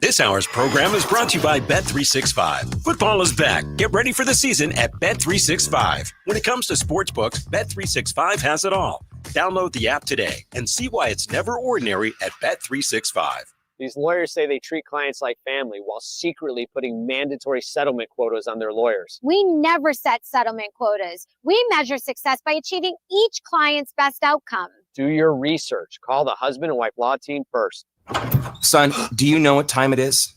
This hour's program is brought to you by Bet365. Football is back. Get ready for the season at Bet365. When it comes to sportsbooks, Bet365 has it all. Download the app today and see why it's never ordinary at Bet365. These lawyers say they treat clients like family while secretly putting mandatory settlement quotas on their lawyers. We never set settlement quotas. We measure success by achieving each client's best outcome. Do your research. Call the husband and wife law team first. Son, do you know what time it is?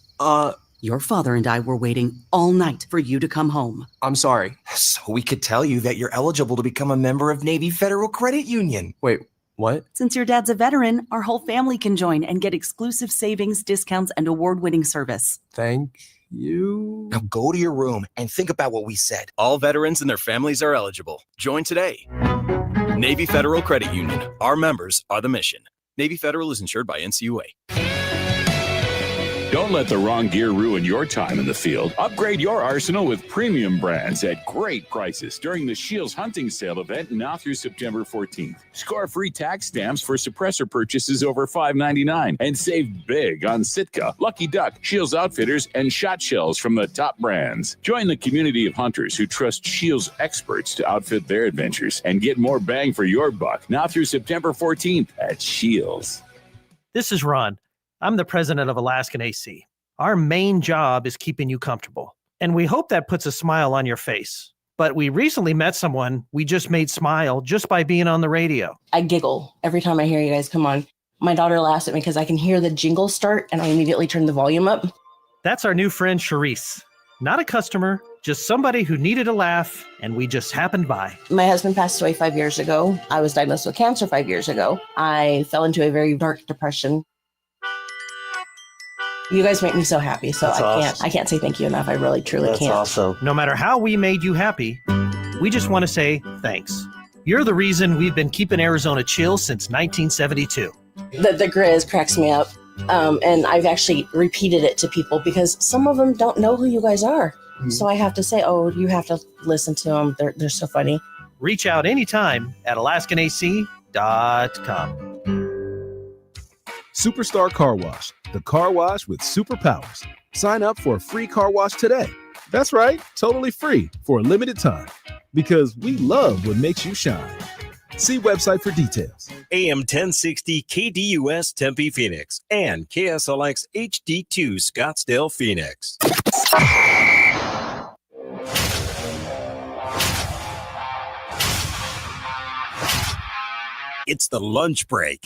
Your father and I were waiting all night for you to come home. I'm sorry. So we could tell you that you're eligible to become a member of Navy Federal Credit Union. Wait, what? Since your dad's a veteran, our whole family can join and get exclusive savings, discounts, and award-winning service. Thank you. Now go to your room and think about what we said. All veterans and their families are eligible. Join today. Navy Federal Credit Union. Our members are the mission. Navy Federal is insured by NCUA. Don't let the wrong gear ruin your time in the field. Upgrade your arsenal with premium brands at great prices during the Shields Hunting Sale event now through September 14th. Score free tax stamps for suppressor purchases over $5.99 and save big on Sitka, Lucky Duck, Shields Outfitters, and shot shells from the top brands. Join the community of hunters who trust Shields experts to outfit their adventures and get more bang for your buck now through September 14th at Shields. This is Ron. I'm the president of Alaskan AC. Our main job is keeping you comfortable, and we hope that puts a smile on your face. But we recently met someone we just made smile just by being on the radio. I giggle every time I hear you guys come on. My daughter laughs at me because I can hear the jingle start, and I immediately turn the volume up. That's our new friend, Charisse. Not a customer, just somebody who needed a laugh, and we just happened by. My husband passed away 5 years ago. I was diagnosed with cancer 5 years ago. I fell into a very dark depression. You guys make me so happy, so I can't say thank you enough. I really, truly can't. That's awesome. No matter how we made you happy, we just want to say thanks. You're the reason we've been keeping Arizona chill since 1972. The Grizz cracks me up, and I've actually repeated it to people because some of them don't know who you guys are. Mm-hmm. So I have to say, oh, you have to listen to them. They're so funny. Reach out anytime at alaskanac.com. Superstar Car Wash, the car wash with superpowers. Sign up for a free car wash today. That's right, totally free for a limited time. Because we love what makes you shine. See website for details. AM 1060 KDUS Tempe Phoenix and KSLX HD2 Scottsdale Phoenix. It's the lunch break.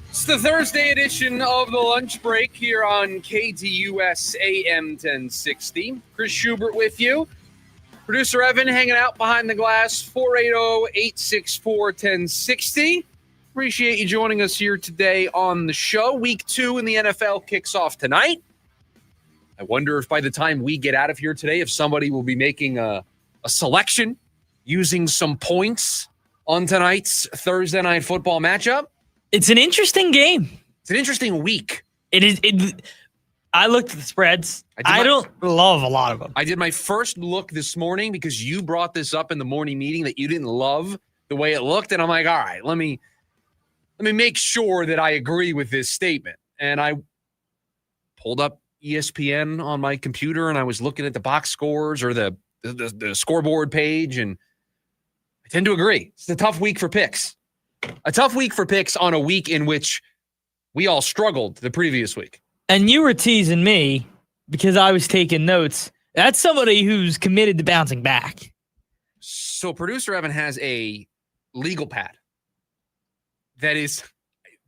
It's the Thursday edition of the lunch break here on KDUS AM 1060. Chris Schubert with you. Producer Evan hanging out behind the glass, 480-864-1060. Appreciate you joining us here today on the show. Week 2 in the NFL kicks off tonight. I wonder if by the time we get out of here today, if somebody will be making a selection using some points on tonight's Thursday night football matchup. It's an interesting game. It's an interesting week. It is. I looked at the spreads. I don't love a lot of them. I did my first look this morning because you brought this up in the morning meeting that you didn't love the way it looked. And I'm like, all right, let me make sure that I agree with this statement. And I pulled up ESPN on my computer and I was looking at the box scores or the scoreboard page. And I tend to agree. It's a tough week for picks. A tough week for picks on a week in which we all struggled the previous week. And you were teasing me because I was taking notes. That's somebody who's committed to bouncing back. So producer Evan has a legal pad that is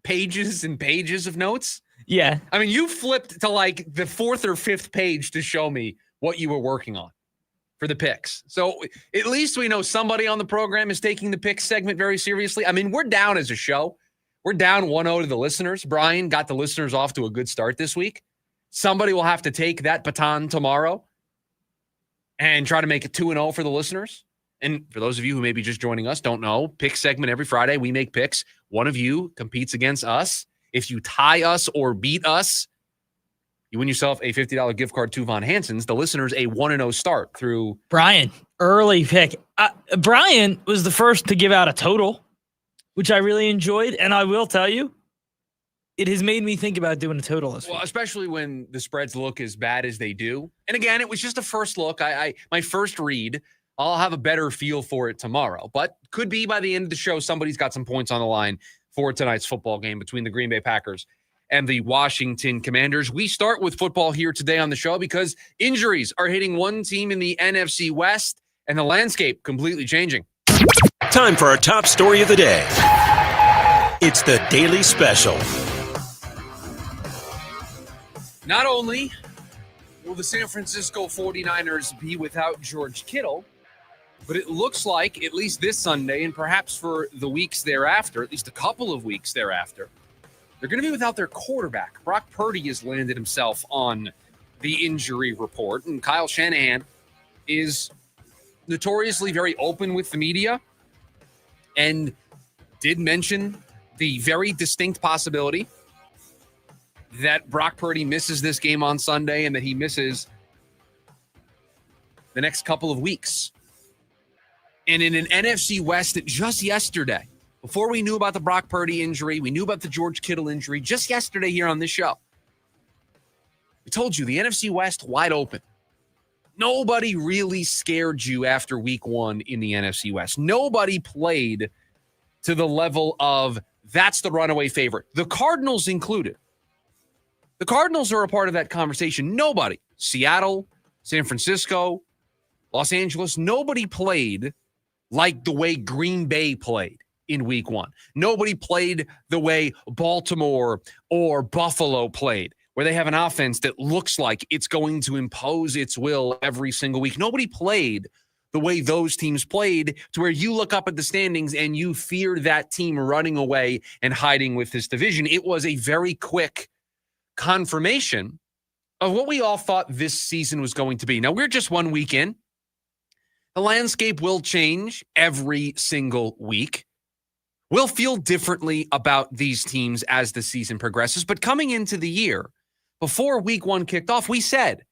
pages and pages of notes. Yeah. I mean, you flipped to like the 4th or 5th page to show me what you were working on for the picks. So at least we know somebody on the program is taking the picks segment very seriously. I mean, we're down as a show. We're down 1-0 to the listeners. Brian got the listeners off to a good start this week. Somebody will have to take that baton tomorrow and try to make it 2-0 for the listeners. And for those of you who may be just joining us, don't know, pick segment every Friday. We make picks. One of you competes against us. If you tie us or beat us, you win yourself a $50 gift card to Von Hansen's. The listeners a 1-0 start through Brian. early pick. Brian was the first to give out a total, which I really enjoyed. And I will tell you, it has made me think about doing a total this week. Especially when the spreads look as bad as they do. And again, it was just a first look. My first read. I'll have a better feel for it tomorrow. But could be by the end of the show, somebody's got some points on the line for tonight's football game between the Green Bay Packers and the Washington Commanders. We start with football here today on the show because injuries are hitting one team in the NFC West and the landscape completely changing. Time for our top story of the day. It's the Daily Special. Not only will the San Francisco 49ers be without George Kittle, but it looks like, at least this Sunday, and perhaps for the weeks thereafter, at least a couple of weeks thereafter, they're going to be without their quarterback. Brock Purdy has landed himself on the injury report, and Kyle Shanahan is notoriously very open with the media and did mention the very distinct possibility that Brock Purdy misses this game on Sunday and that he misses the next couple of weeks. And in an NFC West just yesterday, before we knew about the Brock Purdy injury, we knew about the George Kittle injury, just yesterday here on this show, we told you the NFC West wide open. Nobody really scared you after week one in the NFC West. Nobody played to the level of that's the runaway favorite. The Cardinals included. The Cardinals are a part of that conversation. Nobody, Seattle, San Francisco, Los Angeles, nobody played like the way Green Bay played in week one. Nobody played the way Baltimore or Buffalo played, where they have an offense that looks like it's going to impose its will every single week. Nobody played the way those teams played to where you look up at the standings and you fear that team running away and hiding with this division. It was a very quick confirmation of what we all thought this season was going to be. Now, we're just 1 week in. The landscape will change every single week. We'll feel differently about these teams as the season progresses. But coming into the year, before week one kicked off, we said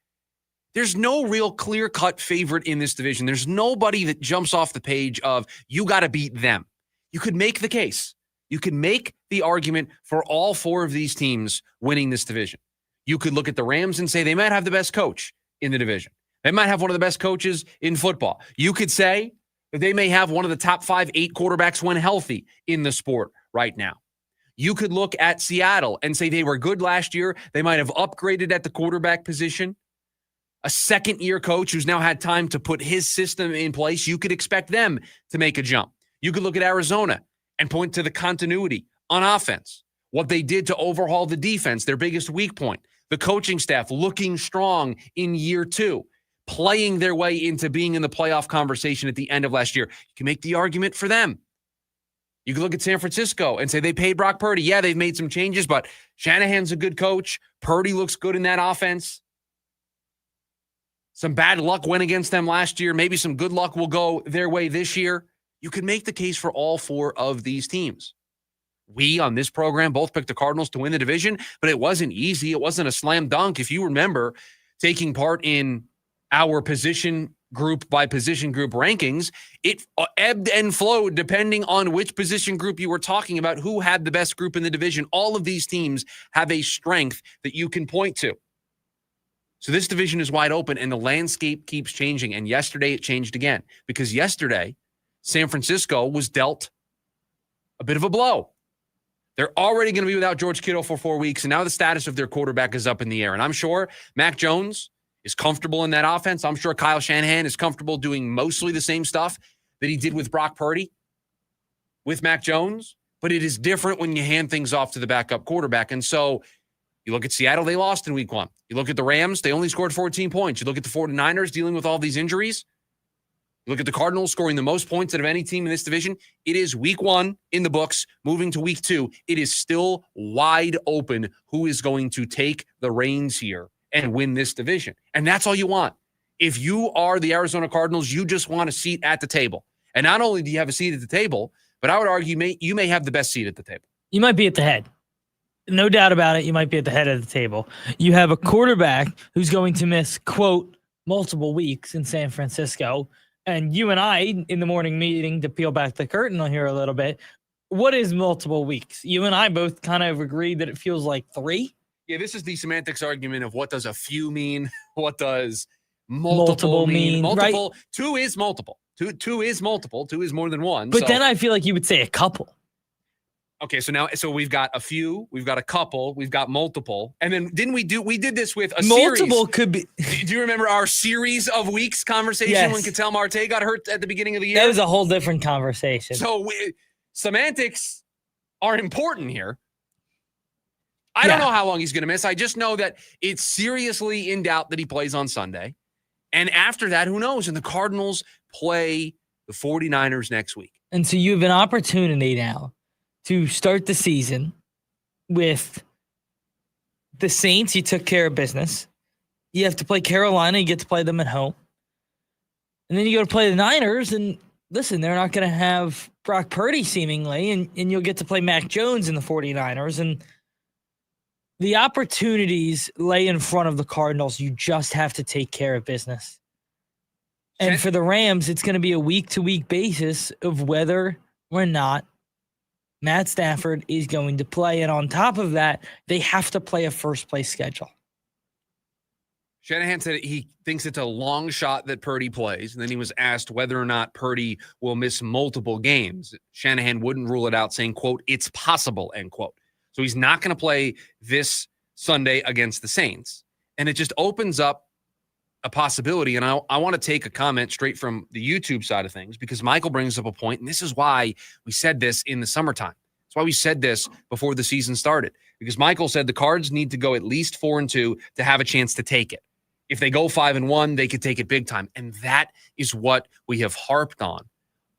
there's no real clear-cut favorite in this division. There's nobody that jumps off the page of you got to beat them. You could make the case. You could make the argument for all four of these teams winning this division. You could look at the Rams and say they might have the best coach in the division. They might have one of the best coaches in football. You could say that they may have one of the top 5-8 quarterbacks when healthy in the sport right now. You could look at Seattle and say they were good last year. They might have upgraded at the quarterback position. A second-year coach who's now had time to put his system in place. You could expect them to make a jump. You could look at Arizona and point to the continuity on offense, what they did to overhaul the defense, their biggest weak point, the coaching staff looking strong in year two, playing their way into being in the playoff conversation at the end of last year. You can make the argument for them. You can look at San Francisco and say they paid Brock Purdy. Yeah, they've made some changes, but Shanahan's a good coach. Purdy looks good in that offense. Some bad luck went against them last year. Maybe some good luck will go their way this year. You can make the case for all four of these teams. We, on this program, both picked the Cardinals to win the division, but it wasn't easy. It wasn't a slam dunk. If you remember taking part in our position group by position group rankings, it ebbed and flowed depending on which position group you were talking about, who had the best group in the division. All of these teams have a strength that you can point to. So this division is wide open and the landscape keeps changing. And yesterday it changed again because yesterday San Francisco was dealt a bit of a blow. They're already going to be without George Kittle for 4 weeks, and now the status of their quarterback is up in the air. And I'm sure Mac Jones is comfortable in that offense. I'm sure Kyle Shanahan is comfortable doing mostly the same stuff that he did with Brock Purdy with Mac Jones, but it is different when you hand things off to the backup quarterback. And so you look at Seattle, they lost in week one. You look at the Rams, they only scored 14 points. You look at the 49ers dealing with all these injuries. You look at the Cardinals scoring the most points out of any team in this division. It is week one in the books, moving to week two. It is still wide open who is going to take the reins here and win this division. And that's all you want. If you are the Arizona Cardinals, you just want a seat at the table. And not only do you have a seat at the table, but I would argue you may have the best seat at the table. You might be at the head. No doubt about it. You might be at the head of the table. You have a quarterback who's going to miss, quote, multiple weeks in San Francisco. and you and I in the morning meeting, to peel back the curtain on here a little bit, what is multiple weeks? You and I both kind of agreed that it feels like 3. Yeah, this is the semantics argument of what does a few mean? What does multiple mean? Multiple, right? 2 is multiple. Two is multiple. 2 is more than 1. But then I feel like you would say a couple. Okay, so we've got a few, we've got a couple, we've got multiple, and then we did this with a multiple series. Could be. Do you remember our series of weeks conversation when Ketel Marte got hurt at the beginning of the year? That was a whole different conversation. So semantics are important here. I don't know how long he's going to miss. I just know that it's seriously in doubt that he plays on Sunday, and after that, who knows? And the Cardinals play the 49ers next week, and so you have an opportunity now to start the season with the Saints. You took care of business. You have to play Carolina. You get to play them at home. And then you go to play the Niners. And listen, they're not going to have Brock Purdy seemingly. And you'll get to play Mac Jones in the 49ers. And the opportunities lay in front of the Cardinals. You just have to take care of business. And for the Rams, it's going to be a week-to-week basis of whether or not Matt Stafford is going to play. And on top of that, they have to play a first-place schedule. Shanahan said he thinks it's a long shot that Purdy plays. And then he was asked whether or not Purdy will miss multiple games. Shanahan wouldn't rule it out, saying, quote, it's possible, end quote. So he's not going to play this Sunday against the Saints. And it just opens up a possibility. And I want to take a comment straight from the YouTube side of things, because Michael brings up a point, and this is why we said this in the summertime. That's why we said this before the season started, because Michael said the Cards need to go at least 4-2 to have a chance to take it. If they go 5-1, they could take it big time. And that is what we have harped on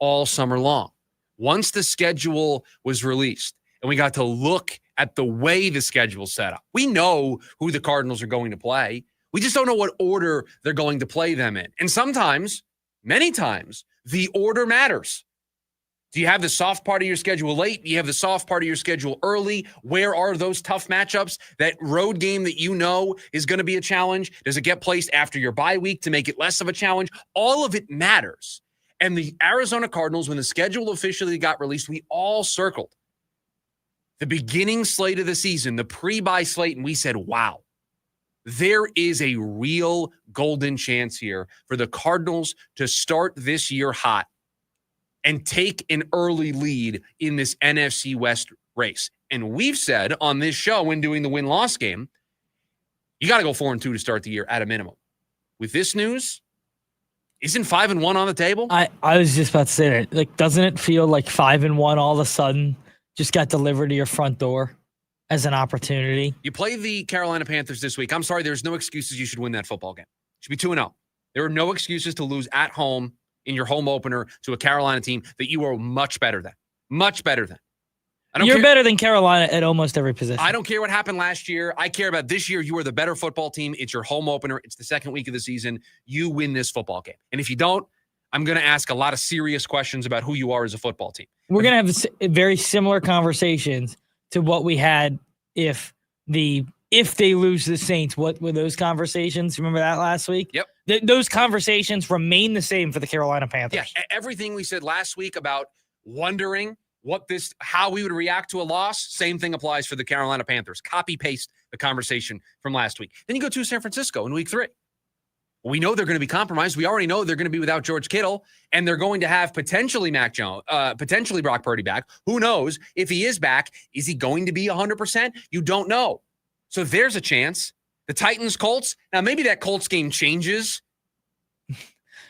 all summer long. Once the schedule was released and we got to look at the way the schedule's set up, we know who the Cardinals are going to play. We just don't know what order they're going to play them in. And sometimes, many times, the order matters. Do you have the soft part of your schedule late? Do you have the soft part of your schedule early? Where are those tough matchups? That road game that you know is going to be a challenge? Does it get placed after your bye week to make it less of a challenge? All of it matters. And the Arizona Cardinals, when the schedule officially got released, we all circled the beginning slate of the season, the pre-bye slate, and we said, wow. There is a real golden chance here for the Cardinals to start this year hot and take an early lead in this NFC West race. And we've said on this show when doing the win-loss game, you got to go 4-2 to start the year at a minimum. With this news, isn't 5-1 on the table? I was just about to say that. Like, doesn't it feel like 5-1 all of a sudden just got delivered to your front door as an opportunity? You play the Carolina Panthers this week. I'm sorry, there's no excuses you should win that football game. It should be 2-0. There are no excuses to lose at home in your home opener to a Carolina team that you are much better than. Much better than. You're better than Carolina at almost every position. I don't care what happened last year. I care about this year. You are the better football team. It's your home opener. It's the second week of the season. You win this football game. And if you don't, I'm going to ask a lot of serious questions about who you are as a football team. We're going to have very similar conversations to what we had if they lose the Saints. What were those conversations? Remember that last week? Yep. Those conversations remain the same for the Carolina Panthers. Yeah, everything we said last week about wondering how we would react to a loss, same thing applies for the Carolina Panthers. Copy paste the conversation from last week. Then you go to San Francisco in week 3. We know they're going to be compromised. We already know they're going to be without George Kittle, and they're going to have potentially Mac Jones, potentially Brock Purdy back. Who knows if he is back? Is he going to be 100%? You don't know. So there's a chance. The Titans, Colts. Now maybe that Colts game changes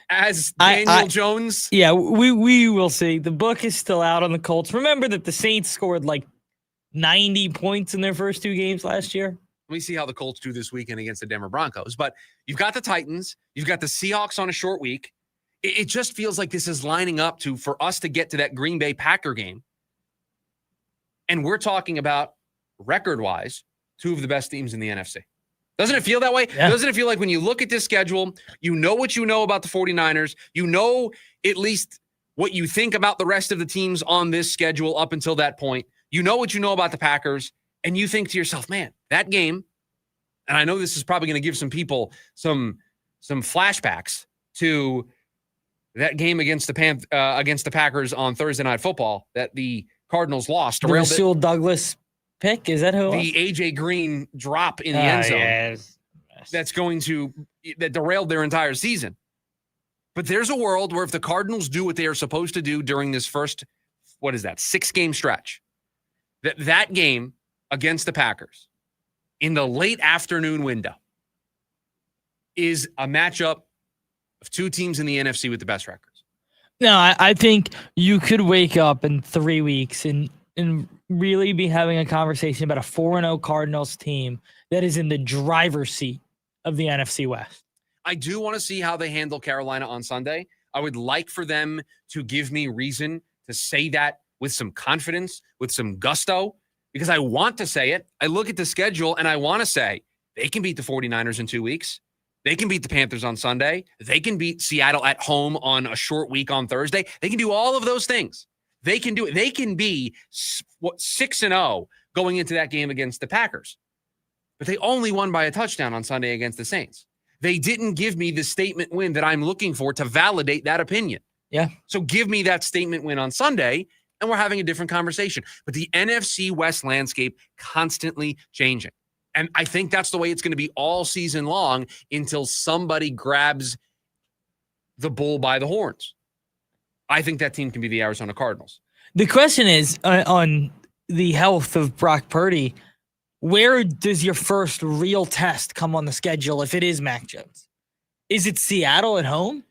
as Daniel Jones. Yeah, we will see. The book is still out on the Colts. Remember that the Saints scored like 90 points in their first 2 games last year. Let me see how the Colts do this weekend against the Denver Broncos. But you've got the Titans. You've got the Seahawks on a short week. It just feels like this is lining up for us to get to that Green Bay Packer game. And we're talking about, record-wise, 2 of the best teams in the NFC. Doesn't it feel that way? Yeah. Doesn't it feel like when you look at this schedule, you know what you know about the 49ers, you know at least what you think about the rest of the teams on this schedule up until that point, you know what you know about the Packers, and you think to yourself, man, that game, and I know this is probably going to give some people some flashbacks to that game against the Packers on Thursday Night Football that the Cardinals lost. The Rasul Douglas pick, is that who? The A.J. Green drop in the end zone. Yes. That derailed their entire season. But there's a world where if the Cardinals do what they are supposed to do during this first, 6-game stretch, that game against the Packers in the late afternoon window is a matchup of two teams in the NFC with the best records. No, I think you could wake up in 3 weeks and really be having a conversation about a 4-0 Cardinals team that is in the driver's seat of the NFC West. I do want to see how they handle Carolina on Sunday. I would like for them to give me reason to say that with some confidence, with some gusto, because I want to say it. I look at the schedule and I want to say they can beat the 49ers in 2 weeks. They can beat the Panthers on Sunday. They can beat Seattle at home on a short week on Thursday. They can do all of those things. They can do it. They can be 6-0 going into that game against the Packers. But they only won by a touchdown on Sunday against the Saints. They didn't give me the statement win that I'm looking for to validate that opinion. Yeah. So give me that statement win on Sunday, and we're having a different conversation. But the NFC West landscape constantly changing. And I think that's the way it's going to be all season long until somebody grabs the bull by the horns. I think that team can be the Arizona Cardinals. The question is on the health of Brock Purdy, where does your first real test come on the schedule if it is Mac Jones? Is it Seattle at home?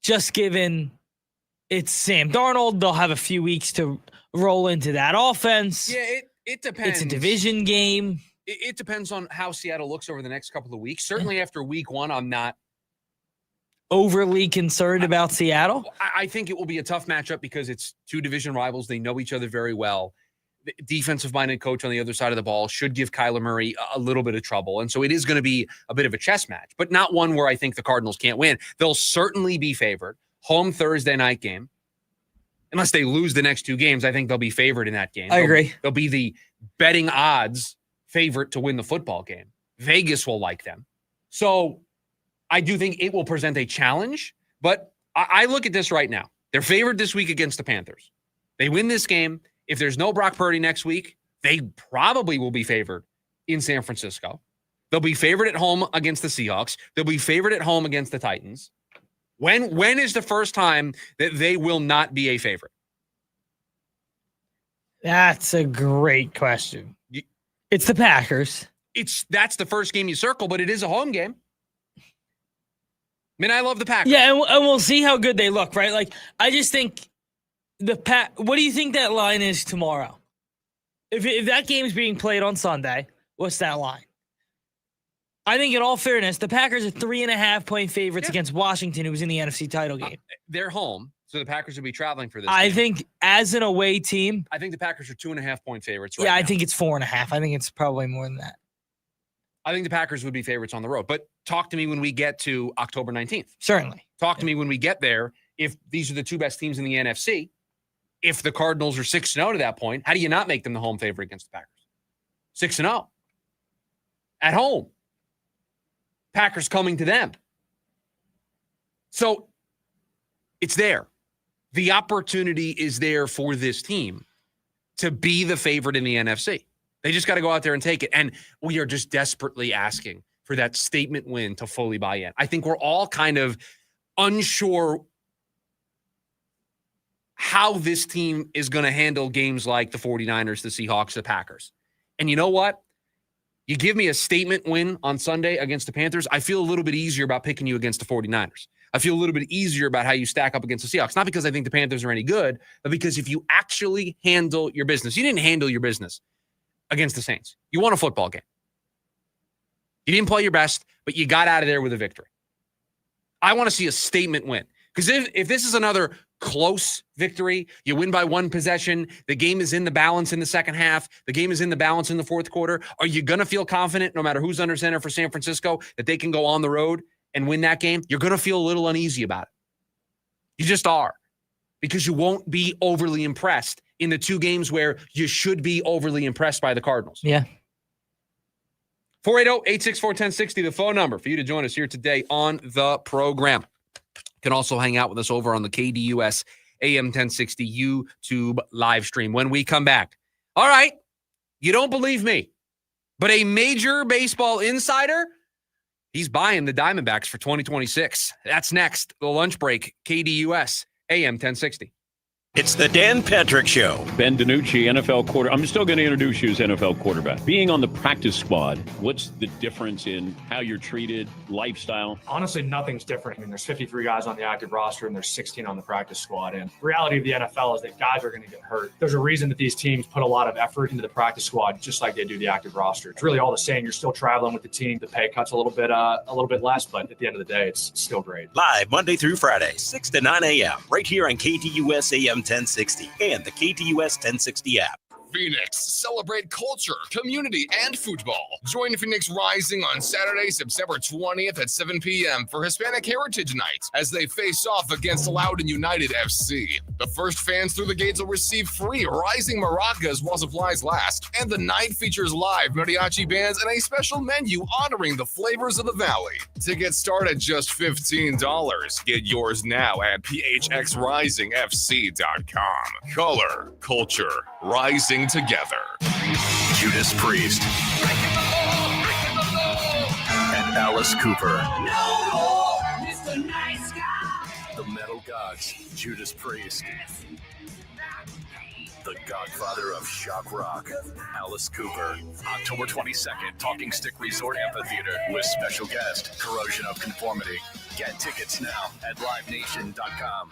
Just given it's Sam Darnold, they'll have a few weeks to roll into that offense. Yeah, it depends. It's a division game. It depends on how Seattle looks over the next couple of weeks. Certainly after week one, I'm not overly concerned about Seattle. I think it will be a tough matchup because it's two division rivals. They know each other very well. The defensive-minded coach on the other side of the ball should give Kyler Murray a little bit of trouble. And so it is going to be a bit of a chess match, but not one where I think the Cardinals can't win. They'll certainly be favored. Home Thursday night game. Unless they lose the next two games, I think they'll be favored in that game. I agree. They'll be the betting odds favorite to win the football game. Vegas will like them. So I do think it will present a challenge, but I look at this right now. They're favored this week against the Panthers. They win this game. If there's no Brock Purdy next week, they probably will be favored in San Francisco. They'll be favored at home against the Seahawks. They'll be favored at home against the Titans. When is the first time that they will not be a favorite? That's a great question. It's the Packers. That's the first game you circle, but it is a home game. I mean, I love the Packers. Yeah, and we'll see how good they look, right? Like, I just think what do you think that line is tomorrow? If that game's being played on Sunday, what's that line? I think in all fairness, the Packers are 3.5-point favorites against Washington, who was in the NFC title game. They're home, so the Packers will be traveling for this I game. think as an away team. I think the Packers are 2.5-point favorites right now. I think it's 4.5. I think it's probably more than that. I think the Packers would be favorites on the road. But talk to me when we get to October 19th. Certainly. Talk to me when we get there. If these are the two best teams in the NFC, if the Cardinals are 6-0 to that point, how do you not make them the home favorite against the Packers? 6-0. At home. Packers coming to them. So it's there. The opportunity is there for this team to be the favorite in the NFC. They just got to go out there and take it. And we are just desperately asking for that statement win to fully buy in. I think we're all kind of unsure how this team is going to handle games like the 49ers, the Seahawks, the Packers. And you know what? You give me a statement win on Sunday against the Panthers, I feel a little bit easier about picking you against the 49ers. I feel a little bit easier about how you stack up against the Seahawks. Not because I think the Panthers are any good, but because if you actually handle your business, you didn't handle your business against the Saints. You won a football game. You didn't play your best, but you got out of there with a victory. I want to see a statement win. Because if this is another close victory, you win by one possession, the game is in the balance in the second half, the game is in the balance in the fourth quarter, are you going to feel confident, no matter who's under center for San Francisco, that they can go on the road and win that game? You're going to feel a little uneasy about it. You just are. Because you won't be overly impressed in the two games where you should be overly impressed by the Cardinals. Yeah. 480-864-1060, the phone number for you to join us here today on the program. can also hang out with us over on the KDUS AM 1060 YouTube live stream when we come back. All right, you don't believe me, but a major baseball insider, he's buying the Diamondbacks for 2026. That's next. The lunch break, KDUS AM 1060. It's the Dan Patrick Show. Ben DiNucci, NFL quarterback. I'm still going to introduce you as NFL quarterback. Being on the practice squad, what's the difference in how you're treated, lifestyle? Honestly, nothing's different. I mean, there's 53 guys on the active roster and there's 16 on the practice squad. And the reality of the NFL is that guys are going to get hurt. There's a reason that these teams put a lot of effort into the practice squad, just like they do the active roster. It's really all the same. You're still traveling with the team. The pay cut's a little bit less, but at the end of the day, it's still great. Live Monday through Friday, 6 to 9 a.m. right here on KDUS AM 1060 and the KDUS 1060 app. Phoenix, celebrate culture, community, and football. Join Phoenix Rising on Saturday, September 20th at 7 p.m. for Hispanic Heritage Night as they face off against Loudoun United FC. The first fans through the gates will receive free Rising maracas while supplies last. And the night features live mariachi bands and a special menu honoring the flavors of the valley. Tickets start at just $15. Get yours now at phxrisingfc.com. Color, culture, rising together. Judas Priest and Alice Cooper. The Metal Gods, Judas Priest. The godfather of shock rock, Alice Cooper. October 22nd, Talking Stick Resort Amphitheater with special guest, Corrosion of Conformity. Get tickets now at livenation.com.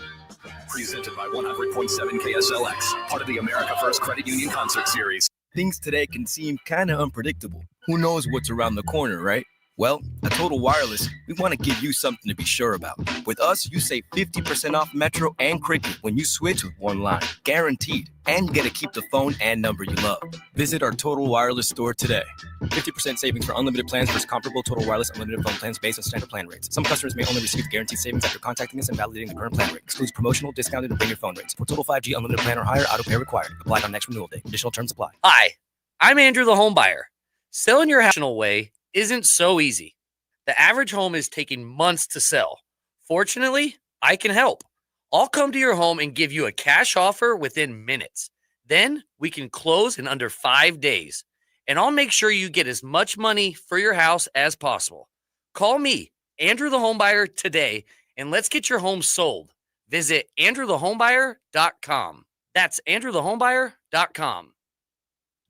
Presented by 100.7 KSLX, part of the America First Credit Union Concert Series. Things today can seem kind of unpredictable. Who knows what's around the corner, right? Well, at Total Wireless, we want to give you something to be sure about. With us, you save 50% off Metro and Cricket when you switch with one line. Guaranteed. And you get to keep the phone and number you love. Visit our Total Wireless store today. 50% savings for unlimited plans versus comparable Total Wireless unlimited phone plans based on standard plan rates. Some customers may only receive guaranteed savings after contacting us and validating the current plan rate. Excludes promotional, discounted, and bring your phone rates. For Total 5G unlimited plan or higher, auto pay required. Applied on next renewal date. Additional terms apply. Hi, I'm Andrew the Home Buyer. Selling your house in a way isn't so easy. The average home is taking months to sell. Fortunately, I can help. I'll come to your home and give you a cash offer within minutes. Then we can close in under 5 days. And I'll make sure you get as much money for your house as possible. Call me, Andrew the Homebuyer, today, and let's get your home sold. Visit andrewthehomebuyer.com. That's andrewthehomebuyer.com.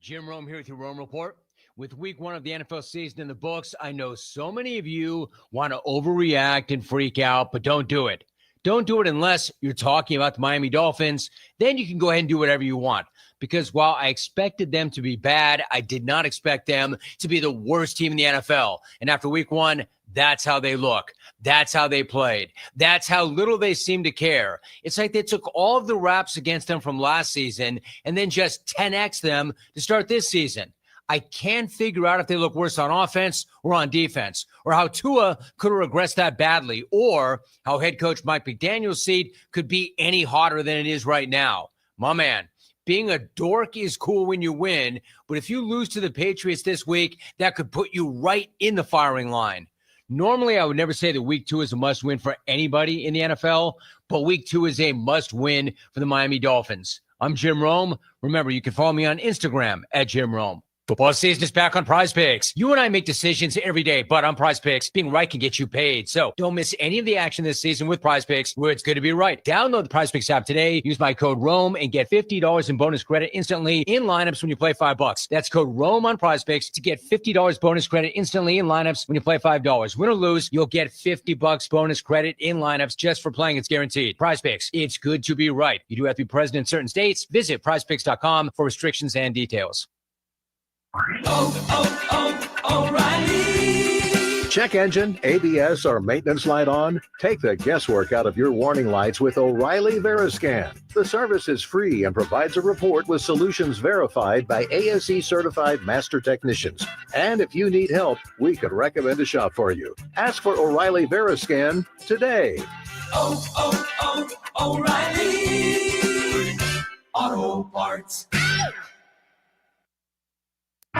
Jim Rome here with your Rome Report. With week 1 of the NFL season in the books, I know so many of you want to overreact and freak out, but don't do it. Don't do it unless you're talking about the Miami Dolphins. Then you can go ahead and do whatever you want. Because while I expected them to be bad, I did not expect them to be the worst team in the NFL. And after week 1, that's how they look. That's how they played. That's how little they seem to care. It's like they took all of the raps against them from last season and then just 10x them to start this season. I can't figure out if they look worse on offense or on defense, or how Tua could have regressed that badly, or how head coach Mike McDaniel's seat could be any hotter than it is right now. My man, being a dork is cool when you win, but if you lose to the Patriots this week, that could put you right in the firing line. Normally, I would never say that week 2 is a must-win for anybody in the NFL, but week 2 is a must-win for the Miami Dolphins. I'm Jim Rome. Remember, you can follow me on Instagram at Jim Rome. Football season is back on Prize Picks. You and I make decisions every day, but on Prize Picks, being right can get you paid. So don't miss any of the action this season with Prize Picks, where it's good to be right. Download the Prize Picks app today. Use my code ROME and get $50 in bonus credit instantly in lineups when you play $5. That's code ROME on Prize Picks to get $50 bonus credit instantly in lineups when you play $5. Win or lose, you'll get $50 bonus credit in lineups just for playing. It's guaranteed. Prize Picks, it's good to be right. You do have to be present in certain states. Visit prizepicks.com for restrictions and details. O'Reilly. Check engine, ABS, or maintenance light on? Take the guesswork out of your warning lights with O'Reilly Veriscan. The service is free and provides a report with solutions verified by ASE certified master technicians. And if you need help, we could recommend a shop for you. Ask for O'Reilly Veriscan today. O'Reilly Auto Parts.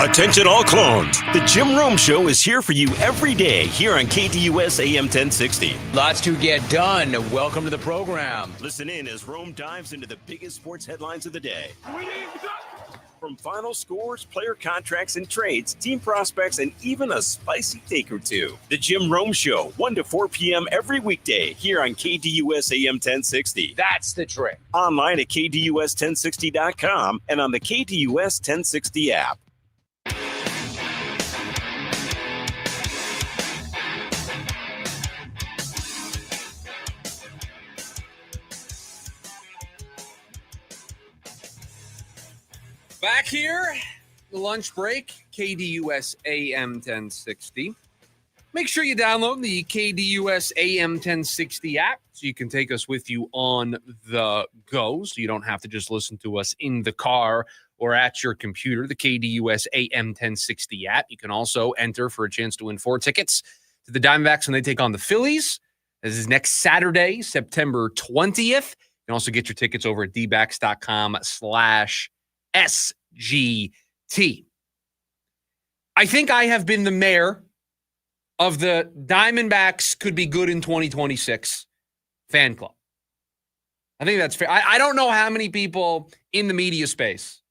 Attention all clones. The Jim Rome Show is here for you every day here on KDUS AM 1060. Lots to get done. Welcome to the program. Listen in as Rome dives into the biggest sports headlines of the day. From final scores, player contracts and trades, team prospects, and even a spicy take or two. The Jim Rome Show, 1 to 4 p.m. every weekday here on KDUS AM 1060. That's the trick. Online at KDUS1060.com and on the KDUS 1060 app. Back here, the lunch break, KDUS AM 1060. Make sure you download the KDUS AM 1060 app so you can take us with you on the go, so you don't have to just listen to us in the car or at your computer. The KDUS AM 1060 app. You can also enter for a chance to win 4 tickets to the Diamondbacks when they take on the Phillies. This is next Saturday, September 20th. You can also get your tickets over at dbacks.com/SGT. I think I have been the mayor of the Diamondbacks could be good in 2026 fan club. I think that's fair. I don't know how many people in the media space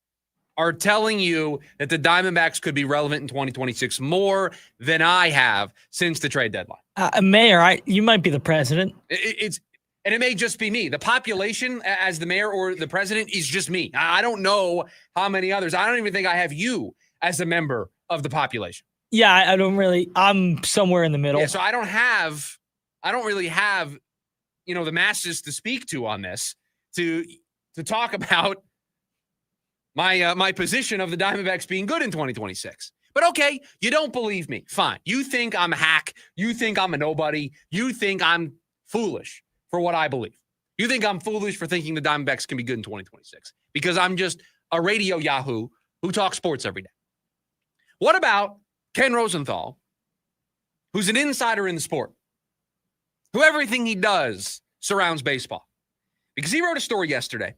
are telling you that the Diamondbacks could be relevant in 2026 more than I have since the trade deadline. Mayor, you might be the president. And it may just be me. The population as the mayor or the president is just me. I don't know how many others. I don't even think I have you as a member of the population. Yeah, I'm somewhere in the middle. Yeah, so I don't really have, the masses to speak to on this to talk about my position of the Diamondbacks being good in 2026. But okay, you don't believe me. Fine. You think I'm a hack. You think I'm a nobody. You think I'm foolish for what I believe. You think I'm foolish for thinking the Diamondbacks can be good in 2026 because I'm just a radio yahoo who talks sports every day. What about Ken Rosenthal, who's an insider in the sport, who everything he does surrounds baseball? Because he wrote a story yesterday.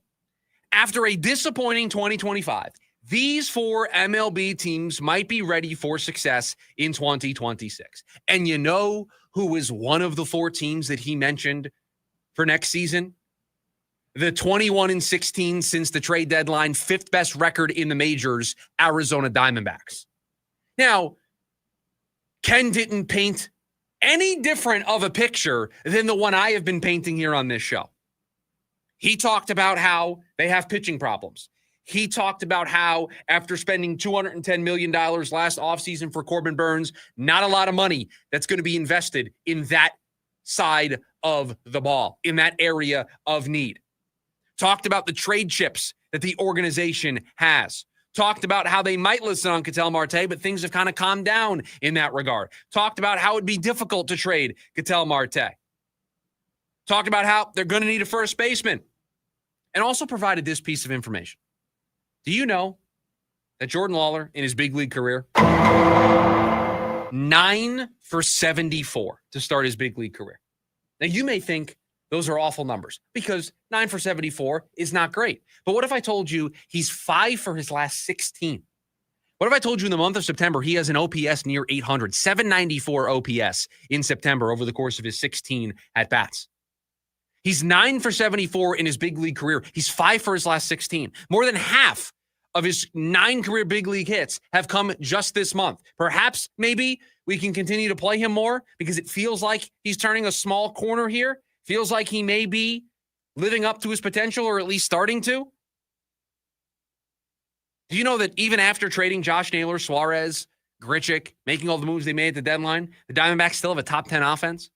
After a disappointing 2025, these 4 MLB teams might be ready for success in 2026. And you know who is one of the 4 teams that he mentioned for next season? The 21-16 since the trade deadline, 5th best record in the majors, Arizona Diamondbacks. Now, Ken didn't paint any different of a picture than the one I have been painting here on this show. He talked about how they have pitching problems. He talked about how after spending $210 million last offseason for Corbin Burns, not a lot of money that's going to be invested in that side of the ball, in that area of need. Talked about the trade chips that the organization has. Talked about how they might listen on Ketel Marte, but things have kind of calmed down in that regard. Talked about how it'd be difficult to trade Ketel Marte. Talked about how they're going to need a first baseman. And also provided this piece of information. Do you know that Jordan Lawler, in his big league career, 9 for 74 to start his big league career? Now, you may think those are awful numbers because 9 for 74 is not great. But what if I told you he's 5 for his last 16? What if I told you in the month of September he has an OPS near 800, 794 OPS in September over the course of his 16 at-bats? He's 9 for 74 in his big league career. He's 5 for his last 16. More than half of his 9 career big league hits have come just this month. Perhaps, maybe, we can continue to play him more because it feels like he's turning a small corner here. Feels like he may be living up to his potential or at least starting to. Do you know that even after trading Josh Naylor, Suarez, Grichuk, making all the moves they made at the deadline, the Diamondbacks still have a top 10 offense?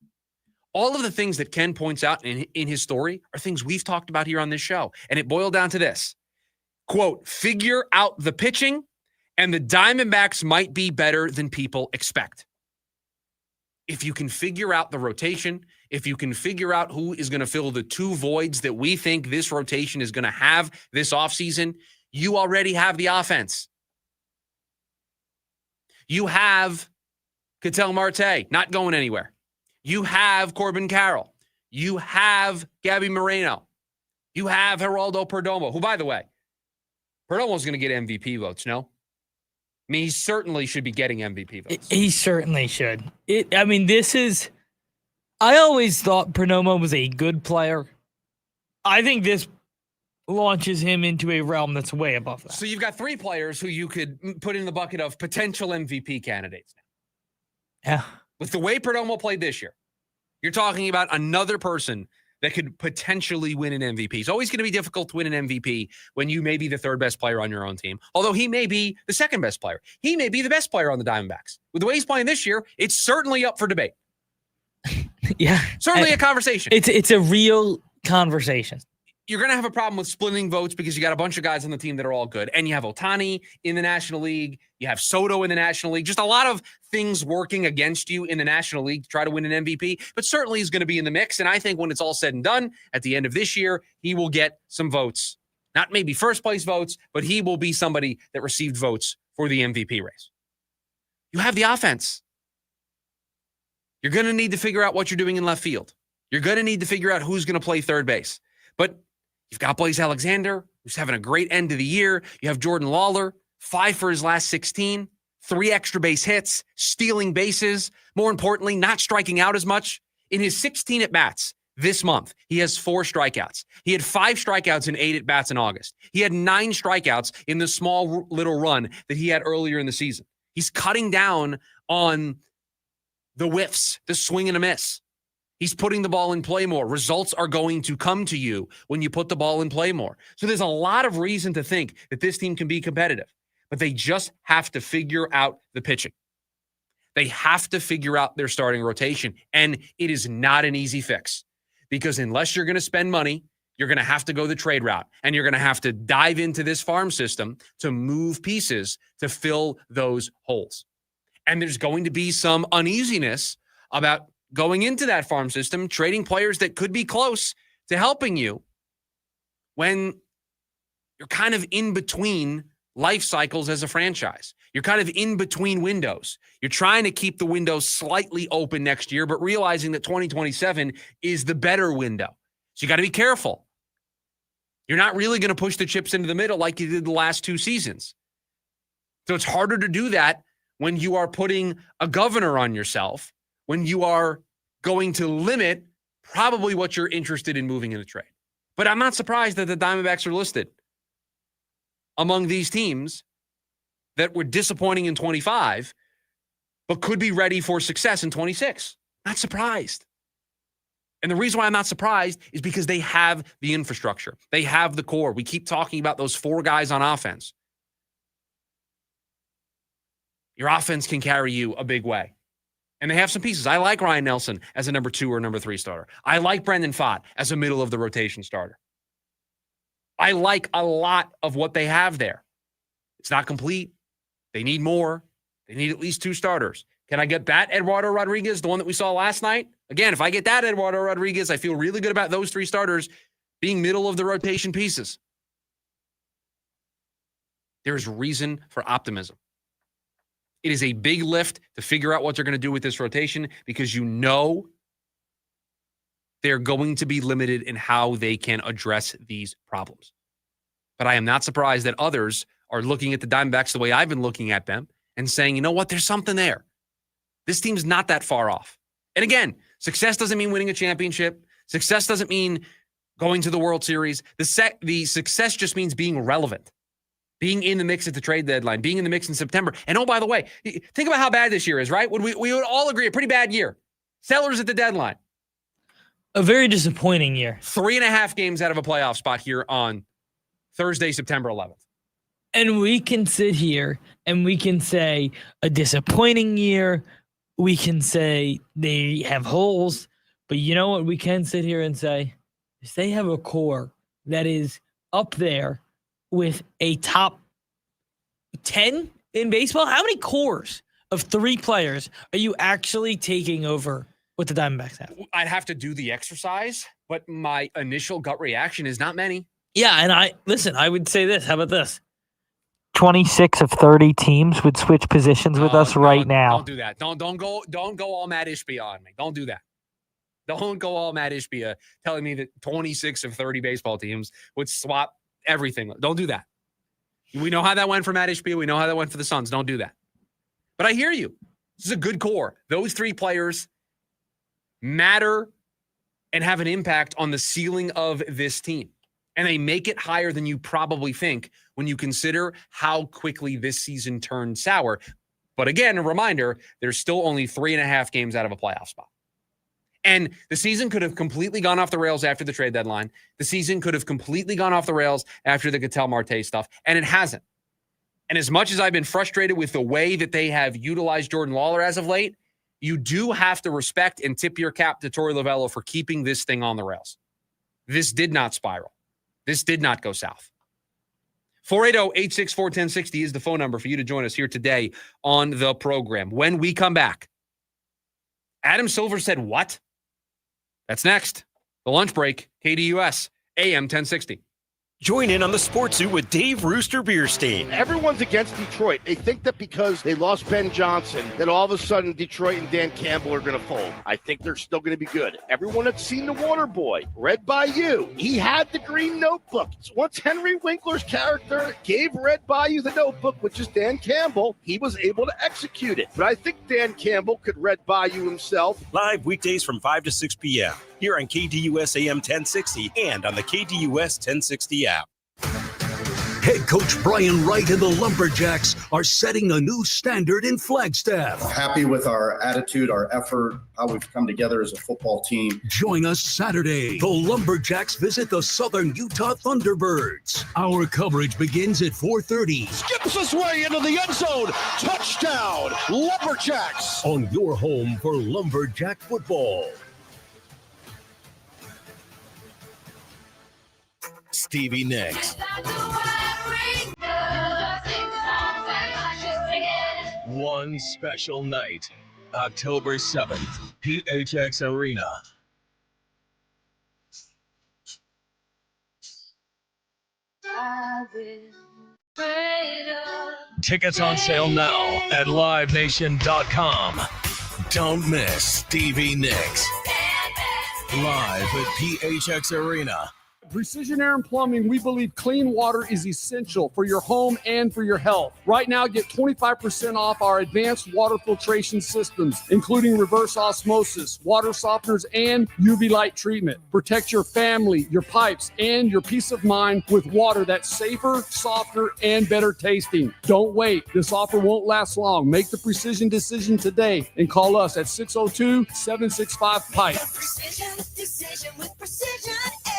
All of the things that Ken points out in his story are things we've talked about here on this show. And it boiled down to this. Quote, figure out the pitching, and the Diamondbacks might be better than people expect. If you can figure out the rotation, if you can figure out who is going to fill the 2 voids that we think this rotation is going to have this offseason, you already have the offense. You have Ketel Marte not going anywhere. You have Corbin Carroll. You have Gabby Moreno. You have Geraldo Perdomo, who, by the way, Perdomo's going to get MVP votes, no? I mean, he certainly should be getting MVP votes. He certainly should. I always thought Perdomo was a good player. I think this launches him into a realm that's way above that. So you've got 3 players who you could put in the bucket of potential MVP candidates now. Yeah. With the way Perdomo played this year, you're talking about another person that could potentially win an MVP. It's always going to be difficult to win an MVP when you may be the 3rd best player on your own team, although he may be the 2nd best player. He may be the best player on the Diamondbacks. With the way he's playing this year, it's certainly up for debate. Yeah. Certainly a conversation. It's a real conversation. You're going to have a problem with splitting votes because you got a bunch of guys on the team that are all good. And you have Ohtani in the National League. You have Soto in the National League. Just a lot of things working against you in the National League to try to win an MVP. But certainly he's going to be in the mix. And I think when it's all said and done, at the end of this year, he will get some votes. Not maybe first place votes, but he will be somebody that received votes for the MVP race. You have the offense. You're going to need to figure out what you're doing in left field. You're going to need to figure out who's going to play third base. But you've got Blaze Alexander, who's having a great end of the year. You have Jordan Lawler, 5 for his last 16, 3 extra base hits, stealing bases. More importantly, not striking out as much. In his 16 at-bats this month, he has 4 strikeouts. He had 5 strikeouts in 8 at-bats in August. He had 9 strikeouts in the small little run that he had earlier in the season. He's cutting down on the whiffs, the swing and a miss. He's putting the ball in play more. Results are going to come to you when you put the ball in play more. So there's a lot of reason to think that this team can be competitive, but they just have to figure out the pitching. They have to figure out their starting rotation, and it is not an easy fix because unless you're going to spend money, you're going to have to go the trade route, and you're going to have to dive into this farm system to move pieces to fill those holes. And there's going to be some uneasiness about going into that farm system, trading players that could be close to helping you when you're kind of in between life cycles as a franchise. You're kind of in between windows. You're trying to keep the window slightly open next year, but realizing that 2027 is the better window. So you got to be careful. You're not really going to push the chips into the middle like you did the last 2 seasons. So it's harder to do that when you are putting a governor on yourself, when you are going to limit probably what you're interested in moving in a trade. But I'm not surprised that the Diamondbacks are listed among these teams that were disappointing in 25, but could be ready for success in 26. Not surprised. And the reason why I'm not surprised is because they have the infrastructure. They have the core. We keep talking about those 4 guys on offense. Your offense can carry you a big way. And they have some pieces. I like Ryan Nelson as a number 2 or number 3 starter. I like Brendan Pfaadt as a middle of the rotation starter. I like a lot of what they have there. It's not complete. They need more. They need at least 2 starters. Can I get that Eduardo Rodriguez, the one that we saw last night? Again, if I get that Eduardo Rodriguez, I feel really good about those 3 starters being middle of the rotation pieces. There's reason for optimism. It is a big lift to figure out what they're going to do with this rotation because you know they're going to be limited in how they can address these problems. But I am not surprised that others are looking at the Diamondbacks the way I've been looking at them and saying, you know what, there's something there. This team's not that far off. And again, success doesn't mean winning a championship. Success doesn't mean going to the World Series. The success just means being relevant. Being in the mix at the trade deadline, being in the mix in September. And oh, by the way, think about how bad this year is, right? We would all agree, a pretty bad year. Sellers at the deadline. A very disappointing year. 3.5 games out of a playoff spot here on Thursday, September 11th. And we can sit here and we can say a disappointing year. We can say they have holes. But you know what we can sit here and say? Is they have a core that is up there with a top 10 in baseball. How many cores of 3 players are you actually taking over what the Diamondbacks have? I'd have to do the exercise, but my initial gut reaction is not many. Yeah, and I would say this. How about this? 26 of 30 teams would switch positions with us right now. Don't do that. Don't go all Matt Ishbia on me. Don't do that. Don't go all Matt Ishbia telling me that 26 of 30 baseball teams would swap everything. Don't do that. We know how that went for Matt Ishbia. We know how that went for the Suns. Don't do that. But I hear you. This is a good core. Those three players matter and have an impact on the ceiling of this team. And they make it higher than you probably think when you consider how quickly this season turned sour. But again, a reminder, there's still only 3.5 games out of a playoff spot. And the season could have completely gone off the rails after the trade deadline. The season could have completely gone off the rails after the Gattel Marte stuff, and it hasn't. And as much as I've been frustrated with the way that they have utilized Jordan Lawler as of late, you do have to respect and tip your cap to Torey Lovello for keeping this thing on the rails. This did not spiral. This did not go south. 480-864-1060 is the phone number for you to join us here today on the program. When we come back, Adam Silver said what? That's next. The lunch break, KDUS, AM 1060. Join in on the Sports Zoo with Dave Rooster Bierstein. Everyone's against Detroit. They think that because they lost Ben Johnson, that all of a sudden Detroit and Dan Campbell are going to fold. I think they're still going to be good. Everyone that's seen The Water Boy, read by you, he had the green notebook. So once Henry Winkler's character gave Red Bayou the notebook, which is Dan Campbell, he was able to execute it. But I think Dan Campbell could Red Bayou himself. Live weekdays from 5 to 6 p.m. here on KDUS AM 1060 and on the KDUS 1060 app. Head coach Brian Wright and the Lumberjacks are setting a new standard in Flagstaff. Happy with our attitude, our effort, how we've come together as a football team. Join us Saturday. The Lumberjacks visit the Southern Utah Thunderbirds. Our coverage begins at 4:30. Skips his way into the end zone. Touchdown, Lumberjacks. On your home for Lumberjack football. Stevie Nicks. One special night, October 7th, PHX Arena. Tickets on sale now at livenation.com. Don't miss Stevie Nicks. Live at PHX Arena. Precision Air and Plumbing, we believe clean water is essential for your home and for your health. Right now, get 25% off our advanced water filtration systems, including reverse osmosis, water softeners, and UV light treatment. Protect your family, your pipes, and your peace of mind with water that's safer, softer, and better tasting. Don't wait. This offer won't last long. Make the precision decision today and call us at 602-765-PIPE. Decision with Precision Air.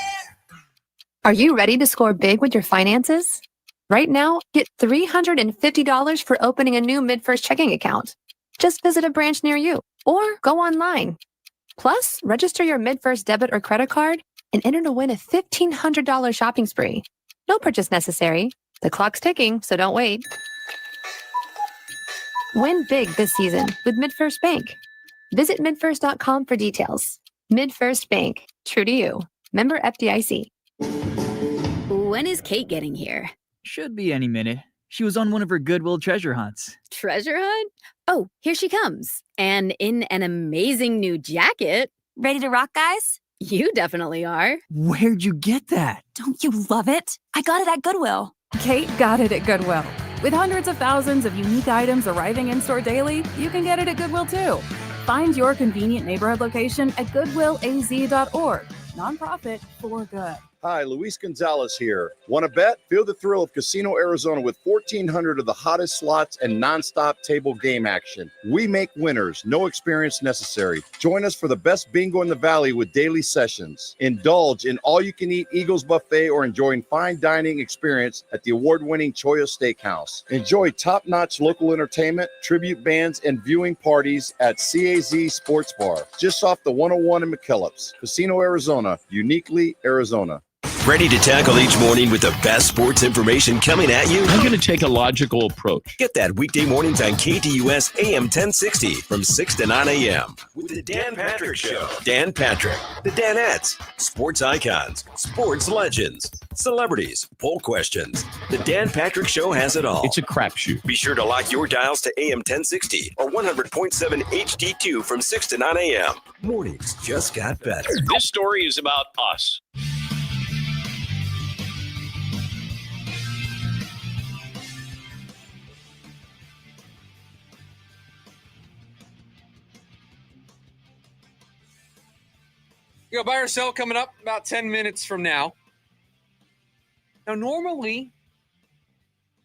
Are you ready to score big with your finances? Right now, get $350 for opening a new MidFirst checking account. Just visit a branch near you or go online. Plus, register your MidFirst debit or credit card and enter to win a $1,500 shopping spree. No purchase necessary. The clock's ticking, so don't wait. Win big this season with MidFirst Bank. Visit midfirst.com for details. MidFirst Bank. True to you. Member FDIC. When is Kate getting here? Should be any minute. She was on one of her Goodwill treasure hunts. Treasure hunt? Oh, here she comes. And in an amazing new jacket. Ready to rock, guys? You definitely are. Where'd you get that? Don't you love it? I got it at Goodwill. Kate got it at Goodwill. With hundreds of thousands of unique items arriving in-store daily, you can get it at Goodwill too. Find your convenient neighborhood location at goodwillaz.org. Nonprofit for good. Hi, Luis Gonzalez here. Want to bet? Feel the thrill of Casino Arizona with 1,400 of the hottest slots and nonstop table game action. We make winners, no experience necessary. Join us for the best bingo in the valley with daily sessions. Indulge in all-you-can-eat Eagles Buffet or enjoy fine dining experience at the award-winning Choya Steakhouse. Enjoy top-notch local entertainment, tribute bands, and viewing parties at CAZ Sports Bar, just off the 101 in McKellips. Casino Arizona, uniquely Arizona. Ready to tackle each morning with the best sports information coming at you? I'm going to take a logical approach. Get that weekday mornings on KDUS AM 1060 from 6 to 9 a.m. with the Dan Patrick Show. Dan Patrick, the Danettes, sports icons, sports legends, celebrities, poll questions. The Dan Patrick Show has it all. It's a crapshoot. Be sure to lock your dials to AM 1060 or 100.7 HD2 from 6 to 9 a.m. Mornings just got better. This story is about us. Buy or sell coming up about 10 minutes from now. Now, normally,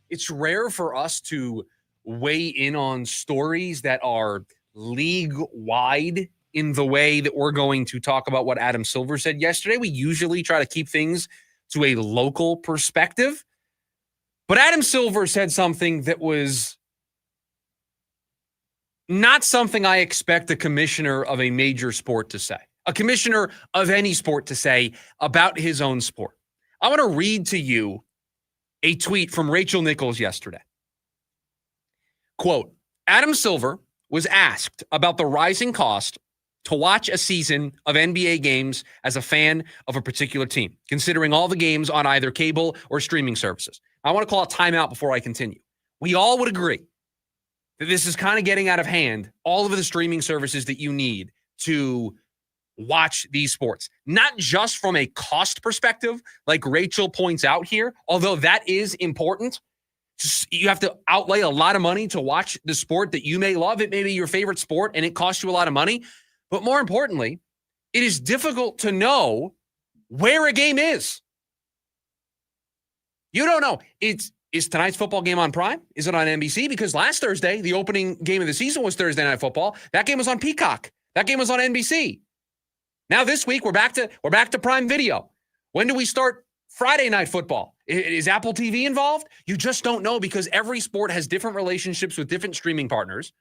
it's rare for us to weigh in on stories that are league-wide in the way that we're going to talk about what Adam Silver said yesterday. We usually try to keep things to a local perspective. But Adam Silver said something that was not something I expect a commissioner of a major sport to say, a commissioner of any sport to say about his own sport. I want to read to you a tweet from Rachel Nichols yesterday. Quote, Adam Silver was asked about the rising cost to watch a season of NBA games as a fan of a particular team, considering all the games on either cable or streaming services. I want to call a timeout before I continue. We all would agree that this is kind of getting out of hand, all of the streaming services that you need to watch these sports, not just from a cost perspective, like Rachel points out here, although that is important. You have to outlay a lot of money to watch the sport that you may love. It may be your favorite sport and it costs you a lot of money. But more importantly, it is difficult to know where a game is. You don't know. Is tonight's football game on Prime? Is it on NBC? Because last Thursday, the opening game of the season was Thursday Night Football. That game was on Peacock. That game was on NBC. Now this week, we're back to Prime Video. When do we start Friday Night Football? Is Apple TV involved? You just don't know because every sport has different relationships with different streaming partners.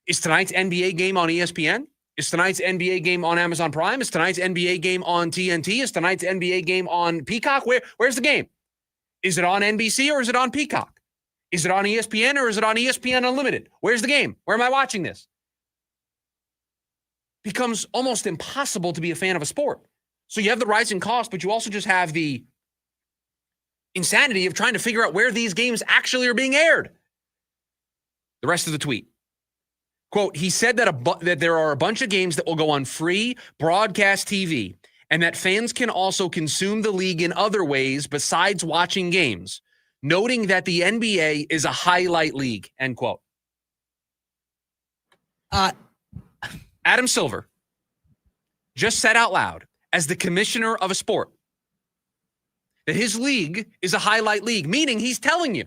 Is tonight's NBA game on ESPN? Is tonight's NBA game on Amazon Prime? Is tonight's NBA game on TNT? Is tonight's NBA game on Peacock? Where's the game? Is it on NBC or is it on Peacock? Is it on ESPN or is it on ESPN Unlimited? Where's the game? Where am I watching this? Becomes almost impossible to be a fan of a sport. So you have the rising cost, but you also just have the insanity of trying to figure out where these games actually are being aired. The rest of the tweet. Quote, he said that there are a bunch of games that will go on free broadcast TV and that fans can also consume the league in other ways besides watching games, noting that the NBA is a highlight league, end quote. Adam Silver just said out loud, as the commissioner of a sport, that his league is a highlight league, meaning he's telling you,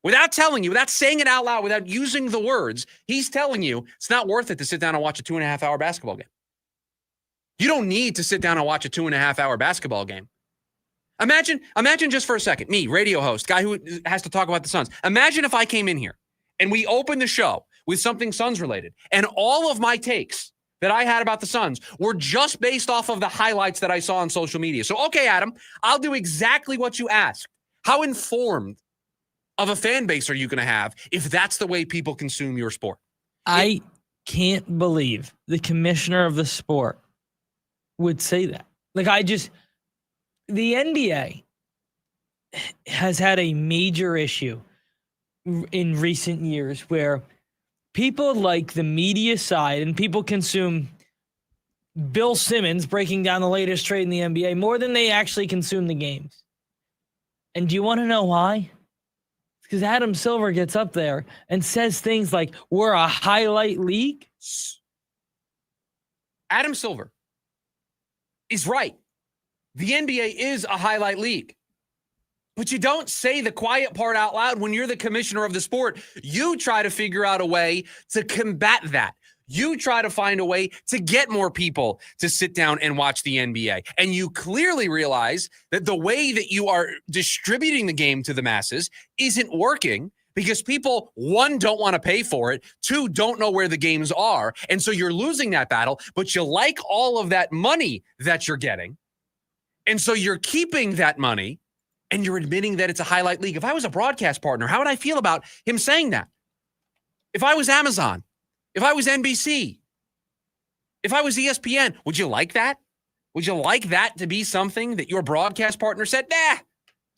without saying it out loud, without using the words, he's telling you it's not worth it to sit down and watch a 2.5-hour basketball game. You don't need to sit down and watch a 2.5-hour basketball game. Imagine just for a second, me, radio host, guy who has to talk about the Suns. Imagine if I came in here and we opened the show with something Suns related, and all of my takes that I had about the Suns were just based off of the highlights that I saw on social media. So, okay, Adam, I'll do exactly what you asked. How informed of a fan base are you going to have if that's the way people consume your sport? I can't believe the commissioner of the sport would say that. The NBA has had a major issue in recent years where people like the media side and people consume Bill Simmons breaking down the latest trade in the NBA more than they actually consume the games. And do you want to know why? Because Adam Silver gets up there and says things like, we're a highlight league. Adam Silver is right. The NBA is a highlight league. But you don't say the quiet part out loud when you're the commissioner of the sport. You try to figure out a way to combat that. You try to find a way to get more people to sit down and watch the NBA. And you clearly realize that the way that you are distributing the game to the masses isn't working because people, one, don't want to pay for it, two, don't know where the games are. And so you're losing that battle, but you like all of that money that you're getting. And so you're keeping that money and you're admitting that it's a highlight league. If I was a broadcast partner, how would I feel about him saying that? If I was Amazon, if I was NBC, if I was ESPN, would you like that? Would you like that to be something that your broadcast partner said,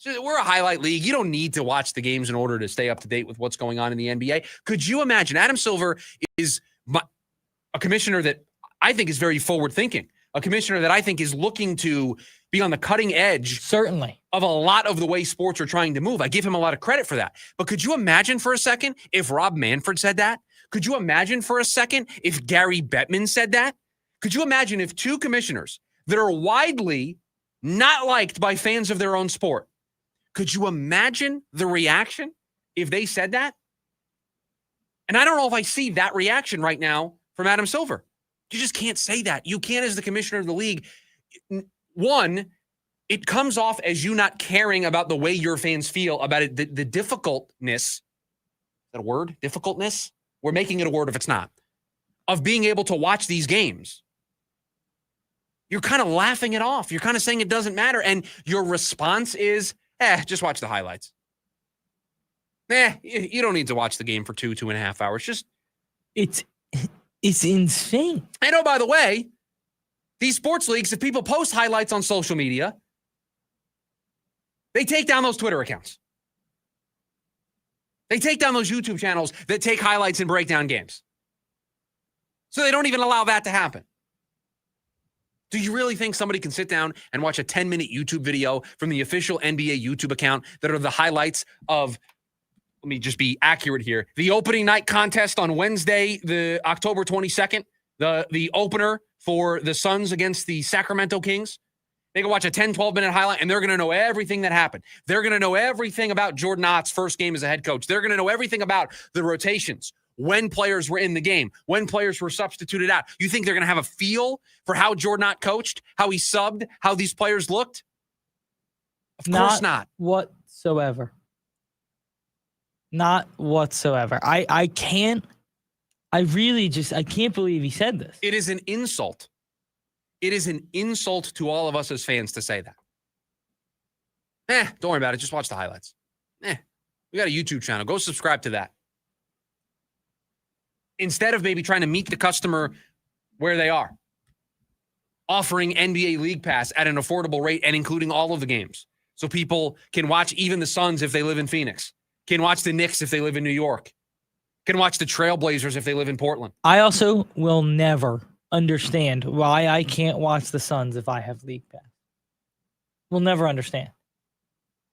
we're a highlight league. You don't need to watch the games in order to stay up to date with what's going on in the NBA. Could you imagine? Adam Silver is a commissioner that I think is very forward thinking, a commissioner that I think is looking to be on the cutting edge, certainly, of a lot of the way sports are trying to move. I give him a lot of credit for that. But could you imagine for a second if Rob Manfred said that? Could you imagine for a second if Gary Bettman said that? Could you imagine if two commissioners that are widely not liked by fans of their own sport, could you imagine the reaction if they said that? And I don't know if I see that reaction right now from Adam Silver. You just can't say that. You can't as the commissioner of the league. One, it comes off as you not caring about the way your fans feel about it. The difficultness, is that a word? Difficultness? We're making it a word if it's not. Of being able to watch these games. You're kind of laughing it off. You're kind of saying it doesn't matter. And your response is, just watch the highlights. You don't need to watch the game for 2.5 hours. It's insane. And oh, by the way, these sports leagues, if people post highlights on social media, they take down those Twitter accounts. They take down those YouTube channels that take highlights and break down games. So they don't even allow that to happen. Do you really think somebody can sit down and watch a 10-minute YouTube video from the official NBA YouTube account that are the highlights of, let me just be accurate here, the opening night contest on Wednesday, the October 22nd, the opener for the Suns against the Sacramento Kings? They can watch a 10, 12-minute highlight, and they're going to know everything that happened. They're going to know everything about Jordan Ott's first game as a head coach. They're going to know everything about the rotations, when players were in the game, when players were substituted out. You think they're going to have a feel for how Jordan Ott coached, how he subbed, how these players looked? Of course not. Whatsoever. Not whatsoever. I can't believe he said this. It is an insult. It is an insult to all of us as fans to say that. Don't worry about it. Just watch the highlights. We got a YouTube channel. Go subscribe to that. Instead of maybe trying to meet the customer where they are, offering NBA League Pass at an affordable rate and including all of the games. So people can watch even the Suns if they live in Phoenix, can watch the Knicks if they live in New York, can watch the Trailblazers if they live in Portland. I also will never understand why I can't watch the Suns if I have League Pass. We'll never understand.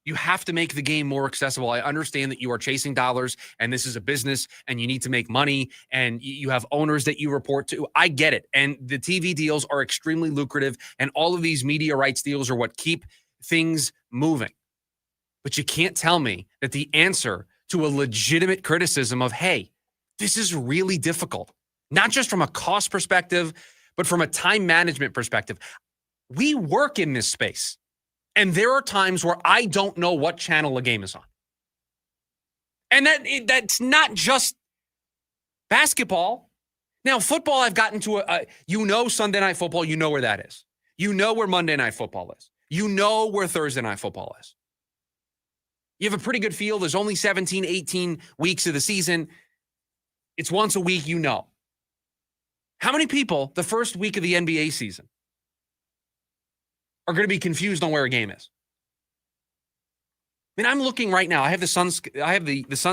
You have to make the game more accessible. I understand that you are chasing dollars and this is a business and you need to make money and you have owners that you report to. I get it. And the TV deals are extremely lucrative and all of these media rights deals are what keep things moving. But you can't tell me that the answer to a legitimate criticism of, hey, this is really difficult, not just from a cost perspective, but from a time management perspective. We work in this space. And there are times where I don't know what channel a game is on. And that's not just basketball. Now, football, I've gotten to Sunday Night Football, you know where that is. You know where Monday Night Football is. You know where Thursday Night Football is. You have a pretty good feel. There's only 17, 18 weeks of the season. It's once a week, you know. How many people the first week of the NBA season are going to be confused on where a game is? I mean, I'm looking right now. I have the Suns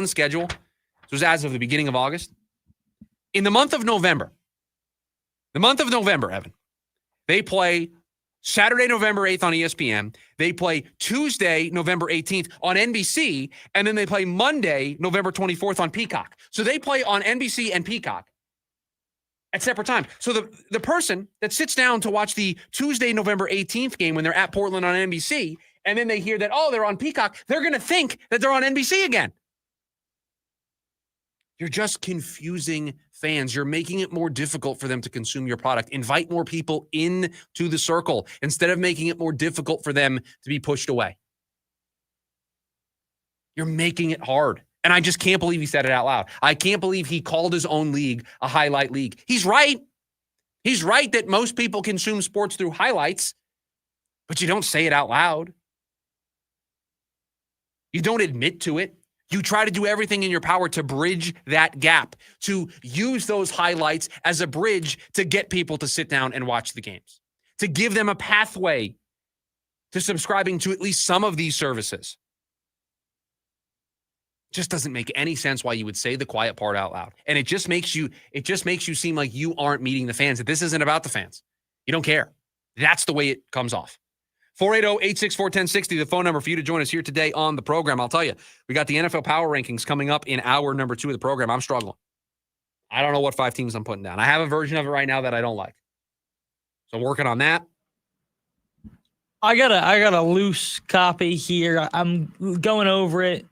schedule. This was as of the beginning of August. In the month of November, Evan, they play Saturday, November 8th on ESPN. They play Tuesday, November 18th on NBC. And then they play Monday, November 24th on Peacock. So they play on NBC and Peacock at separate times. So the person that sits down to watch the Tuesday, November 18th game when they're at Portland on NBC, and then they hear that, they're on Peacock, they're going to think that they're on NBC again. You're just confusing fans. You're making it more difficult for them to consume your product. Invite more people into the circle instead of making it more difficult for them to be pushed away. You're making it hard. And I just can't believe he said it out loud. I can't believe he called his own league a highlight league. He's right. He's right that most people consume sports through highlights, but you don't say it out loud. You don't admit to it. You try to do everything in your power to bridge that gap, to use those highlights as a bridge to get people to sit down and watch the games, to give them a pathway to subscribing to at least some of these services. Just doesn't make any sense why you would say the quiet part out loud. And it just makes you seem like you aren't meeting the fans, that this isn't about the fans. You don't care. That's the way it comes off. 480-864-1060, the phone number for you to join us here today on the program. I'll tell you, we got the NFL Power Rankings coming up in hour number 2 of the program. I'm struggling. I don't know what 5 teams I'm putting down. I have a version of it right now that I don't like. So I'm working on that. I got a loose copy here. I'm going over it,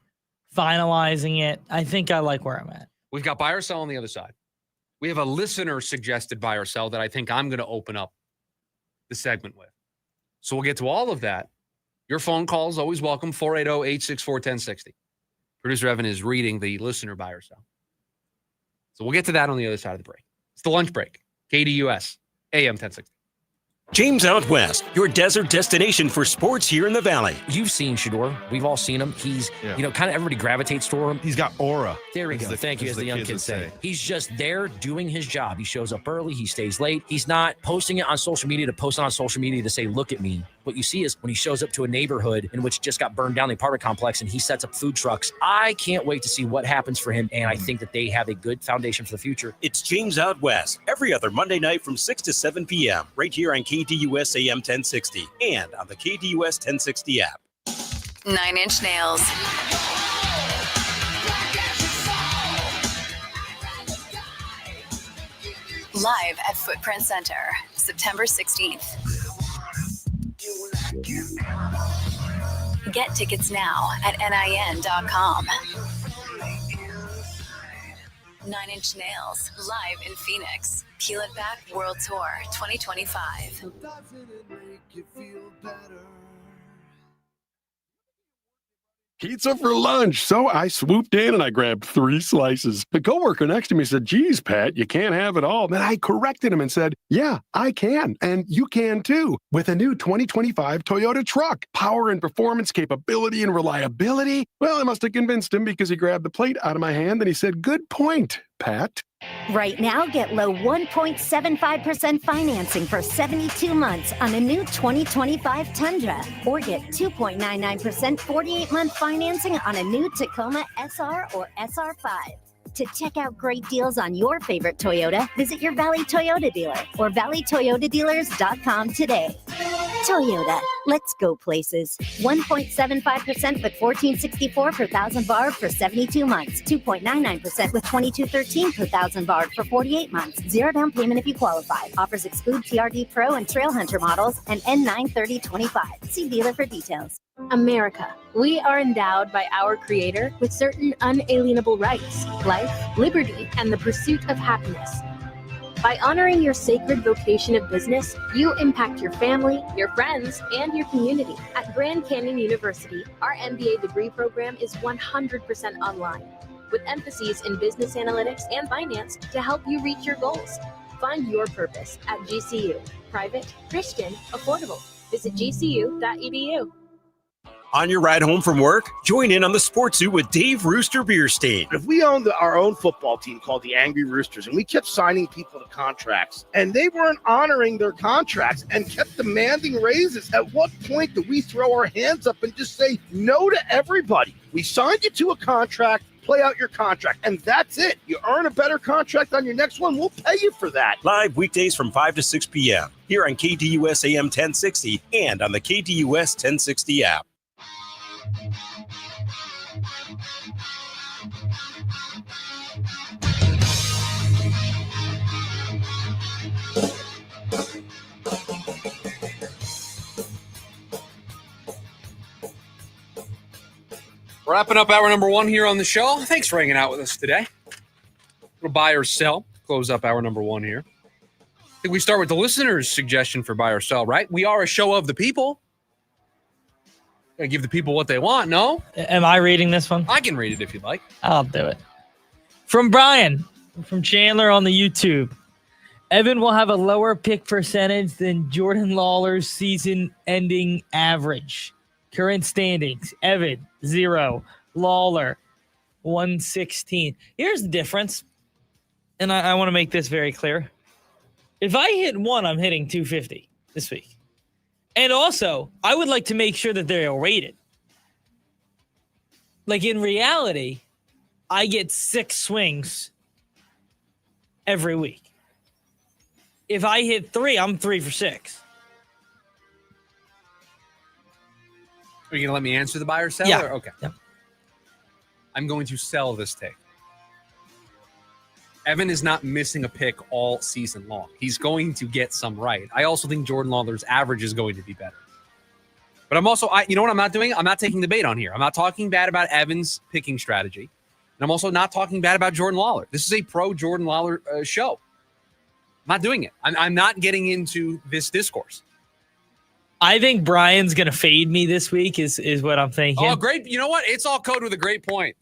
finalizing it. I think I like where I'm at. We've got buy or sell on the other side. We have a listener suggested buy or sell that I think I'm going to open up the segment with. So we'll get to all of that. Your phone calls, always welcome, 480-864-1060. Producer Evan is reading the listener buy or sell. So we'll get to that on the other side of the break. It's the lunch break. KDUS, AM 1060. James Out West, your desert destination for sports here in the Valley. You've seen Shador. We've all seen him. He's, kind of everybody gravitates toward him. He's got aura. There we go. Thank you, as the young kids say. He's just there doing his job. He shows up early. He stays late. He's not posting it on social media to say, look at me. What you see is when he shows up to a neighborhood in which just got burned down, the apartment complex, and he sets up food trucks. I can't wait to see what happens for him, and I think that they have a good foundation for the future. It's James Out West, every other Monday night from 6 to 7 p.m., right here on KDUS AM 1060 and on the KDUS 1060 app. 9 Inch Nails. Live at Footprint Center, September 16th. Get tickets now at NIN.com. 9 Inch Nails, live in Phoenix. Peel It Back World Tour 2025. Pizza for lunch. So I swooped in and I grabbed 3 slices. The coworker next to me said, geez, Pat, you can't have it all. Then I corrected him and said, yeah, I can. And you can too. With a new 2025 Toyota truck. Power and performance, capability and reliability. Well, I must have convinced him because he grabbed the plate out of my hand and he said, good point, Pat. Right now, get low 1.75% financing for 72 months on a new 2025 Tundra. Or get 2.99% 48-month financing on a new Tacoma SR or SR5. To check out great deals on your favorite Toyota, visit your Valley Toyota dealer or valleytoyotadealers.com today. Toyota, let's go places. 1.75% with $14.64 per thousand borrowed for 72 months. 2.99% with $22.13 per thousand borrowed for 48 months. 0 down payment if you qualify. Offers exclude TRD Pro and Trail Hunter models and N93025. See dealer for details. America. We are endowed by our Creator with certain unalienable rights, life, liberty, and the pursuit of happiness. By honoring your sacred vocation of business, you impact your family, your friends, and your community. At Grand Canyon University, our MBA degree program is 100% online, with emphases in business analytics and finance to help you reach your goals. Find your purpose at GCU. Private, Christian, affordable. Visit gcu.edu. On your ride home from work, join in on the Sports Zoo with Dave Rooster Bierstein. If we owned our own football team called the Angry Roosters and we kept signing people to contracts and they weren't honoring their contracts and kept demanding raises, at what point do we throw our hands up and just say no to everybody? We signed you to a contract. Play out your contract, and that's it. You earn a better contract on your next one, we'll pay you for that. Live weekdays from 5 to 6 p.m. here on KDUS AM 1060 and on the KDUS 1060 app. Wrapping up hour number 1 here on the show. Thanks for hanging out with us today. Little buy or sell. Close up hour number 1 here. I think we start with the listener's suggestion for buy or sell, right? We are a show of the people. Gotta give the people what they want, no? Am I reading this one? I can read it if you'd like. I'll do it. From Brian, from Chandler on the YouTube. Evan will have a lower pick percentage than Jordan Lawler's season-ending average. Current standings, Evan, 0. Lawler, 116. Here's the difference, and I want to make this very clear. If I hit 1, I'm hitting 250 this week. And also, I would like to make sure that they're rated. Like, in reality, I get 6 swings every week. If I hit 3, I'm 3 for 6. Are you going to let me answer the buy or sell? Yeah. Okay. Yeah. I'm going to sell this take. Evan is not missing a pick all season long. He's going to get some right. I also think Jordan Lawler's average is going to be better. But I'm also, you know what I'm not doing? I'm not taking the bait on here. I'm not talking bad about Evan's picking strategy. And I'm also not talking bad about Jordan Lawler. This is a pro Jordan Lawler show. I'm not doing it. I'm not getting into this discourse. I think Brian's going to fade me this week is what I'm thinking. Oh, great. You know what? It's all code with a great point.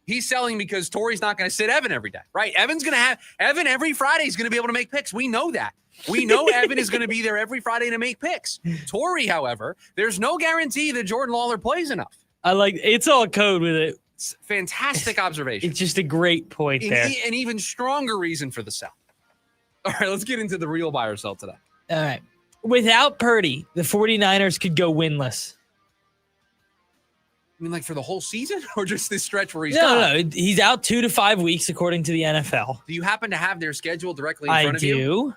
He's selling because Tori's not going to sit Evan every day, right? Evan's going to have Evan every Friday is going to be able to make picks. We know that. We know Evan is going to be there every Friday to make picks. Tori, however, there's no guarantee that Jordan Lawler plays enough. I like it's all code with it. It's fantastic observation. It's just a great point there. An even stronger reason for the sell. All right, let's get into the real buy or sell today. All right. Without Purdy, the 49ers could go winless. I mean, like for the whole season or just this stretch where he's gone? No. He's out 2 to 5 weeks, according to the NFL. Do you happen to have their schedule directly in front of you? I do.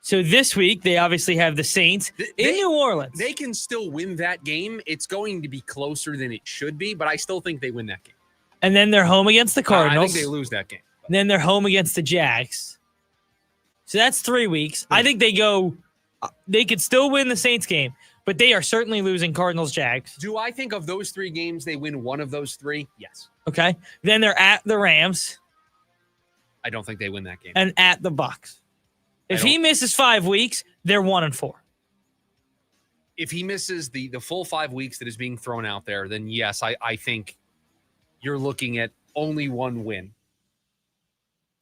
So this week, they obviously have the Saints in New Orleans. They can still win that game. It's going to be closer than it should be, but I still think they win that game. And then they're home against the Cardinals. I think they lose that game. And then they're home against the Jags. So that's 3 weeks. I think they could still win the Saints game, but they are certainly losing Cardinals, Jags. Do I think of those 3 games, they win one of those 3? Yes. Okay. Then they're at the Rams. I don't think they win that game. And at the Bucs. If he misses 5 weeks, they're 1-4. If he misses the full 5 weeks that is being thrown out there, then yes, I think you're looking at only one win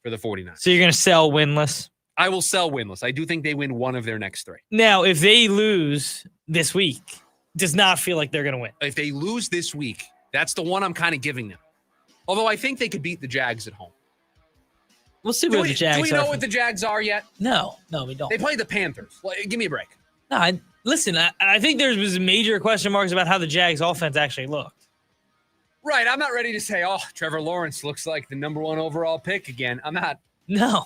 for the 49ers. So you're going to sell winless? I will sell winless. I do think they win one of their next 3. Now, if they lose this week, does not feel like they're going to win. If they lose this week, that's the one I'm kind of giving them. Although I think they could beat the Jags at home. We'll see what the Jags are. Do we know what the Jags are yet? No, we don't. They play the Panthers. Give me a break. No, I think there was major question marks about how the Jags offense actually looked. Right. I'm not ready to say, Trevor Lawrence looks like the number 1 overall pick again. I'm not. No.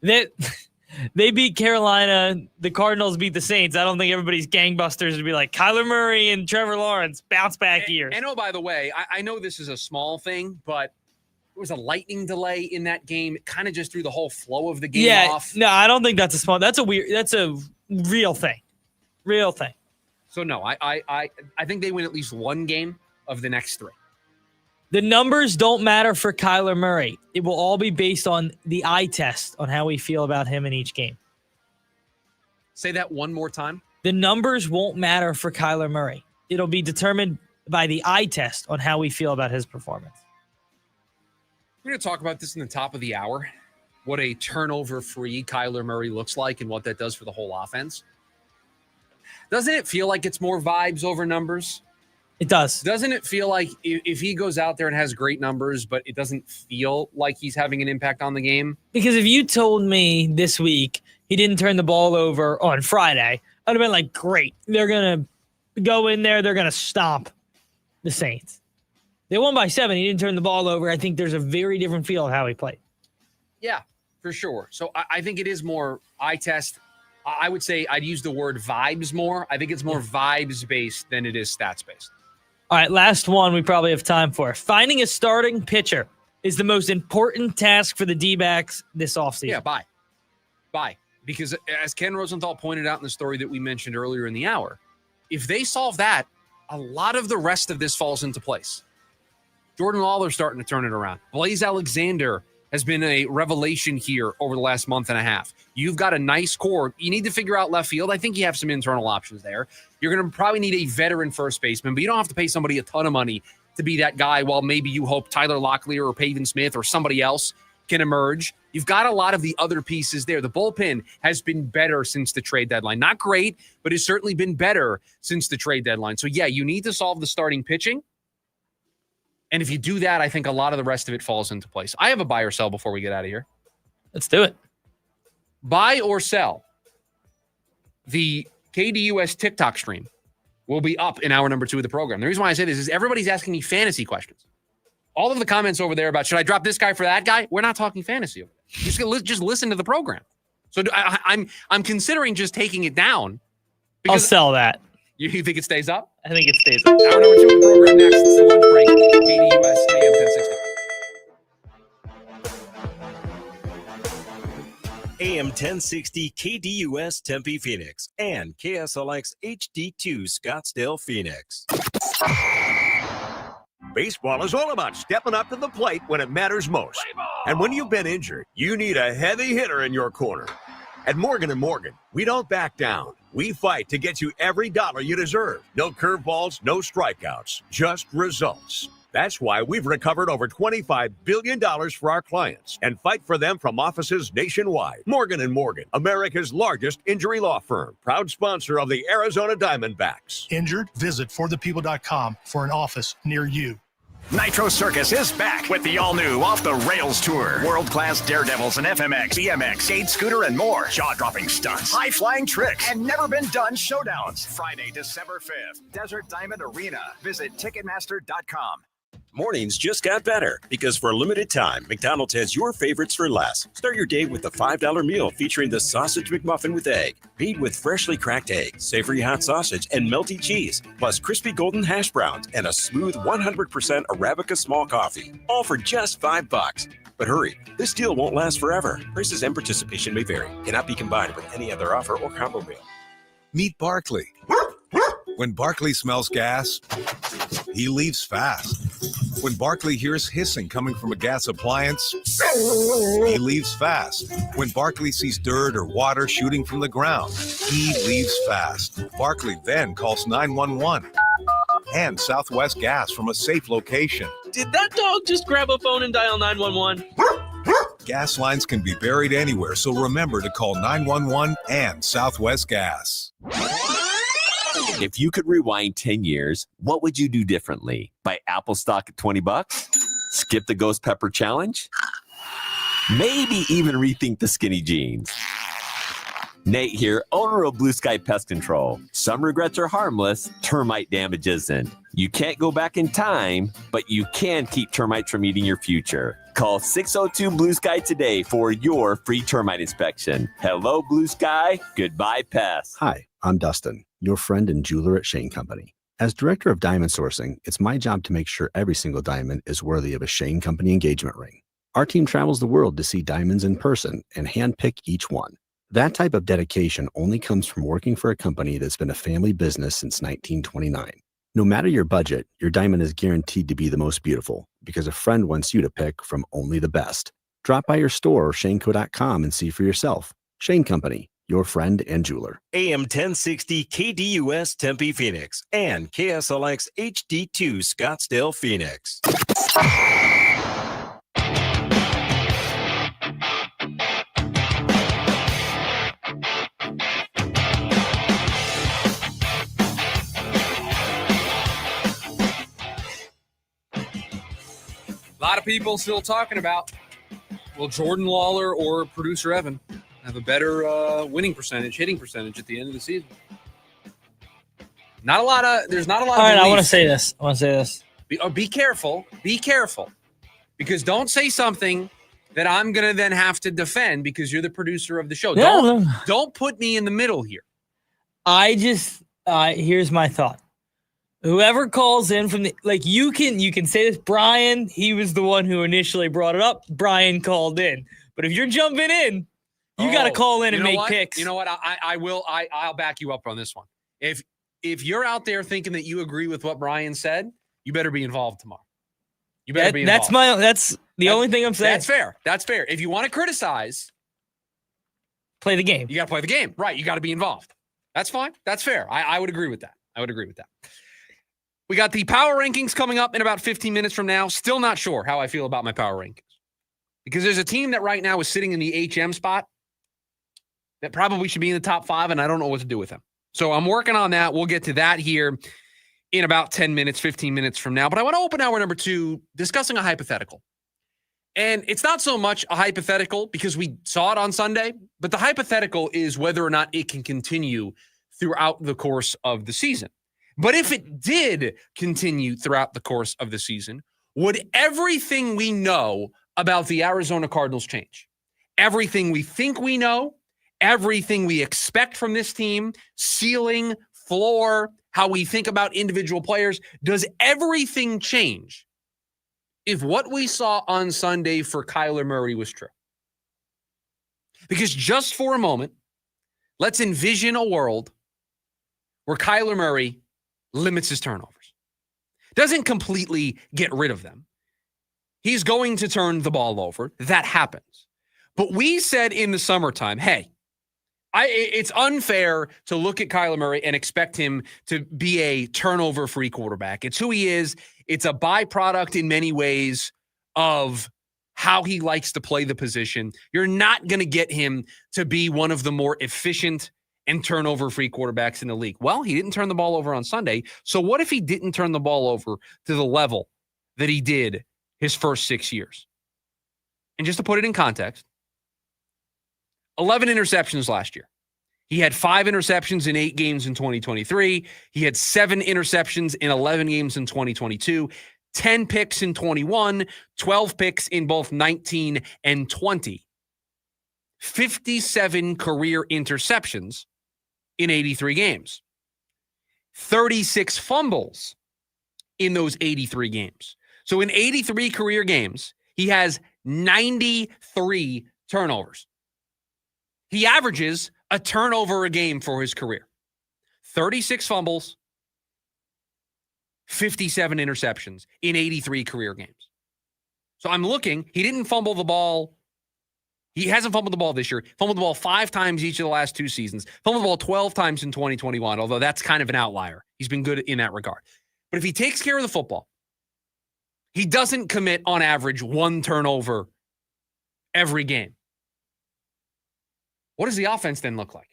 They beat Carolina. The Cardinals beat the Saints. I don't think everybody's gangbusters would be like Kyler Murray and Trevor Lawrence bounce back years. And by the way, I know this is a small thing, but there was a lightning delay in that game. It kind of just threw the whole flow of the game off. No, I don't think that's a small. That's a real thing. Real thing. So no, I think they win at least one game of the next 3. The numbers don't matter for Kyler Murray. It will all be based on the eye test on how we feel about him in each game. Say that one more time. The numbers won't matter for Kyler Murray. It'll be determined by the eye test on how we feel about his performance. We're going to talk about this in the top of the hour, what a turnover-free Kyler Murray looks like and what that does for the whole offense. Doesn't it feel like it's more vibes over numbers? It does. Doesn't it feel like if he goes out there and has great numbers, but it doesn't feel like he's having an impact on the game? Because if you told me this week he didn't turn the ball over on Friday, I'd have been like, great. They're going to go in there. They're going to stomp the Saints. They won by 7. He didn't turn the ball over. I think there's a very different feel of how he played. Yeah, for sure. So I think it is more eye test. I would say I'd use the word vibes more. I think it's more vibes-based than it is stats-based. All right, last one we probably have time for. Finding a starting pitcher is the most important task for the D-backs this offseason. Yeah, bye. Because as Ken Rosenthal pointed out in the story that we mentioned earlier in the hour, if they solve that, a lot of the rest of this falls into place. Jordan Lawler starting to turn it around. Blaze Alexander has been a revelation here over the last month and a half. You've got a nice core. You need to figure out left field. I think you have some internal options there. You're going to probably need a veteran first baseman, but you don't have to pay somebody a ton of money to be that guy while maybe you hope Tyler Locklear or Pavin Smith or somebody else can emerge. You've got a lot of the other pieces there. The bullpen has been better since the trade deadline. Not great, but has certainly been better since the trade deadline. So, yeah, you need to solve the starting pitching. And if you do that, I think a lot of the rest of it falls into place. I have a buy or sell before we get out of here. Let's do it. Buy or sell. The KDUS TikTok stream will be up in hour number 2 of the program. The reason why I say this is everybody's asking me fantasy questions. All of the comments over there about should I drop this guy for that guy? We're not talking fantasy over there. Just listen to the program. So I'm considering just taking it down. I'll sell that. You think it stays up? I think it stays up. Hour number 2 of the program next. It's the lunch break. KDUS AM 1060. 1060 KDUS Tempe Phoenix and KSLX HD2 Scottsdale Phoenix. Baseball is all about stepping up to the plate when it matters most. And when you've been injured, you need a heavy hitter in your corner. At Morgan & Morgan, we don't back down. We fight to get you every dollar you deserve. No curveballs, no strikeouts, just results. That's why we've recovered over $25 billion for our clients and fight for them from offices nationwide. Morgan & Morgan, America's largest injury law firm, proud sponsor of the Arizona Diamondbacks. Injured? Visit forthepeople.com for an office near you. Nitro Circus is back with the all-new Off the Rails Tour. World-class daredevils and FMX, BMX, skate, scooter, and more. Jaw-dropping stunts, high-flying tricks, and never-been-done showdowns. Friday, December 5th, Desert Diamond Arena. Visit Ticketmaster.com. Mornings just got better because for a limited time, McDonald's has your favorites for less. Start your day with the $5 meal featuring the Sausage McMuffin with egg, made with freshly cracked egg, savory hot sausage, and melty cheese, plus crispy golden hash browns and a smooth 100% Arabica small coffee, all for just $5. But hurry, this deal won't last forever. Prices and participation may vary. Cannot be combined with any other offer or combo meal. Meet Barkley. When Barkley smells gas, he leaves fast. When Barkley hears hissing coming from a gas appliance, he leaves fast. When Barkley sees dirt or water shooting from the ground, he leaves fast. Barkley then calls 911 and Southwest Gas from a safe location. Did that dog just grab a phone and dial 911? Gas lines can be buried anywhere, so remember to call 911 and Southwest Gas. If you could rewind 10 years, what would you do differently? Buy Apple stock at $20? Skip the Ghost Pepper Challenge? Maybe even rethink the skinny jeans. Nate here, owner of Blue Sky Pest Control. Some regrets are harmless, termite damage isn't. You can't go back in time, but you can keep termites from eating your future. Call 602-BLUE-SKY today for your free termite inspection. Hello, Blue Sky. Goodbye, pests. Hi, I'm Dustin, your friend and jeweler at Shane Company. As director of diamond sourcing, it's my job to make sure every single diamond is worthy of a Shane Company engagement ring. Our team travels the world to see diamonds in person and handpick each one. That type of dedication only comes from working for a company that's been a family business since 1929. No matter your budget, your diamond is guaranteed to be the most beautiful because a friend wants you to pick from only the best. Drop by your store or shaneco.com and see for yourself. Shane Company, your friend and jeweler. AM 1060 KDUS Tempe Phoenix and KSLX HD2 Scottsdale Phoenix. A lot of people still talking about, will Jordan Lawler or producer Evan have a better winning percentage, hitting percentage at the end of the season? There's not a lot of All right, I want to say this. Be careful. Be careful. Because don't say something that I'm going to then have to defend because you're the producer of the show. Don't put me in the middle here. Here's my thought. Whoever calls in from you can say this, Brian, he was the one who initially brought it up. Brian called in. But if you're jumping in, you got to call in and make picks. You know what? I'll back you up on this one. If you're out there thinking that you agree with what Brian said, you better be involved tomorrow. You better be involved. That's the only thing I'm saying. That's fair. If you want to criticize, play the game. You got to play the game. Right. You got to be involved. That's fine. That's fair. I would agree with that. We got the power rankings coming up in about 15 minutes from now. Still not sure how I feel about my power rankings. Because there's a team that right now is sitting in the HM spot that probably should be in the top 5, and I don't know what to do with them. So I'm working on that. We'll get to that here in about 10 minutes, 15 minutes from now. But I want to open hour number 2 discussing a hypothetical. And it's not so much a hypothetical because we saw it on Sunday, but the hypothetical is whether or not it can continue throughout the course of the season. But if it did continue throughout the course of the season, would everything we know about the Arizona Cardinals change? Everything we think we know, everything we expect from this team, ceiling, floor, how we think about individual players, does everything change if what we saw on Sunday for Kyler Murray was true? Because just for a moment, let's envision a world where Kyler Murray limits his turnovers. Doesn't completely get rid of them. He's going to turn the ball over. That happens. But we said in the summertime, hey, it's unfair to look at Kyler Murray and expect him to be a turnover-free quarterback. It's who he is. It's a byproduct in many ways of how he likes to play the position. You're not going to get him to be one of the more efficient and turnover-free quarterbacks in the league. Well, he didn't turn the ball over on Sunday. So what if he didn't turn the ball over to the level that he did his first 6 years? And just to put it in context, 11 interceptions last year. He had 5 interceptions in 8 games in 2023. He had 7 interceptions in 11 games in 2022, 10 picks in 21, 12 picks in both 19 and 20. 57 career interceptions in 83 games. 36 fumbles in those 83 games. So in 83 career games, he has 93 turnovers. He averages a turnover a game for his career. 36 fumbles, 57 interceptions in 83 career games. So I'm looking. He didn't fumble the ball. He hasn't fumbled the ball this year. Fumbled the ball 5 times each of the last 2 seasons. Fumbled the ball 12 times in 2021, although that's kind of an outlier. He's been good in that regard. But if he takes care of the football, he doesn't commit on average 1 turnover every game. What does the offense then look like?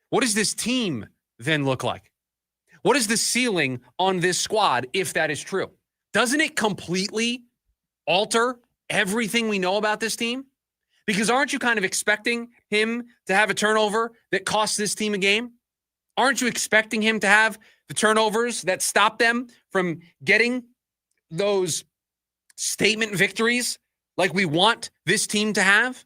What does this team then look like? What is the ceiling on this squad if that is true? Doesn't it completely alter everything we know about this team? Because aren't you kind of expecting him to have a turnover that costs this team a game? Aren't you expecting him to have the turnovers that stop them from getting those statement victories like we want this team to have?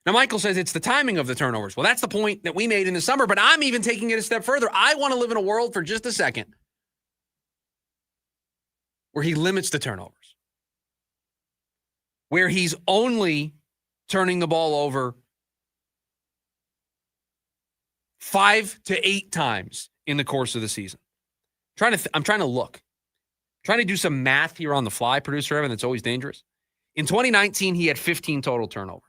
Now, Michael says it's the timing of the turnovers. Well, that's the point that we made in the summer, but I'm even taking it a step further. I want to live in a world for just a second where he limits the turnovers, where he's only turning the ball over 5 to 8 times in the course of the season. I'm trying to do some math here on the fly, producer Evan. That's always dangerous. In 2019, he had 15 total turnovers.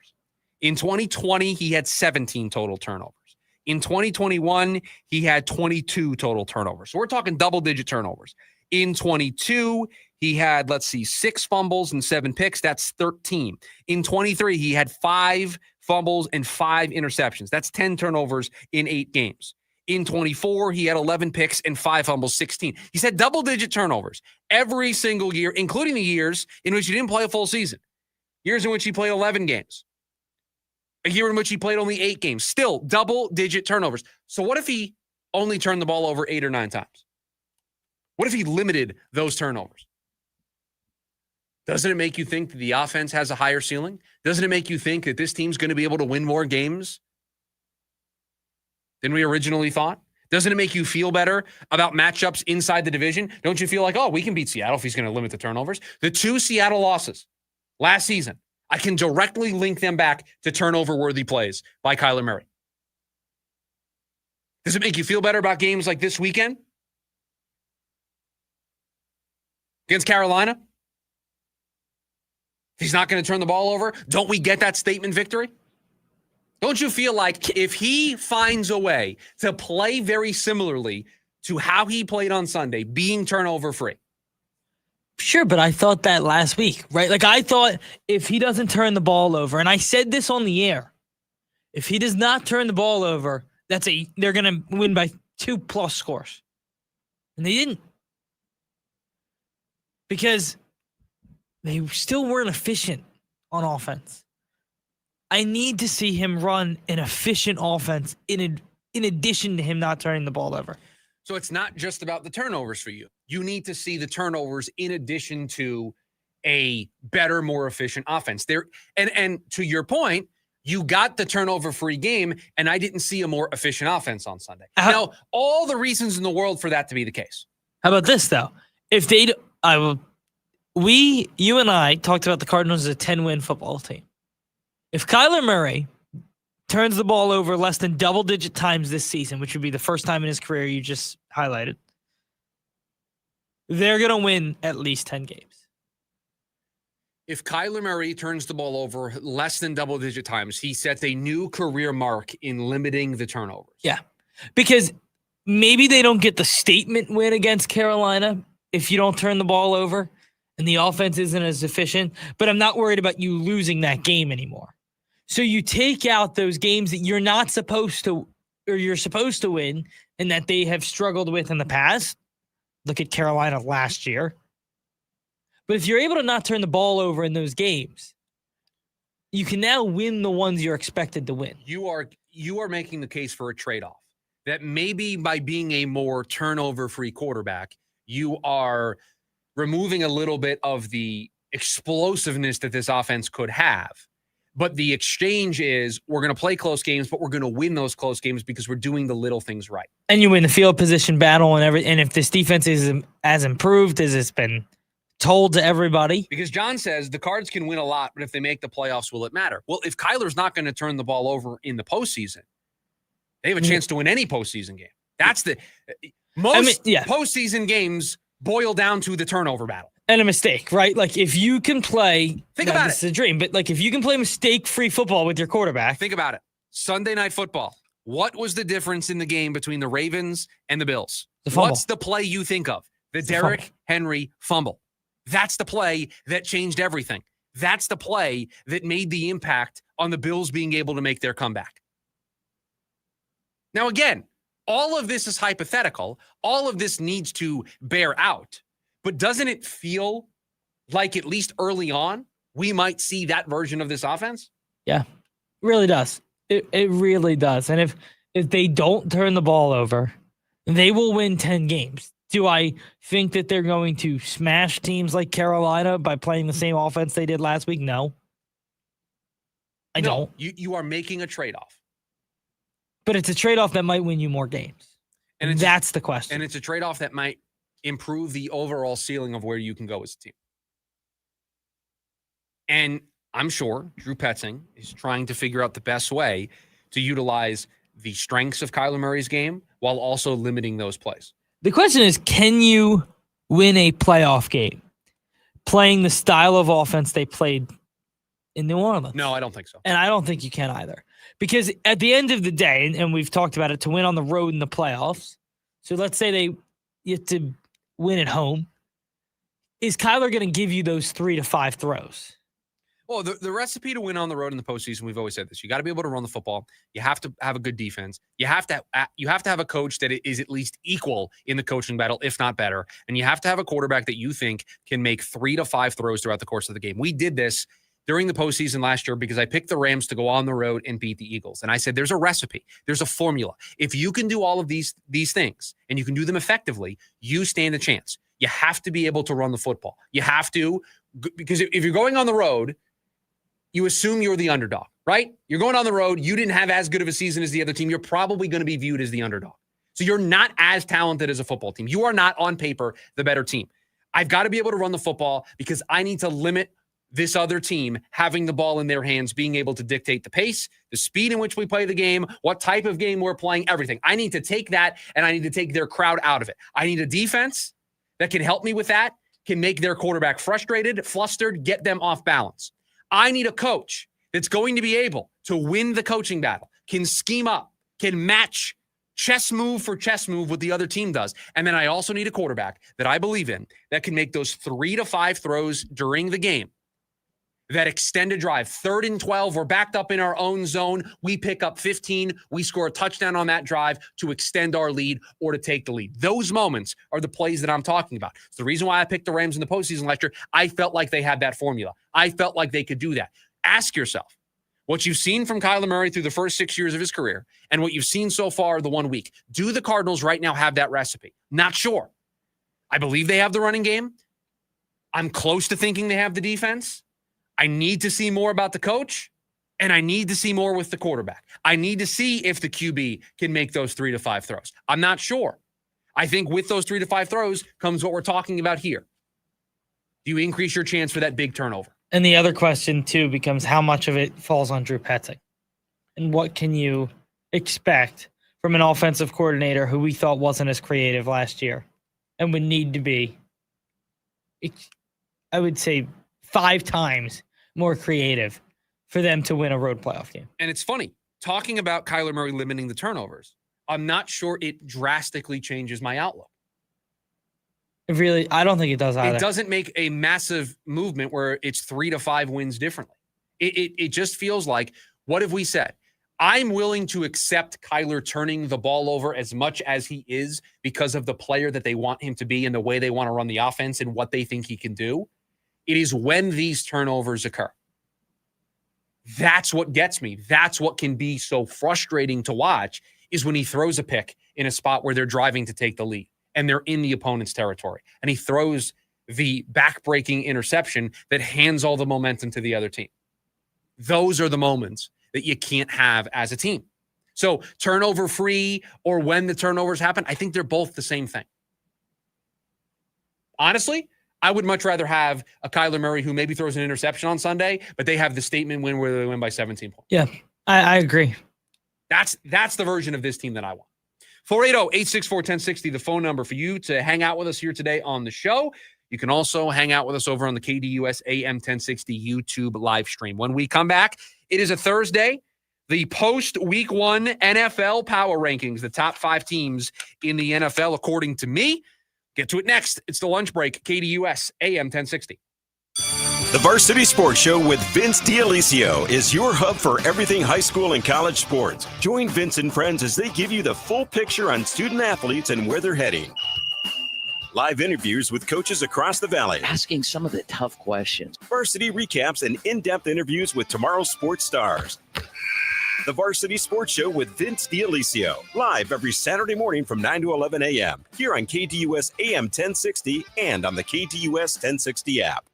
In 2020, he had 17 total turnovers. In 2021, he had 22 total turnovers. So we're talking double-digit turnovers. In 22, he had, 6 fumbles and 7 picks. That's 13. In 23, he had 5 fumbles and 5 interceptions. That's 10 turnovers in 8 games. In 24, he had 11 picks and 5 fumbles, 16. He's had double-digit turnovers every single year, including the years in which he didn't play a full season. Years in which he played 11 games. A year in which he played only 8 games. Still double-digit turnovers. So what if he only turned the ball over 8 or 9 times? What if he limited those turnovers? Doesn't it make you think that the offense has a higher ceiling? Doesn't it make you think that this team's going to be able to win more games than we originally thought? Doesn't it make you feel better about matchups inside the division? Don't you feel like, we can beat Seattle if he's going to limit the turnovers? The 2 Seattle losses last season, I can directly link them back to turnover-worthy plays by Kyler Murray. Does it make you feel better about games like this weekend against Carolina? He's not going to turn the ball over. Don't we get that statement victory? Don't you feel like if he finds a way to play very similarly to how he played on Sunday, being turnover-free? Sure, but I thought that last week, right? Like, I thought if he doesn't turn the ball over, and I said this on the air, if he does not turn the ball over, they're going to win by 2+ scores. And they didn't. Because they still weren't efficient on offense. I need to see him run an efficient offense in addition to him not turning the ball over. So it's not just about the turnovers for you. You need to see the turnovers in addition to a better, more efficient offense. And to your point, you got the turnover-free game, and I didn't see a more efficient offense on Sunday. Now, all the reasons in the world for that to be the case. How about this, though? If you and I talked about the Cardinals as a 10-win football team. If Kyler Murray turns the ball over less than double-digit times this season, which would be the first time in his career you just highlighted, they're going to win at least 10 games. If Kyler Murray turns the ball over less than double-digit times, he sets a new career mark in limiting the turnovers. Yeah, because maybe they don't get the statement win against Carolina if you don't turn the ball over and the offense isn't as efficient, but I'm not worried about you losing that game anymore. So you take out those games that you're not supposed to, or you're supposed to win, and that they have struggled with in the past. Look at Carolina last year. But if you're able to not turn the ball over in those games, you can now win the ones you're expected to win. You are making the case for a trade-off. That maybe by being a more turnover-free quarterback, you are removing a little bit of the explosiveness that this offense could have. But the exchange is we're going to play close games, but we're going to win those close games because we're doing the little things right. And you win the field position battle and if this defense is as improved as it's been told to everybody. Because John says the Cards can win a lot, but if they make the playoffs, will it matter? Well, if Kyler's not going to turn the ball over in the postseason, they have a chance to win any postseason game. That's the most postseason games boil down to the turnover battle. And a mistake, right? Like if you can play, think about it. It's a dream, but like if you can play mistake-free football with your quarterback. Think about it. Sunday Night Football. What was the difference in the game between the Ravens and the Bills? What's the play you think of? The Derrick Henry fumble. That's the play that changed everything. That's the play that made the impact on the Bills being able to make their comeback. Now, again, all of this is hypothetical. All of this needs to bear out. But doesn't it feel like at least early on, we might see that version of this offense? Yeah, it really does. It really does. And if they don't turn the ball over, they will win 10 games. Do I think that they're going to smash teams like Carolina by playing the same offense they did last week? No. I don't. You are making a trade-off. But it's a trade-off that might win you more games. And that's the question. And it's a trade-off that might improve the overall ceiling of where you can go as a team. And I'm sure Drew Petzing is trying to figure out the best way to utilize the strengths of Kyler Murray's game while also limiting those plays. The question is, can you win a playoff game playing the style of offense they played in New Orleans? No, I don't think so. And I don't think you can either. Because at the end of the day, and we've talked about it, to win on the road in the playoffs, so let's say you have to win at home, is Kyler going to give you those 3 to 5 throws? Well, the recipe to win on the road in the postseason, we've always said this. You got to be able to run the football. You have to have a good defense. You have to have a coach that is at least equal in the coaching battle, if not better. And you have to have a quarterback that you think can make 3 to 5 throws throughout the course of the game. We did this during the postseason last year because I picked the Rams to go on the road and beat the Eagles. And I said, there's a recipe. There's a formula. If you can do all of these things and you can do them effectively, you stand a chance. You have to be able to run the football. You have to, because if you're going on the road, you assume you're the underdog, right? You're going on the road. You didn't have as good of a season as the other team. You're probably going to be viewed as the underdog. So you're not as talented as a football team. You are not on paper the better team. I've got to be able to run the football because I need to limit this other team having the ball in their hands, being able to dictate the pace, the speed in which we play the game, what type of game we're playing, everything. I need to take that and I need to take their crowd out of it. I need a defense that can help me with that, can make their quarterback frustrated, flustered, get them off balance. I need a coach that's going to be able to win the coaching battle, can scheme up, can match chess move for chess move what the other team does. And then I also need a quarterback that I believe in that can make those 3 to 5 throws during the game that extend a drive. 3rd and 12, we're backed up in our own zone. We pick up 15. We score a touchdown on that drive to extend our lead or to take the lead. Those moments are the plays that I'm talking about. It's the reason why I picked the Rams in the postseason last year. I felt like they had that formula. I felt like they could do that. Ask yourself, what you've seen from Kyler Murray through the first 6 years of his career and what you've seen so far the 1 week, do the Cardinals right now have that recipe? Not sure. I believe they have the running game. I'm close to thinking they have the defense. I need to see more about the coach, and I need to see more with the quarterback. I need to see if the QB can make those 3 to 5 throws. I'm not sure. I think with those 3 to 5 throws comes what we're talking about here. Do you increase your chance for that big turnover? And the other question, too, becomes how much of it falls on Drew Petzing? And what can you expect from an offensive coordinator who we thought wasn't as creative last year and would need to be, I would say, 5 times more creative for them to win a road playoff game? And it's funny, talking about Kyler Murray limiting the turnovers, I'm not sure it drastically changes my outlook. I don't think it does either. It doesn't make a massive movement where it's 3 to 5 wins differently. It just feels like, what have we said? I'm willing to accept Kyler turning the ball over as much as he is because of the player that they want him to be and the way they want to run the offense and what they think he can do. It is when these turnovers occur. That's what gets me. That's what can be so frustrating to watch, is when he throws a pick in a spot where they're driving to take the lead and they're in the opponent's territory. And he throws the back-breaking interception that hands all the momentum to the other team. Those are the moments that you can't have as a team. So turnover-free or when the turnovers happen, I think they're both the same thing. Honestly, I would much rather have a Kyler Murray who maybe throws an interception on Sunday, but they have the statement win where they win by 17 points. Yeah, I agree. That's the version of this team that I want. 480-864-1060, the phone number for you to hang out with us here today on the show. You can also hang out with us over on the KDUS AM 1060 YouTube live stream. When we come back, it is a Thursday, the post-week 1 NFL power rankings, the top 5 teams in the NFL, according to me. Get to it next. It's the lunch break, KDUS AM 1060. The Varsity Sports Show with Vince D'Alessio is your hub for everything high school and college sports. Join Vince and friends as they give you the full picture on student athletes and where they're heading. Live interviews with coaches across the valley. Asking some of the tough questions. Varsity recaps and in-depth interviews with tomorrow's sports stars. The Varsity Sports Show with Vince D'Alessio. Live every Saturday morning from 9 to 11 a.m. here on KDUS AM 1060 and on the KDUS 1060 app.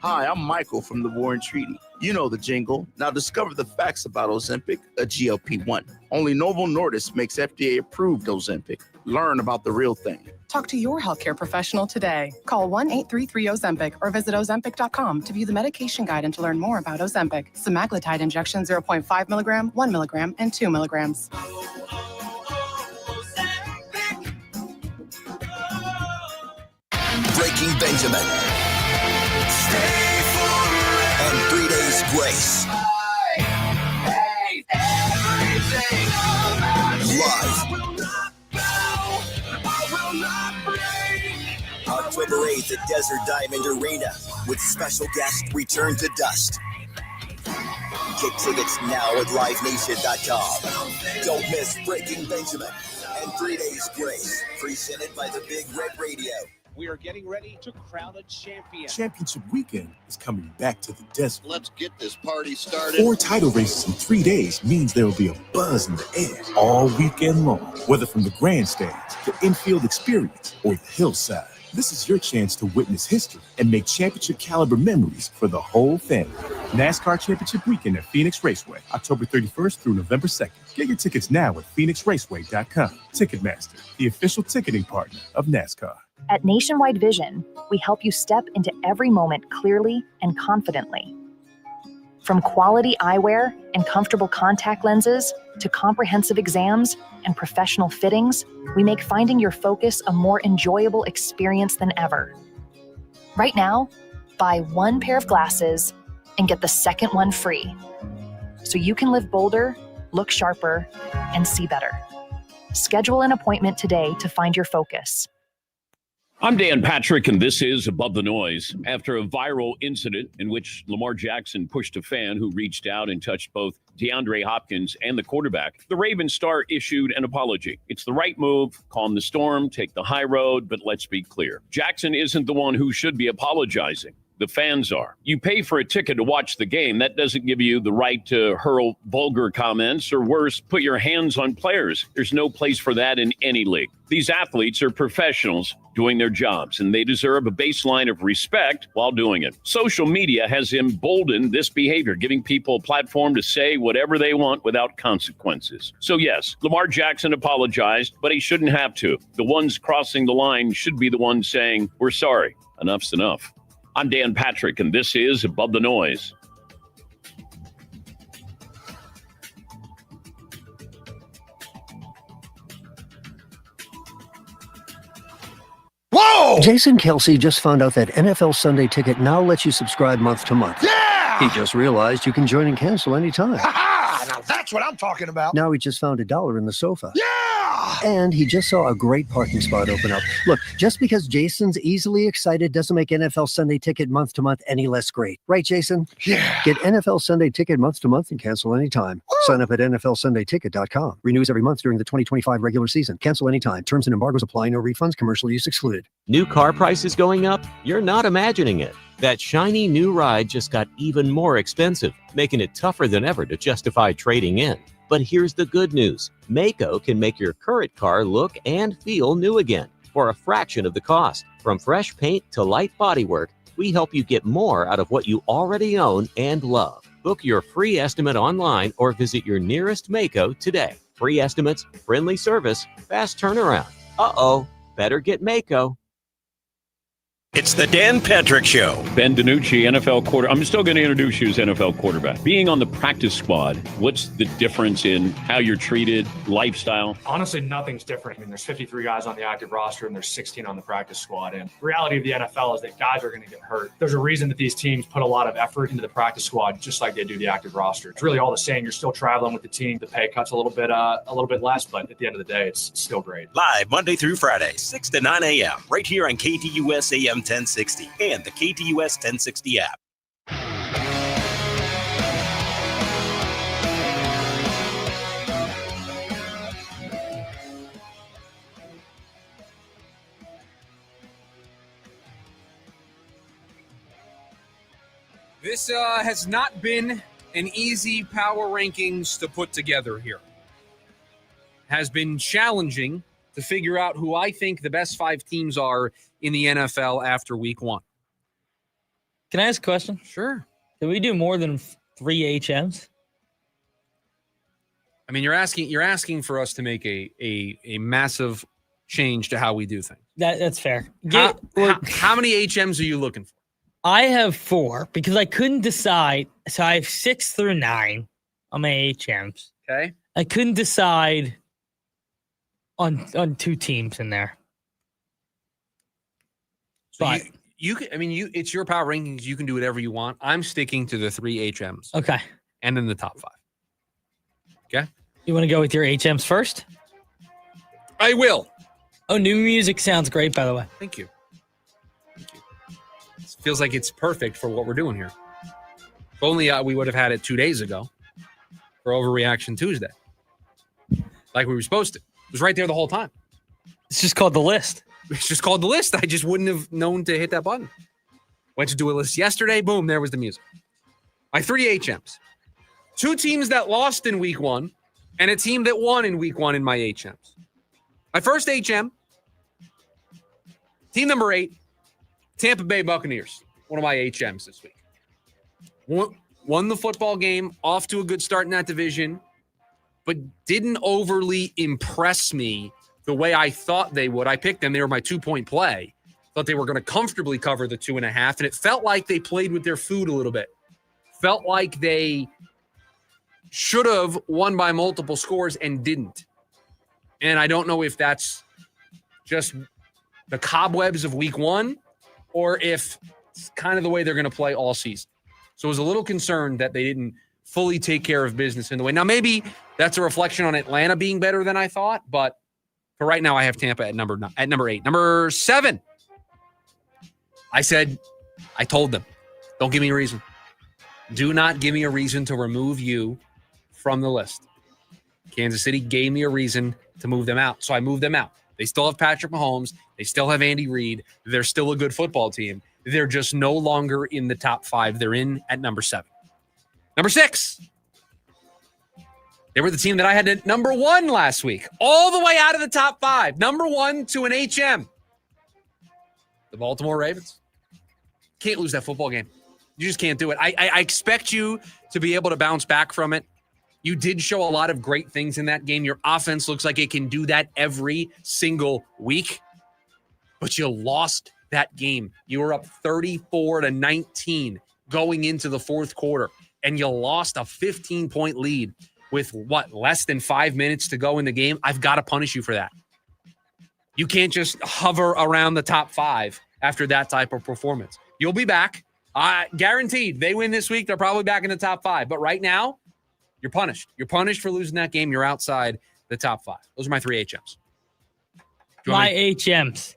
Hi, I'm Michael from the Warren Treaty. You know the jingle. Now discover the facts about Ozempic, a GLP-1. Only Novo Nordisk makes FDA-approved Ozempic. Learn about the real thing. Talk to your healthcare professional today. Call 1-833-OZEMPIC or visit Ozempic.com to view the medication guide and to learn more about Ozempic. Semaglutide injection 0.5 milligram, 1 milligram, and 2 milligrams. Breaking Benjamin. And 3 days grace. Live. October 8th at Desert Diamond Arena with special guest Return to Dust. Get tickets now at livenation.com. Don't miss Breaking Benjamin and 3 days grace. Presented by the Big Red Radio. We are getting ready to crown a champion. Championship weekend is coming back to the desert. Let's get this party started. 4 title races in 3 days means there will be a buzz in the air all weekend long. Whether from the grandstands, the infield experience, or the hillside, this is your chance to witness history and make championship caliber memories for the whole family. NASCAR Championship Weekend at Phoenix Raceway, October 31st through November 2nd. Get your tickets now at phoenixraceway.com. Ticketmaster, the official ticketing partner of NASCAR. At Nationwide Vision, we help you step into every moment clearly and confidently. From quality eyewear and comfortable contact lenses to comprehensive exams and professional fittings, we make finding your focus a more enjoyable experience than ever. Right now, buy 1 pair of glasses and get the second one free, so you can live bolder, look sharper, and see better. Schedule an appointment today to find your focus. I'm Dan Patrick, and this is Above the Noise. After a viral incident in which Lamar Jackson pushed a fan who reached out and touched both DeAndre Hopkins and the quarterback, the Ravens star issued an apology. It's the right move. Calm the storm, take the high road, but let's be clear. Jackson isn't the one who should be apologizing. The fans are. You pay for a ticket to watch the game. That doesn't give you the right to hurl vulgar comments or worse, put your hands on players. There's no place for that in any league. These athletes are professionals doing their jobs, and they deserve a baseline of respect while doing it. Social media has emboldened this behavior, giving people a platform to say whatever they want without consequences. So yes, Lamar Jackson apologized, but he shouldn't have to. The ones crossing the line should be the ones saying, we're sorry. Enough's enough. I'm Dan Patrick, and this is Above the Noise. Whoa! Jason Kelsey just found out that NFL Sunday Ticket now lets you subscribe month to month. Yeah! He just realized you can join and cancel anytime. Ha-ha! Now that's what I'm talking about. Now he just found $1 in the sofa. Yeah! And he just saw a great parking spot open up. Look, just because Jason's easily excited doesn't make NFL Sunday Ticket month to month any less great. Right, Jason? Yeah. Get NFL Sunday Ticket month to month and cancel anytime. Sign up at NFLSundayTicket.com. Renews every month during the 2025 regular season. Cancel anytime. Terms and embargoes apply. No refunds. Commercial use excluded. New car prices going up? You're not imagining it. That shiny new ride just got even more expensive, making it tougher than ever to justify trading in. But here's the good news. Maaco can make your current car look and feel new again for a fraction of the cost. From fresh paint to light bodywork, we help you get more out of what you already own and love. Book your free estimate online or visit your nearest Maaco today. Free estimates, friendly service, fast turnaround. Better get Maaco. It's the Dan Patrick Show. Ben DiNucci, NFL quarter. I'm still going to introduce you as NFL quarterback. Being on the practice squad, what's the difference in how you're treated, lifestyle? Honestly, nothing's different. I mean, there's 53 guys on the active roster and there's 16 on the practice squad. And the reality of the NFL is that guys are going to get hurt. There's a reason that these teams put a lot of effort into the practice squad, just like they do the active roster. It's really all the same. You're still traveling with the team. The pay cut's a little bit less, but at the end of the day, it's still great. Live Monday through Friday, 6 to 9 a.m. right here on KTUS AM 1060 and the KTUS 1060 app. This has not been an easy power rankings to put together here. Has been challenging to figure out who I think the best 5 teams are in the NFL after week 1. Can I ask a question? Sure. Can we do more than 3 HMs? I mean, you're asking for us to make a massive change to how we do things. That's fair. How many HMs are you looking for? I have 4 because I couldn't decide. So I have 6 through 9 on my HMs. Okay. I couldn't decide on 2 teams in there. So but it's your power rankings. You can do whatever you want. I'm sticking to the 3 HMs. Okay. And in the top 5. Okay. You want to go with your HMs first? I will. Oh, new music sounds great, by the way. Thank you. It feels like it's perfect for what we're doing here. If only we would have had it 2 days ago for Overreaction Tuesday. Like we were supposed to. It was right there the whole time. It's just called the list. It's just called the list. I just wouldn't have known to hit that button. Went to do a list yesterday. Boom, there was the music. My 3 HMs. 2 teams that lost in week 1 and a team that won in week 1 in my HMs. My first HM, team number 8, Tampa Bay Buccaneers. One of my HMs this week. Won the football game, off to a good start in that division, but didn't overly impress me the way I thought they would. I picked them. They were my 2-point play. Thought they were going to comfortably cover the 2.5, and it felt like they played with their food a little bit. Felt like they should have won by multiple scores and didn't. And I don't know if that's just the cobwebs of week 1 or if it's kind of the way they're going to play all season. So I was a little concerned that they didn't fully take care of business in the way. Now, maybe that's a reflection on Atlanta being better than I thought, but for right now, I have Tampa at number 8. Number 7, I told them, don't give me a reason. Do not give me a reason to remove you from the list. Kansas City gave me a reason to move them out, so I moved them out. They still have Patrick Mahomes. They still have Andy Reid. They're still a good football team. They're just no longer in the top 5. They're in at number 7. Number 6. They were the team that I had at number 1 last week. All the way out of the top 5. Number 1 to an HM. The Baltimore Ravens. Can't lose that football game. You just can't do it. I expect you to be able to bounce back from it. You did show a lot of great things in that game. Your offense looks like it can do that every single week. But you lost that game. You were up 34-19 going into the fourth quarter, and you lost a 15-point lead with less than 5 minutes to go in the game. I've got to punish you for that. You can't just hover around the top 5 after that type of performance. You'll be back. Guaranteed. They win this week, they're probably back in the top 5. But right now, you're punished. You're punished for losing that game. You're outside the top 5. Those are my 3 HMs. HMs.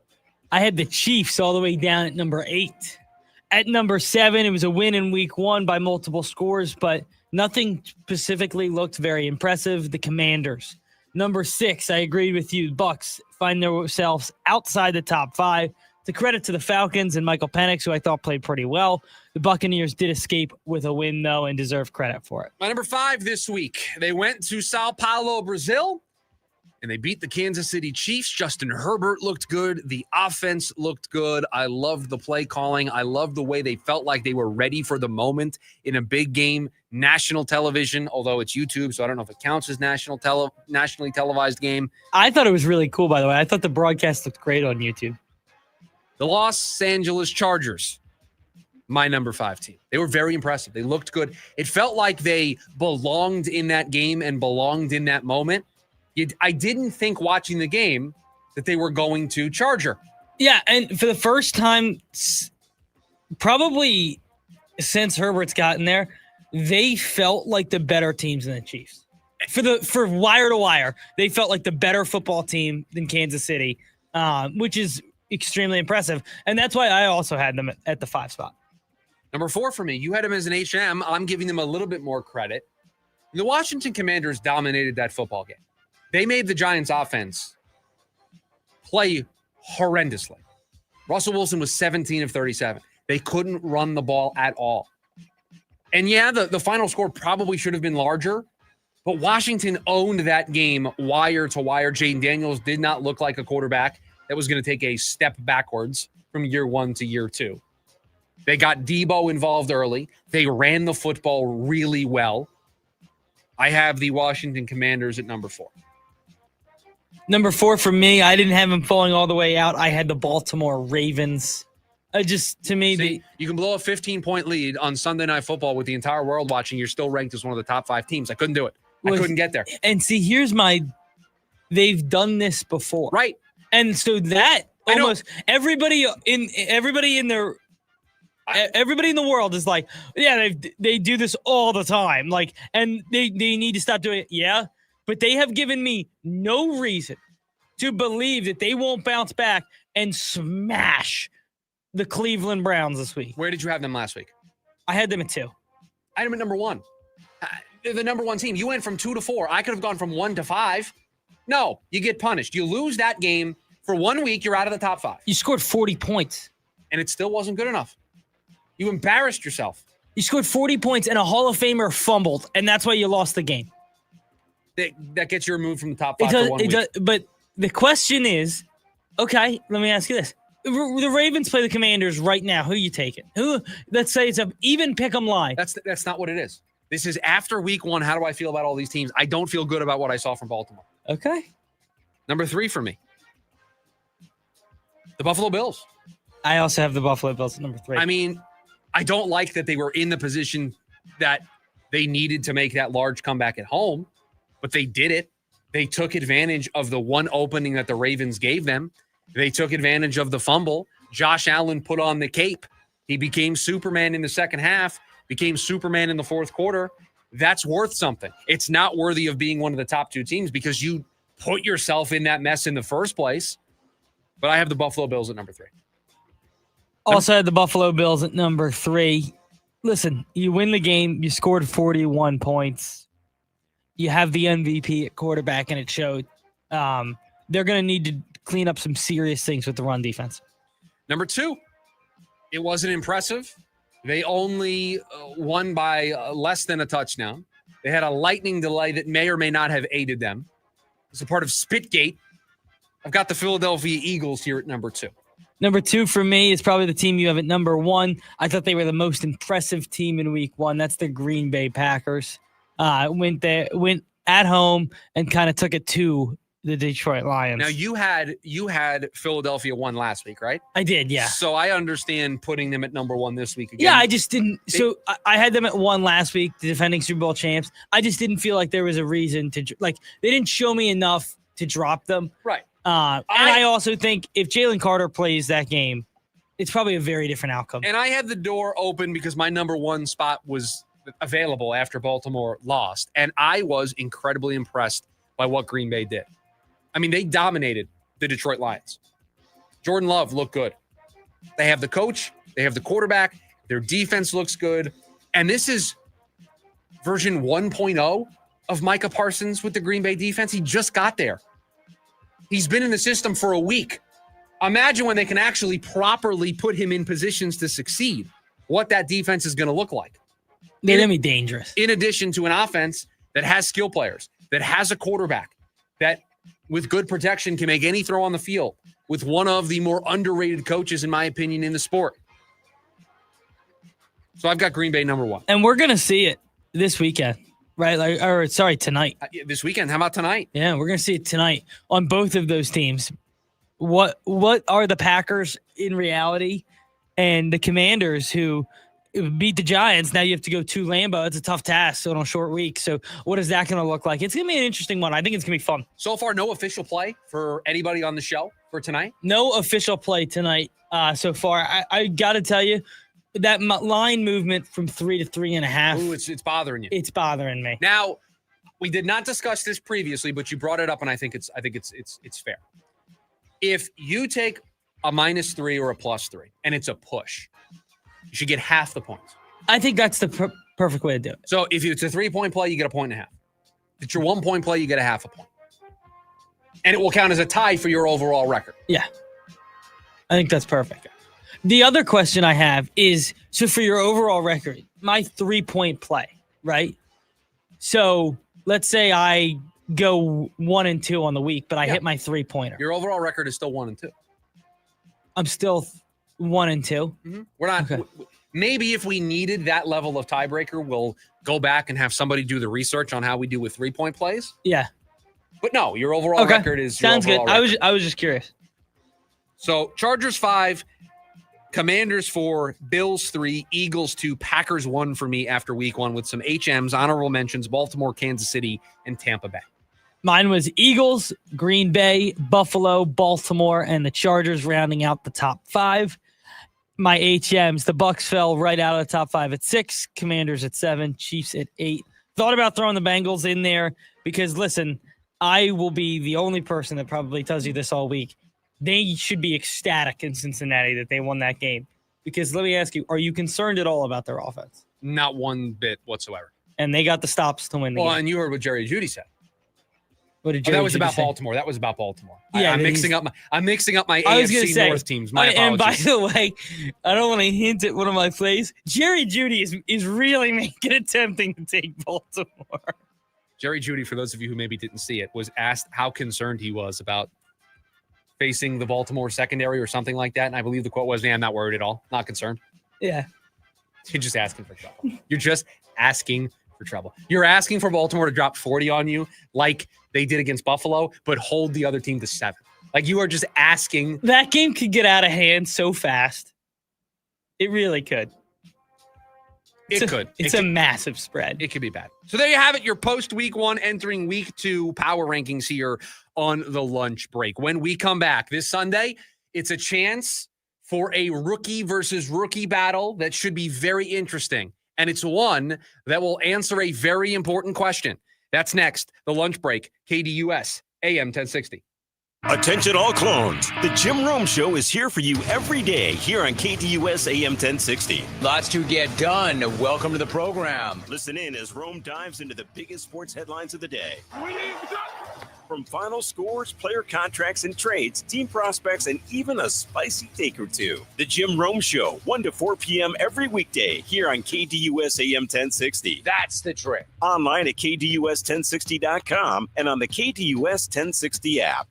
I had the Chiefs all the way down at number 8. At number 7, it was a win in week 1 by multiple scores, but nothing specifically looked very impressive. The Commanders. Number 6, I agreed with you. Bucks find themselves outside the top 5. To credit to the Falcons and Michael Penix, who I thought played pretty well. The Buccaneers did escape with a win, though, and deserve credit for it. My number 5 this week, they went to Sao Paulo, Brazil, and they beat the Kansas City Chiefs. Justin Herbert looked good. The offense looked good. I loved the play calling. I loved the way they felt like they were ready for the moment in a big game, national television, although it's YouTube, so I don't know if it counts as nationally televised game. I thought it was really cool, by the way. I thought the broadcast looked great on YouTube. The Los Angeles Chargers, my number 5 team. They were very impressive. They looked good. It felt like they belonged in that game and belonged in that moment. I didn't think watching the game that they were going to Charger. Yeah, and for the first time, probably since Herbert's gotten there, they felt like the better teams than the Chiefs. For wire to wire, they felt like the better football team than Kansas City, which is extremely impressive. And that's why I also had them at the 5 spot. Number 4 for me, you had them as an HM. I'm giving them a little bit more credit. The Washington Commanders dominated that football game. They made the Giants offense play horrendously. Russell Wilson was 17 of 37. They couldn't run the ball at all. And yeah, the final score probably should have been larger, but Washington owned that game wire to wire. Jaden Daniels did not look like a quarterback that was going to take a step backwards from year 1 to year 2. They got Debo involved early. They ran the football really well. I have the Washington Commanders at number 4. Number 4 for me, I didn't have them falling all the way out. I had the Baltimore Ravens. You can blow a 15-point lead on Sunday Night Football with the entire world watching. You're still ranked as one of the top 5 teams. I couldn't do it. I couldn't get there. And see, they've done this before. Right. And so that almost everybody in the world is like, yeah, they do this all the time. Like, and they need to stop doing it. Yeah. But they have given me no reason to believe that they won't bounce back and smash the Cleveland Browns this week. Where did you have them last week? I had them at 2. I had them at number 1. They're the number 1 team. You went from 2 to 4. I could have gone from 1 to 5. No, you get punished. You lose that game for 1 week. You're out of the top 5. You scored 40 points. And it still wasn't good enough. You embarrassed yourself. You scored 40 points and a Hall of Famer fumbled, and that's why you lost the game. That gets you removed from the top 5 for 1 week. But the question is, okay, let me ask you this. The Ravens play the Commanders right now. Who are you taking? Let's say it's a even pick 'em line. That's not what it is. This is after week 1. How do I feel about all these teams? I don't feel good about what I saw from Baltimore. Okay. Number 3 for me. The Buffalo Bills. I also have the Buffalo Bills at number 3. I mean, I don't like that they were in the position that they needed to make that large comeback at home, but they did it. They took advantage of the one opening that the Ravens gave them. They took advantage of the fumble. Josh Allen put on the cape. He became Superman in the second half, became Superman in the fourth quarter. That's worth something. It's not worthy of being one of the top 2 teams because you put yourself in that mess in the first place. But I have the Buffalo Bills at number 3. Also had the Buffalo Bills at number 3. Listen, you win the game. You scored 41 points. You have the MVP at quarterback, and it showed. They're going to need to clean up some serious things with the run defense. Number 2, it wasn't impressive. They only won by less than a touchdown. They had a lightning delay that may or may not have aided them. It's a part of Spitgate. I've got the Philadelphia Eagles here at number 2. Number 2 for me is probably the team you have at number 1. I thought they were the most impressive team in week 1. That's the Green Bay Packers. Went at home and kind of took it to the Detroit Lions. Now you had Philadelphia 1 last week, right? I did, yeah. So I understand putting them at number 1 this week again. Yeah, I just didn't. So I had them at 1 last week, the defending Super Bowl champs. I just didn't feel like there was a reason to they didn't show me enough to drop them. Right. And I also think if Jalen Carter plays that game, it's probably a very different outcome. And I had the door open because my number 1 spot was available after Baltimore lost, and I was incredibly impressed by what Green Bay did. I mean, they dominated the Detroit Lions. Jordan Love looked good. They have the coach. They have the quarterback. Their defense looks good. And this is version 1.0 of Micah Parsons with the Green Bay defense. He just got there. He's been in the system for a week. Imagine when they can actually properly put him in positions to succeed, what that defense is going to look like. They're going to be dangerous. In addition to an offense that has skill players, that has a quarterback, that with good protection can make any throw on the field, with one of the more underrated coaches, in my opinion, in the sport. So I've got Green Bay number 1. And we're going to see it this weekend, right? Tonight. This weekend. How about tonight? Yeah, we're going to see it tonight on both of those teams. What are the Packers in reality and the Commanders who beat the Giants? Now you have to go to Lambeau. It's a tough task on a short week. So what is that going to look like? It's going to be an interesting one. I think it's going to be fun. So far, no official play for anybody on the show for tonight? No official play tonight so far. I got to tell you, that line movement from 3 to 3.5. Ooh, it's bothering you. It's bothering me. Now, we did not discuss this previously, but you brought it up, and I think it's fair. If you take a -3 or a +3, and it's a push, you should get half the points. I think that's the perfect way to do it. So if it's a 3-point play, you get 1.5 points. If it's your 1-point play, you get 0.5 point. And it will count as a tie for your overall record. Yeah. I think that's perfect. The other question I have is, so for your overall record, my 3-point play, right? So let's say I go 1-2 on the week, but I hit my 3-pointer. Your overall record is still 1-2. I'm still 1-2. Mm-hmm. We're not. Okay. Maybe if we needed that level of tiebreaker, we'll go back and have somebody do the research on how we do with 3-point plays. Yeah. But no, your overall record is sounds good. Record. I was just curious. So Chargers 5, Commanders 4, Bills 3, Eagles 2, Packers 1 for me after week 1 with some HMs, honorable mentions, Baltimore, Kansas City, and Tampa Bay. Mine was Eagles, Green Bay, Buffalo, Baltimore, and the Chargers rounding out the top 5. My HMs, the Bucs fell right out of the top 5 at 6, Commanders at 7, Chiefs at 8. Thought about throwing the Bengals in there because, listen, I will be the only person that probably tells you this all week. They should be ecstatic in Cincinnati that they won that game. Because let me ask you, are you concerned at all about their offense? Not one bit whatsoever. And they got the stops to win the game. And you heard what Jerry Judy said. What did Jerry that was Judy about say? Baltimore. That was about Baltimore. Yeah, I'm mixing up my AFC North teams. My apologies. And by the way, I don't want to hint at one of my plays. Jerry Judy is really making it tempting to take Baltimore. Jerry Judy, for those of you who maybe didn't see it, was asked how concerned he was about facing the Baltimore secondary or something like that. And I believe the quote was, I'm not worried at all. Not concerned. Yeah. You're just asking for trouble. You're just asking for trouble. You're asking for Baltimore to drop 40 on you like they did against Buffalo, but hold the other team to 7. Like you are just asking. That game could get out of hand so fast. It really could. It's a massive spread. It could be bad. So there you have it. Your post week 1 entering week 2 power rankings here on the lunch break. When we come back this Sunday, it's a chance for a rookie versus rookie battle that should be very interesting. And it's one that will answer a very important question. That's next. The lunch break. KDUS AM 1060. Attention all clones. The Jim Rome Show is here for you every day here on KDUS AM 1060. Lots to get done. Welcome to the program. Listen in as Rome dives into the biggest sports headlines of the day. From final scores, player contracts and trades, team prospects, and even a spicy take or two. The Jim Rome Show, 1 to 4 p.m. every weekday here on KDUS AM 1060. That's the trick. Online at KDUS1060.com and on the KDUS 1060 app.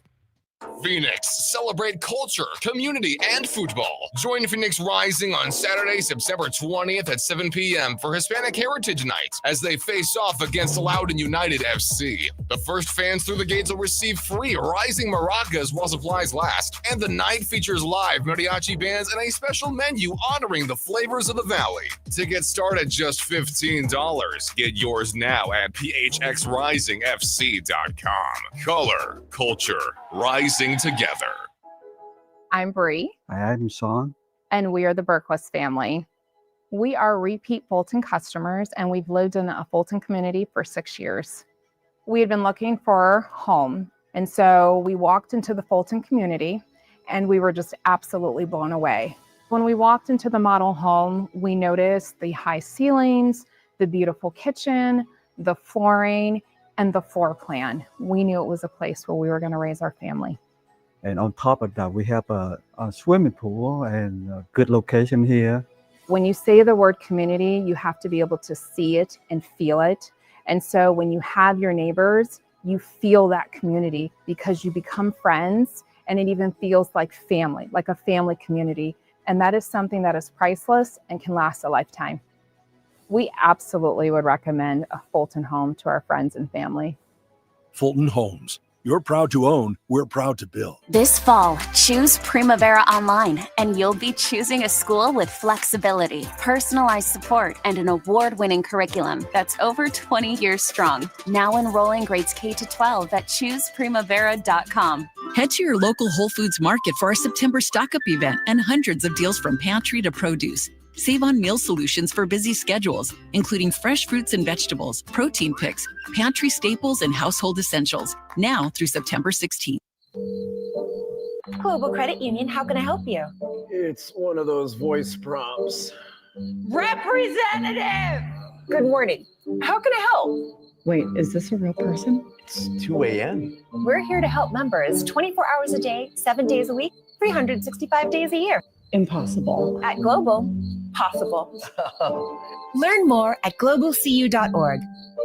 Phoenix, celebrate culture, community, and football. Join Phoenix Rising on Saturday, September 20th at 7 p.m. for Hispanic Heritage Night as they face off against Loudoun United FC. The first fans through the gates will receive free Rising maracas while supplies last. And the night features live mariachi bands and a special menu honoring the flavors of the Valley. Tickets start at just $15. Get yours now at phxrisingfc.com. Color, culture, rising together. I'm Bree. I'm Sean. And we are the Berquist family. We are repeat Fulton customers, and we've lived in a Fulton community for 6 years. We had been looking for a home, and so we walked into the Fulton community, and we were just absolutely blown away. When we walked into the model home, we noticed the high ceilings, the beautiful kitchen, the flooring, and the floor plan. We knew it was a place where we were going to raise our family. And on top of that, we have a swimming pool and a good location here. When you say the word community, you have to be able to see it and feel it. And so when you have your neighbors, you feel that community because you become friends, and it even feels like family, like a family community. And that is something that is priceless and can last a lifetime. We absolutely would recommend a Fulton home to our friends and family. Fulton Homes. You're proud to own, we're proud to build. This fall, choose Primavera Online, and you'll be choosing a school with flexibility, personalized support, and an award-winning curriculum that's over 20 years strong. Now enrolling grades K to 12 at chooseprimavera.com. Head to your local Whole Foods Market for our September stock-up event and hundreds of deals from pantry to produce. Save on meal solutions for busy schedules, including fresh fruits and vegetables, protein picks, pantry staples, and household essentials. Now through September 16th. Global Credit Union, how can I help you? It's one of those voice prompts. Representative! Good morning. How can I help? Wait, is this a real person? It's 2 a.m. We're here to help members 24 hours a day, 7 days a week, 365 days a year. Impossible. At Global, possible. Learn more at globalcu.org.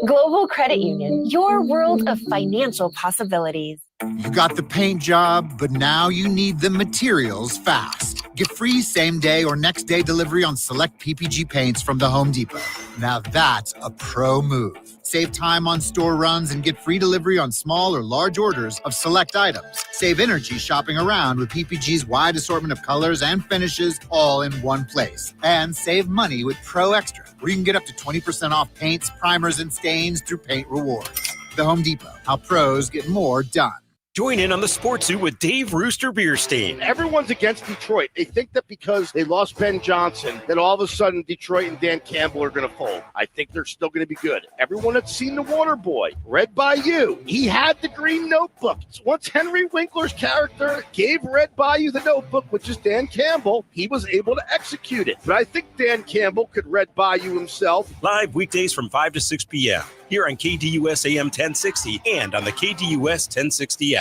Global Credit Union, your world of financial possibilities. You got the paint job, but now you need the materials fast. Get free same-day or next-day delivery on select PPG paints from the Home Depot. Now that's a pro move. Save time on store runs and get free delivery on small or large orders of select items. Save energy shopping around with PPG's wide assortment of colors and finishes all in one place. And save money with Pro Extra, where you can get up to 20% off paints, primers, and stains through Paint Rewards. The Home Depot, how pros get more done. Join in on the Sports Zoo with Dave Rooster Beerstein. Everyone's against Detroit. They think that because they lost Ben Johnson, that all of a sudden Detroit and Dan Campbell are going to fold. I think they're still going to be good. Everyone that's seen The Water Boy, read by you, he had the green notebook. Once Henry Winkler's character gave Red Bayou the notebook, which is Dan Campbell, he was able to execute it. But I think Dan Campbell could Red Bayou himself. Live weekdays from 5 to 6 p.m. here on KDUS AM 1060 and on the KDUS 1060 app.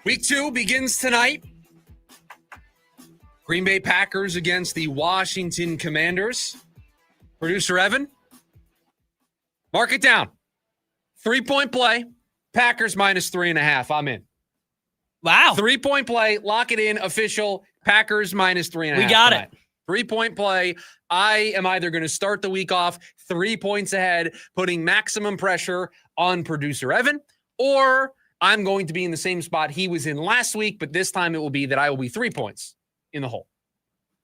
Week 2 begins tonight. Green Bay Packers against the Washington Commanders. Producer Evan, mark it down. 3-point play, Packers minus 3.5. I'm in. Wow. 3-point play, lock it in, official, Packers minus 3.5. We got it. 3-point play. I am either going to start the week off 3 points ahead, putting maximum pressure on producer Evan, or I'm going to be in the same spot he was in last week, but this time it will be that I will be 3 points in the hole.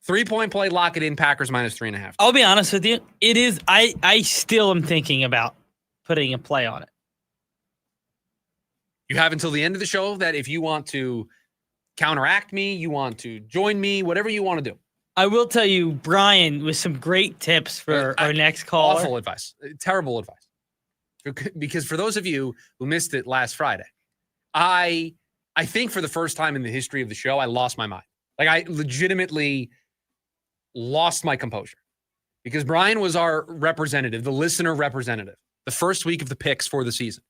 3-point play, lock it in, Packers minus 3.5. I'll be honest with you. It is, I still am thinking about putting a play on it. You have until the end of the show that if you want to counteract me, you want to join me, whatever you want to do. I will tell you, Brian, with some great tips for our next caller. Awful advice. Terrible advice. Because for those of you who missed it last Friday, I think for the first time in the history of the show, I lost my mind. Like, I legitimately lost my composure. Because Brian was our representative, the listener representative, the first week of the picks for the season.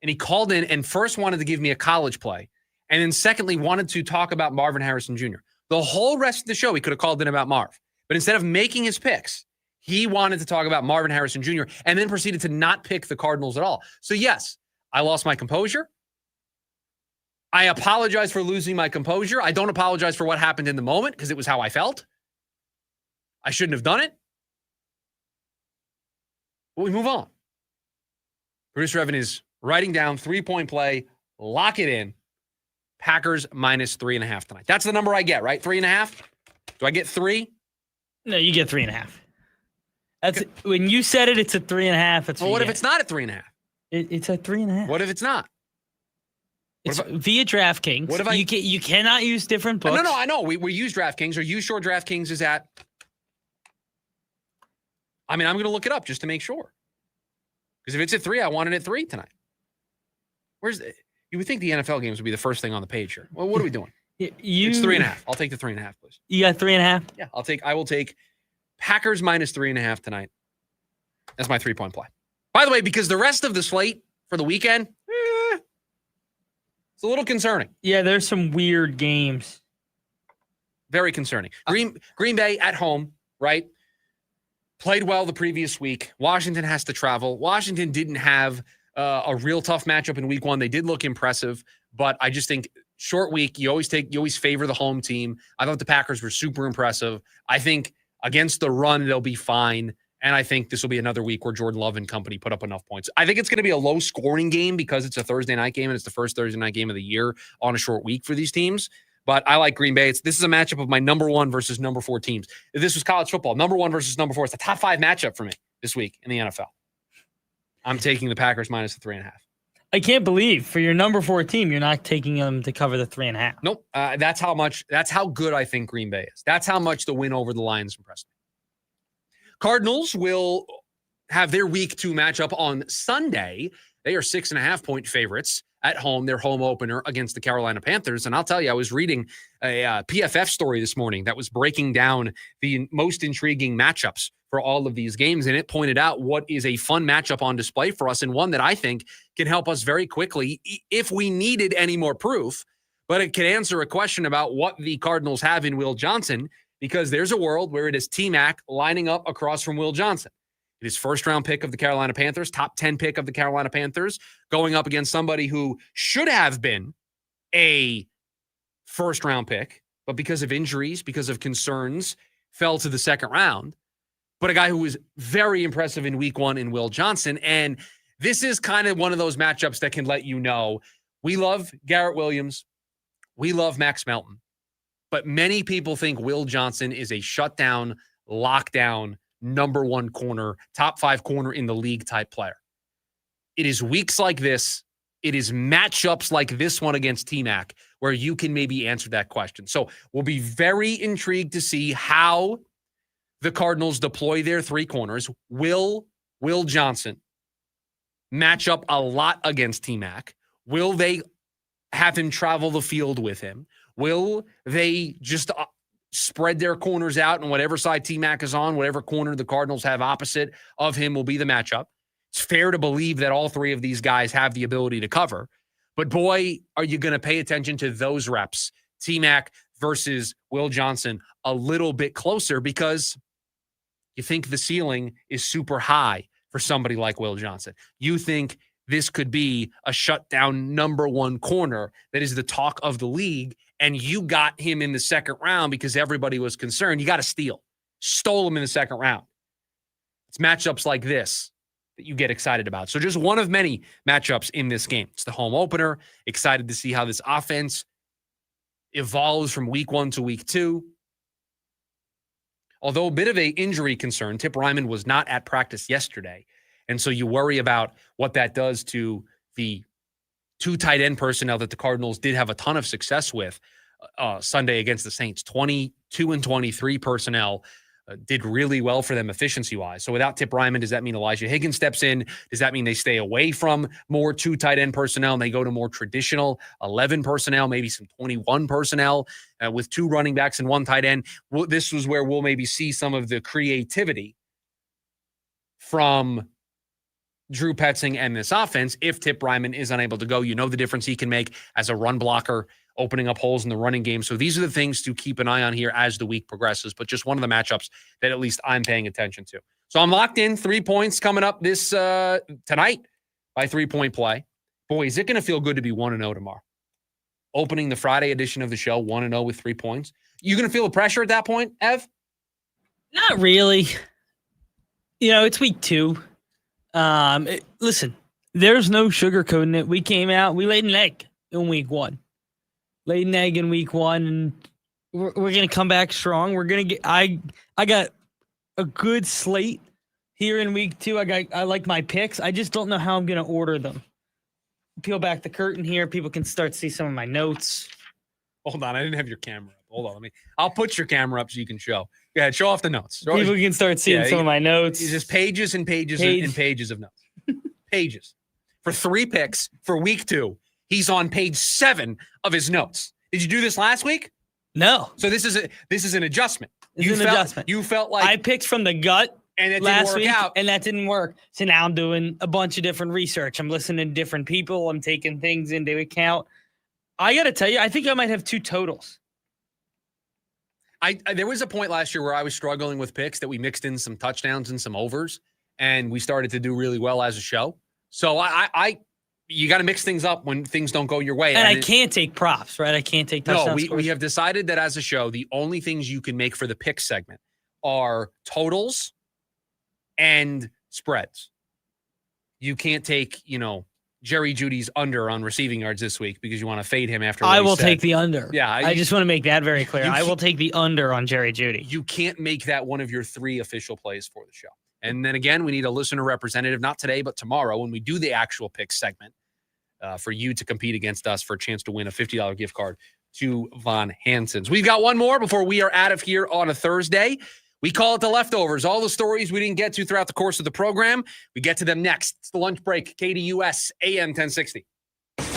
And he called in and first wanted to give me a college play. And then secondly, wanted to talk about Marvin Harrison Jr. The whole rest of the show, he could have called in about Marv. But instead of making his picks, he wanted to talk about Marvin Harrison Jr. and then proceeded to not pick the Cardinals at all. So yes, I lost my composure. I apologize for losing my composure. I don't apologize for what happened in the moment because it was how I felt. I shouldn't have done it. But we move on. Producer Evan is writing down 3-point play. Lock it in. Packers minus 3.5 tonight. That's the number I get, right? 3.5? Do I get 3? No, you get 3.5. That's when you said it. It's a 3.5. It's well, what if it's not at 3.5? It's a 3.5. What if it's not? It's via DraftKings. What if you cannot use different books? No, I know. We use DraftKings. Are you sure DraftKings is at? I mean, I'm going to look it up just to make sure. Because if it's at 3, I want it at 3 tonight. You would think the NFL games would be the first thing on the page here. Well, what are we doing? It's 3.5. I'll take the 3.5, please. You got 3.5? Yeah, I will take Packers minus 3.5 tonight. That's my 3-point play. By the way, because the rest of the slate for the weekend, it's a little concerning. Yeah, there's some weird games. Very concerning. Green Bay at home, right? Played well the previous week. Washington has to travel. Washington didn't have a real tough matchup in week 1. They did look impressive, but I just think short week, you always favor the home team. I thought the Packers were super impressive. I think against the run, they'll be fine. And I think this will be another week where Jordan Love and company put up enough points. I think it's going to be a low-scoring game because it's a Thursday night game and it's the first Thursday night game of the year on a short week for these teams. But I like Green Bay. This is a matchup of my number 1 versus number 4 teams. If this was college football, number 1 versus number 4, it's a top 5 matchup for me this week in the NFL. I'm taking the Packers minus the 3.5. I can't believe for your number 4 team, you're not taking them to cover the 3.5. Nope. That's how good I think Green Bay is. That's how much the win over the Lions impressed me. Cardinals will have their week 2 matchup on Sunday. They are 6.5-point favorites at home, their home opener against the Carolina Panthers. And I'll tell you, I was reading a PFF story this morning that was breaking down the most intriguing matchups for all of these games. And it pointed out what is a fun matchup on display for us and one that I think can help us very quickly if we needed any more proof. But it can answer a question about what the Cardinals have in Will Johnson, because there's a world where it is T-Mac lining up across from Will Johnson. It is first-round pick of the Carolina Panthers, top 10 pick of the Carolina Panthers, going up against somebody who should have been a first-round pick, but because of injuries, because of concerns, fell to the second round. But a guy who was very impressive in week 1 in Will Johnson. And this is kind of one of those matchups that can let you know we love Garrett Williams. We love Max Melton. But many people think Will Johnson is a shutdown, lockdown, number 1 corner, top 5 corner in the league type player. It is weeks like this. It is matchups like this one against T-Mac where you can maybe answer that question. So we'll be very intrigued to see how the Cardinals deploy their 3 corners. Will Johnson match up a lot against T-Mac? Will they have him travel the field with him? Will they just spread their corners out and whatever side T-Mac is on, whatever corner the Cardinals have opposite of him will be the matchup? It's fair to believe that all 3 of these guys have the ability to cover. But boy, are you going to pay attention to those reps, T-Mac versus Will Johnson, a little bit closer because you think the ceiling is super high for somebody like Will Johnson. You think this could be a shutdown number 1 corner that is the talk of the league, and you got him in the second round because everybody was concerned. You got to steal. Stole him in the second round. It's matchups like this that you get excited about. So just one of many matchups in this game. It's the home opener. Excited to see how this offense evolves from week 1 to week 2. Although a bit of an injury concern, Tip Ryman was not at practice yesterday. And so you worry about what that does to the 2 tight end personnel that the Cardinals did have a ton of success with Sunday against the Saints. 22 and 23 personnel did really well for them efficiency-wise. So without Tip Ryman, does that mean Elijah Higgins steps in? Does that mean they stay away from more 2 tight end personnel and they go to more traditional 11 personnel, maybe some 21 personnel with 2 running backs and 1 tight end? This was where we'll maybe see some of the creativity from Drew Petzing and this offense if Tip Ryman is unable to go. You know the difference he can make as a run blocker, opening up holes in the running game. So these are the things to keep an eye on here as the week progresses, but just one of the matchups that at least I'm paying attention to. So I'm locked in. 3 points coming up this tonight by 3-point play. Boy, is it going to feel good to be 1-0 tomorrow. Opening the Friday edition of the show, 1-0 with 3 points. You going to feel the pressure at that point, Ev? Not really. It's week 2. Listen, there's no sugarcoating it. We came out, we laid an egg in week 1. Laid an egg in week 1, and we're going to come back strong. We're going to get, I got a good slate here in week 2. I like my picks. I just don't know how I'm going to order them. Peel back the curtain here. People can start to see some of my notes. Hold on. I didn't have your camera up. Hold on. I'll put your camera up so you can show. Go ahead. Show off the notes. People can start seeing some of my notes. It's just pages and pages and pages of notes. Pages. For 3 picks for week 2, he's on page 7 of his notes. Did you do this last week? No. So this is an adjustment. Adjustment. You felt like I picked from the gut. And it last didn't work week, out. and that didn't work. So now I'm doing a bunch of different research. I'm listening to different people. I'm taking things into account. I got to tell you, I think I might have 2 totals. There was a point last year where I was struggling with picks that we mixed in some touchdowns and some overs, and we started to do really well as a show. So you got to mix things up when things don't go your way. And I can't take props, right? I can't take touchdowns. No, we have decided that as a show, the only things you can make for the pick segment are totals and spreads. You can't take, Jerry Jeudy's under on receiving yards this week because you want to fade him after. I will take the under. Yeah. I just want to make that very clear. I will take the under on Jerry Jeudy. You can't make that one of your 3 official plays for the show. And then again, we need a listener representative, not today, but tomorrow when we do the actual pick segment for you to compete against us for a chance to win a $50 gift card to Von Hansen's. We've got one more before we are out of here on a Thursday. We call it the leftovers. All the stories we didn't get to throughout the course of the program, we get to them next. It's the lunch break, KDUS AM 1060.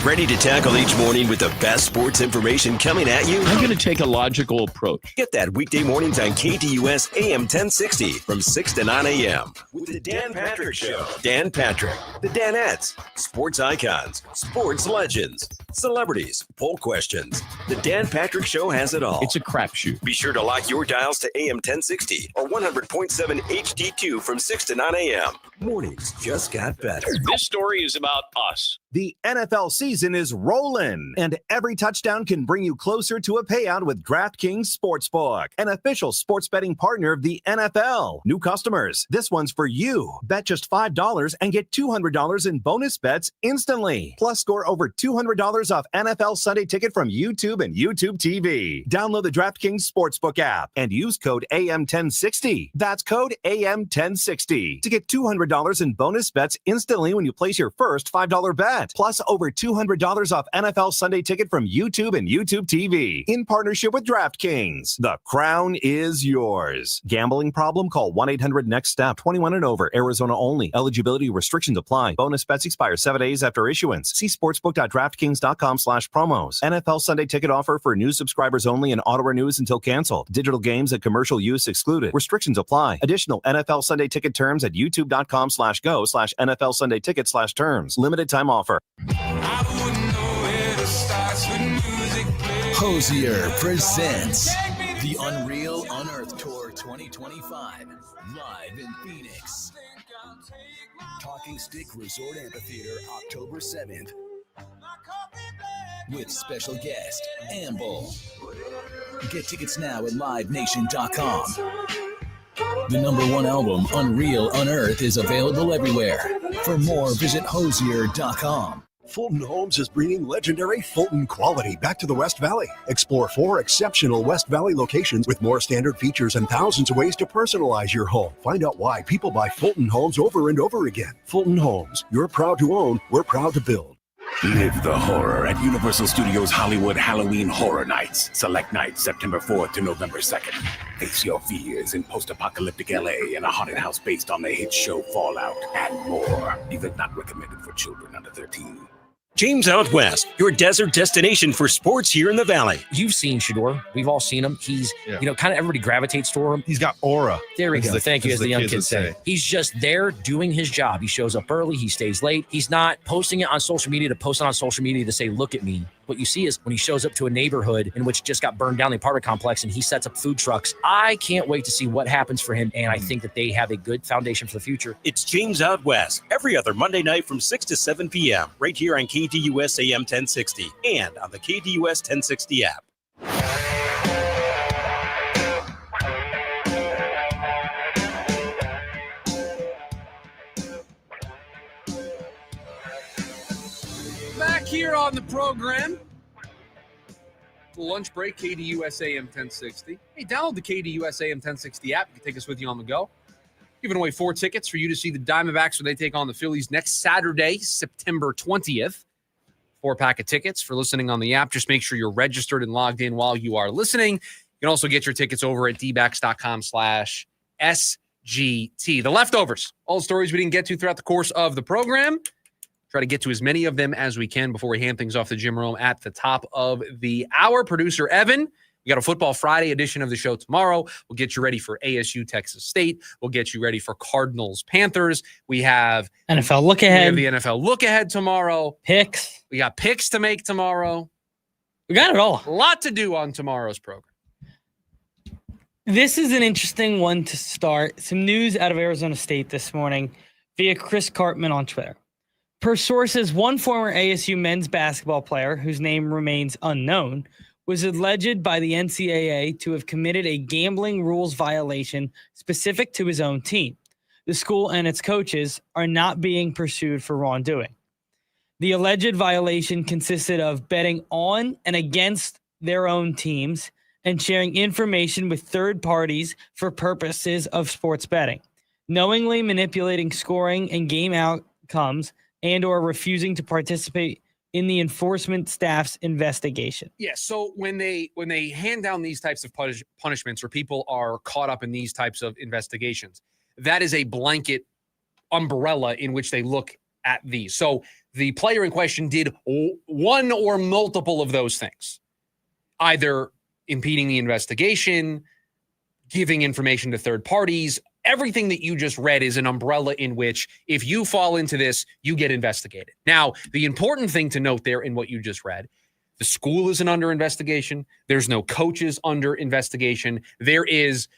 Ready to tackle each morning with the best sports information coming at you? I'm going to take a logical approach. Get that weekday mornings on KDUS AM 1060 from 6 to 9 a.m. with the Dan Patrick Show. Dan Patrick, the Danettes, sports icons, sports legends, celebrities, poll questions. The Dan Patrick Show has it all. It's a crapshoot. Be sure to lock your dials to AM 1060 or 100.7 HD2 from 6 to 9 a.m. Mornings just got better. This story is about us. The NFL season is rolling, and every touchdown can bring you closer to a payout with DraftKings Sportsbook, an official sports betting partner of the NFL. New customers, this one's for you. Bet just $5 and get $200 in bonus bets instantly. Plus, score over $200 off NFL Sunday Ticket from YouTube and YouTube TV. Download the DraftKings Sportsbook app and use code AM1060. That's code AM1060 to get $200 in bonus bets instantly when you place your first $5 bet. Plus, over $200 off NFL Sunday Ticket from YouTube and YouTube TV in partnership with DraftKings. The crown is yours. Gambling problem? Call 1-800-NEXT-STEP. 21 and over. Arizona only. Eligibility restrictions apply. Bonus bets expire 7 days after issuance. See sportsbook.draftkings.com/promos. NFL Sunday Ticket offer for new subscribers only and auto renews until canceled. Digital games and commercial use excluded. Restrictions apply. Additional NFL Sunday Ticket terms at youtube.com/go/NFL Sunday Ticket/terms. Limited time offer. Hosier presents the Unreal Unearthed Tour 2025 live in Phoenix. Talking Stick Resort Amphitheater, October 7th. With special guest, Amble. Get tickets now at livenation.com. The #1 album, Unreal Unearthed, is available everywhere. For more, visit hosier.com. Fulton Homes is bringing legendary Fulton quality back to the West Valley. Explore 4 exceptional West Valley locations with more standard features and thousands of ways to personalize your home. Find out why people buy Fulton Homes over and over again. Fulton Homes, you're proud to own, we're proud to build. Live the horror at Universal Studios Hollywood Halloween Horror Nights. Select nights September 4th to November 2nd. Face your fears in post-apocalyptic LA and a haunted house based on the hit show Fallout and more. Event not recommended for children under 13. James Out West, your desert destination for sports here in the Valley. You've seen Shador. We've all seen him. He's, kind of everybody gravitates toward him. He's got aura. There we go. Thank you, as the young kids say. He's just there doing his job. He shows up early. He stays late. He's not posting it on social media to post it on social media to say, look at me. What you see is when he shows up to a neighborhood in which just got burned down, the apartment complex, and he sets up food trucks. I can't wait to see what happens for him, and I think that they have a good foundation for the future. It's James Out West, every other Monday night from 6 to 7 p.m., right here on KDUS AM 1060 and on the KDUS 1060 app. Back here on the program, lunch break, KDUS AM 1060. Hey, download the KDUS AM 1060 app. You can take us with you on the go. Giving away 4 tickets for you to see the Diamondbacks when they take on the Phillies next Saturday, September 20th. 4-pack of tickets for listening on the app. Just make sure you're registered and logged in while you are listening. You can also get your tickets over at dbacks.com/SGT. The leftovers, all the stories we didn't get to throughout the course of the program. Try to get to as many of them as we can before we hand things off to Jim Rome at the top of the hour. Producer Evan, we got a Football Friday edition of the show tomorrow. We'll get you ready for ASU Texas State. We'll get you ready for Cardinals Panthers. We have NFL look ahead. We have the NFL look ahead tomorrow. Picks. We got picks to make tomorrow. We got it all. A lot to do on tomorrow's program. This is an interesting one to start. Some news out of Arizona State this morning via Chris Cartman on Twitter. Per sources, one former ASU men's basketball player, whose name remains unknown, was alleged by the NCAA to have committed a gambling rules violation specific to his own team. The school and its coaches are not being pursued for wrongdoing. The alleged violation consisted of betting on and against their own teams and sharing information with third parties for purposes of sports betting, knowingly manipulating scoring and game outcomes, and or refusing to participate in the enforcement staff's investigation. Yeah, so when they hand down these types of punishments or people are caught up in these types of investigations, that is a blanket umbrella in which they look at these. So the player in question did one or multiple of those things, either impeding the investigation, giving information to third parties. Everything that you just read is an umbrella in which if you fall into this, you get investigated. Now, the important thing to note there in what you just read, the school isn't under investigation. There's no coaches under investigation. This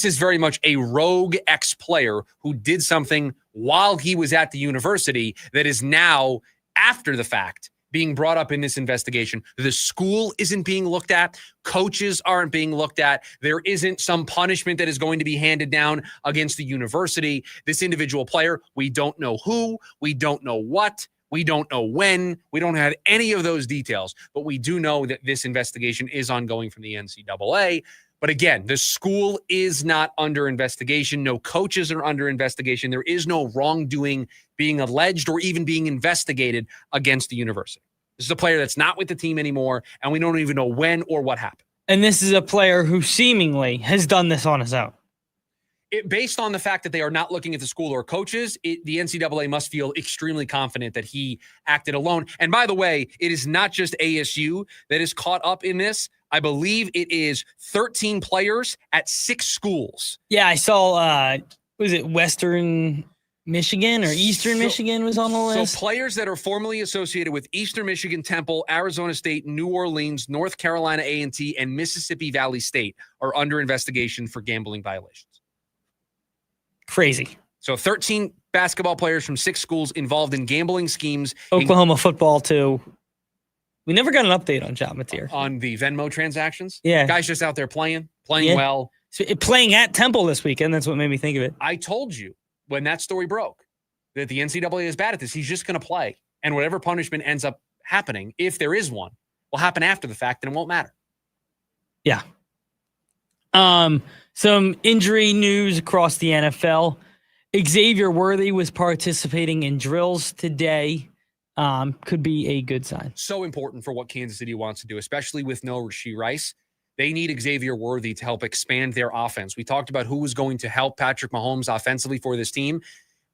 is very much a rogue ex-player who did something while he was at the university that is now, after the fact, being brought up in this investigation. The school isn't being looked at. Coaches aren't being looked at. There isn't some punishment that is going to be handed down against the university. This individual player, we don't know who, we don't know what, we don't know when, we don't have any of those details, but we do know that this investigation is ongoing from the NCAA. But again, the school is not under investigation. No coaches are under investigation. There is no wrongdoing being alleged or even being investigated against the university. This is a player that's not with the team anymore, and we don't even know when or what happened. And this is a player who seemingly has done this on his own. Based on the fact that they are not looking at the school or coaches, the NCAA must feel extremely confident that he acted alone. And by the way, it is not just ASU that is caught up in this. I believe it is 13 players at 6 schools. Yeah, I saw, was it Western Michigan or Eastern Michigan was on the list? So players that are formerly associated with Eastern Michigan, Temple, Arizona State, New Orleans, North Carolina A&T, and Mississippi Valley State are under investigation for gambling violations. Crazy. So 13 basketball players from 6 schools involved in gambling schemes. Oklahoma football, too. We never got an update on John Mateer. On the Venmo transactions? Yeah. Guys just out there playing well. So playing at Temple this weekend, that's what made me think of it. I told you when that story broke that the NCAA is bad at this. He's just going to play. And whatever punishment ends up happening, if there is one, will happen after the fact and it won't matter. Yeah. Some injury news across the NFL. Xavier Worthy was participating in drills today. Could be a good sign. So important for what Kansas City wants to do, especially with no Rashee Rice. They need Xavier Worthy to help expand their offense. We talked about who was going to help Patrick Mahomes offensively for this team.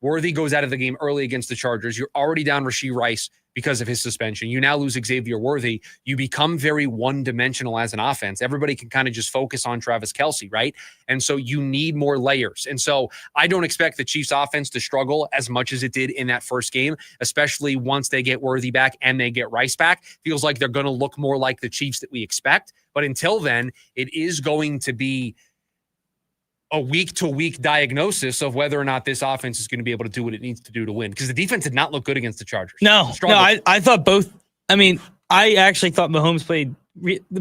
Worthy goes out of the game early against the Chargers. You're already down Rashee Rice because of his suspension. You now lose Xavier Worthy. You become very one-dimensional as an offense. Everybody can kind of just focus on Travis Kelce, right? And so you need more layers. And so I don't expect the Chiefs offense to struggle as much as it did in that first game, especially once they get Worthy back and they get Rice back. Feels like they're going to look more like the Chiefs that we expect. But until then, it is going to be a week-to-week diagnosis of whether or not this offense is going to be able to do what it needs to do to win. Because the defense did not look good against the Chargers. No, I thought both. I mean, I actually thought Mahomes played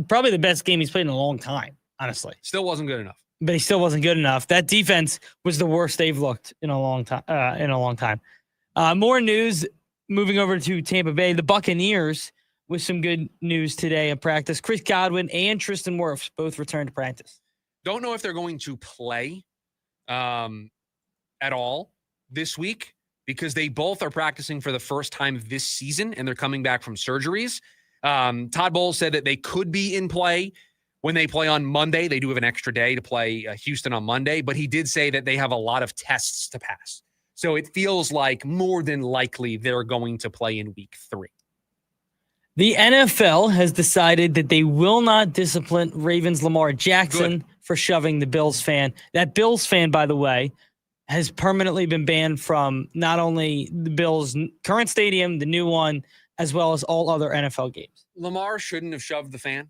probably the best game he's played in a long time, honestly. Still wasn't good enough. But he still wasn't good enough. That defense was the worst they've looked in a long time. More news moving over to Tampa Bay. The Buccaneers with some good news today in practice. Chris Godwin and Tristan Wirfs both returned to practice. Don't know if they're going to play at all this week because they both are practicing for the first time this season and they're coming back from surgeries. Todd Bowles said that they could be in play when they play on Monday. They do have an extra day to play Houston on Monday, but he did say that they have a lot of tests to pass. So it feels like more than likely they're going to play in week 3. The NFL has decided that they will not discipline Ravens Lamar Jackson for shoving the Bills fan. That Bills fan, by the way, has permanently been banned from not only the Bills' current stadium, the new one, as well as all other NFL games. Lamar shouldn't have shoved the fan,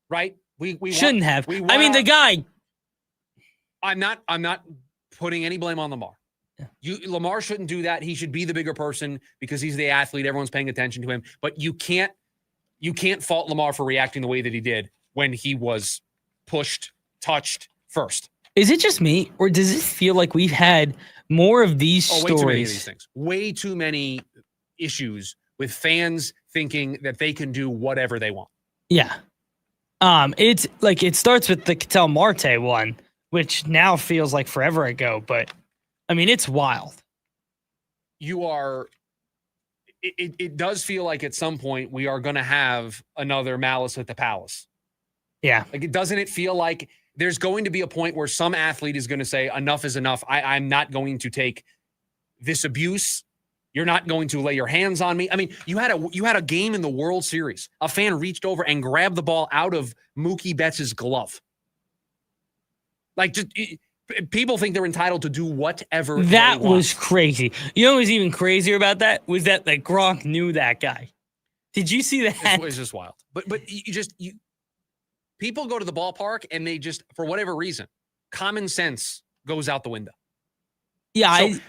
right? We shouldn't have. I mean, the guy. I'm not putting any blame on Lamar. Lamar shouldn't do that. He should be the bigger person because he's the athlete. Everyone's paying attention to him. But you can't fault Lamar for reacting the way that he did when he was pushed, touched first. Is it just me, or does it feel like we've had more of these stories? Way too many of these things. Way too many issues with fans thinking that they can do whatever they want. Yeah. It's like it starts with the Ketel Marte one, which now feels like forever ago, but I mean, it's wild. It does feel like at some point we are going to have another Malice at the Palace. Yeah. Like, doesn't it feel like there's going to be a point where some athlete is going to say, enough is enough. I'm not going to take this abuse. You're not going to lay your hands on me. I mean, you had a game in the World Series. A fan reached over and grabbed the ball out of Mookie Betts' glove. Like, just... people think they're entitled to do whatever. That was crazy. You know what was even crazier about that? Was that Gronk knew that guy. Did you see that? It was just wild. But people go to the ballpark and they just, for whatever reason, common sense goes out the window. Yeah. So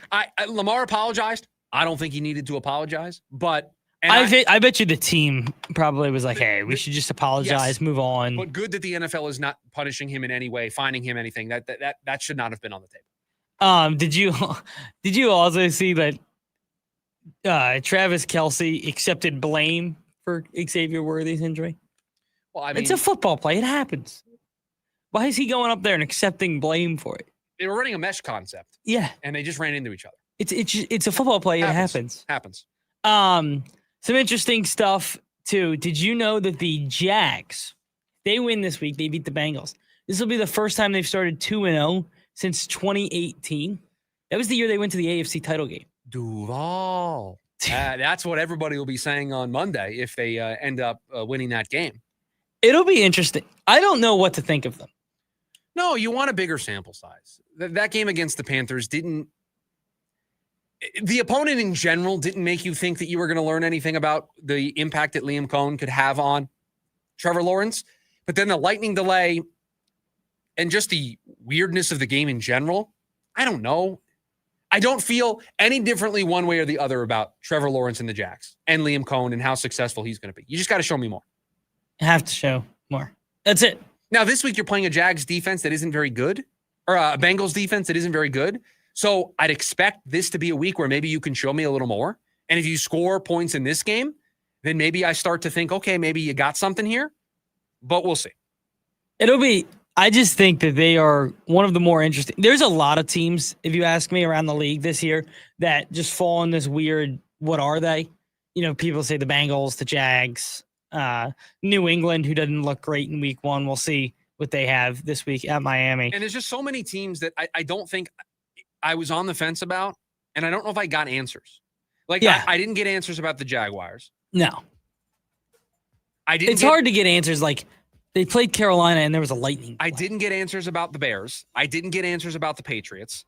Lamar apologized. I don't think he needed to apologize, but I bet you the team probably was like, hey, we should just apologize, move on. But good that the NFL is not punishing him in any way, finding him anything. That should not have been on the table. Did you also see that Travis Kelce accepted blame for Xavier Worthy's injury? Well, I mean, it's a football play. It happens. Why is he going up there and accepting blame for it? They were running a mesh concept. Yeah. And they just ran into each other. It's a football play. It happens. Some interesting stuff, too. Did you know that the Jags, they win this week, they beat the Bengals. This will be the first time they've started 2-0 since 2018. That was the year they went to the AFC title game. Duval. That's what everybody will be saying on Monday if they end up winning that game. It'll be interesting. I don't know what to think of them. No, you want a bigger sample size. That game against the Panthers didn't. The opponent in general didn't make you think that you were going to learn anything about the impact that Liam Cohn could have on Trevor Lawrence. But then the lightning delay and just the weirdness of the game in general, I don't know. I don't feel any differently one way or the other about Trevor Lawrence and the Jags and Liam Cohn and how successful he's going to be. You just got to show me more. Have to show more. That's it. Now, this week you're playing a Jags defense that isn't very good, or a Bengals defense that isn't very good. So I'd expect this to be a week where maybe you can show me a little more. And if you score points in this game, then maybe I start to think, okay, maybe you got something here, but we'll see. I just think that they are one of the more interesting. There's a lot of teams, if you ask me, around the league this year that just fall in this weird, what are they? You know, people say the Bengals, the Jags, New England, who doesn't look great in week 1. We'll see what they have this week at Miami. And there's just so many teams that I don't think I was on the fence about, and I don't know if I got answers. Like, Yeah. I didn't get answers about the Jaguars. No. It's hard to get answers. Like, they played Carolina and there was a lightning. I didn't get answers about the Bears. I didn't get answers about the Patriots.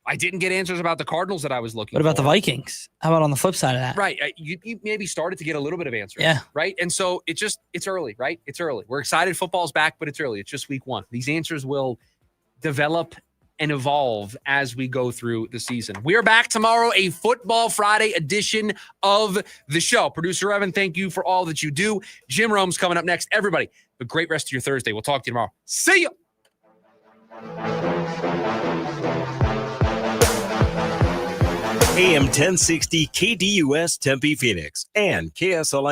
I didn't get answers about the Cardinals that I was looking for. What about the Vikings? How about on the flip side of that? Right. You maybe started to get a little bit of answers. Yeah. Right. And so it's early, right? It's early. We're excited. Football's back, but it's early. It's just week 1. These answers will develop and evolve as we go through the season. We are back tomorrow, a Football Friday edition of the show. Producer Evan, thank you for all that you do. Jim Rome's coming up next. Everybody, have a great rest of your Thursday. We'll talk to you tomorrow. See ya. AM 1060 KDUS Tempe Phoenix and KSLA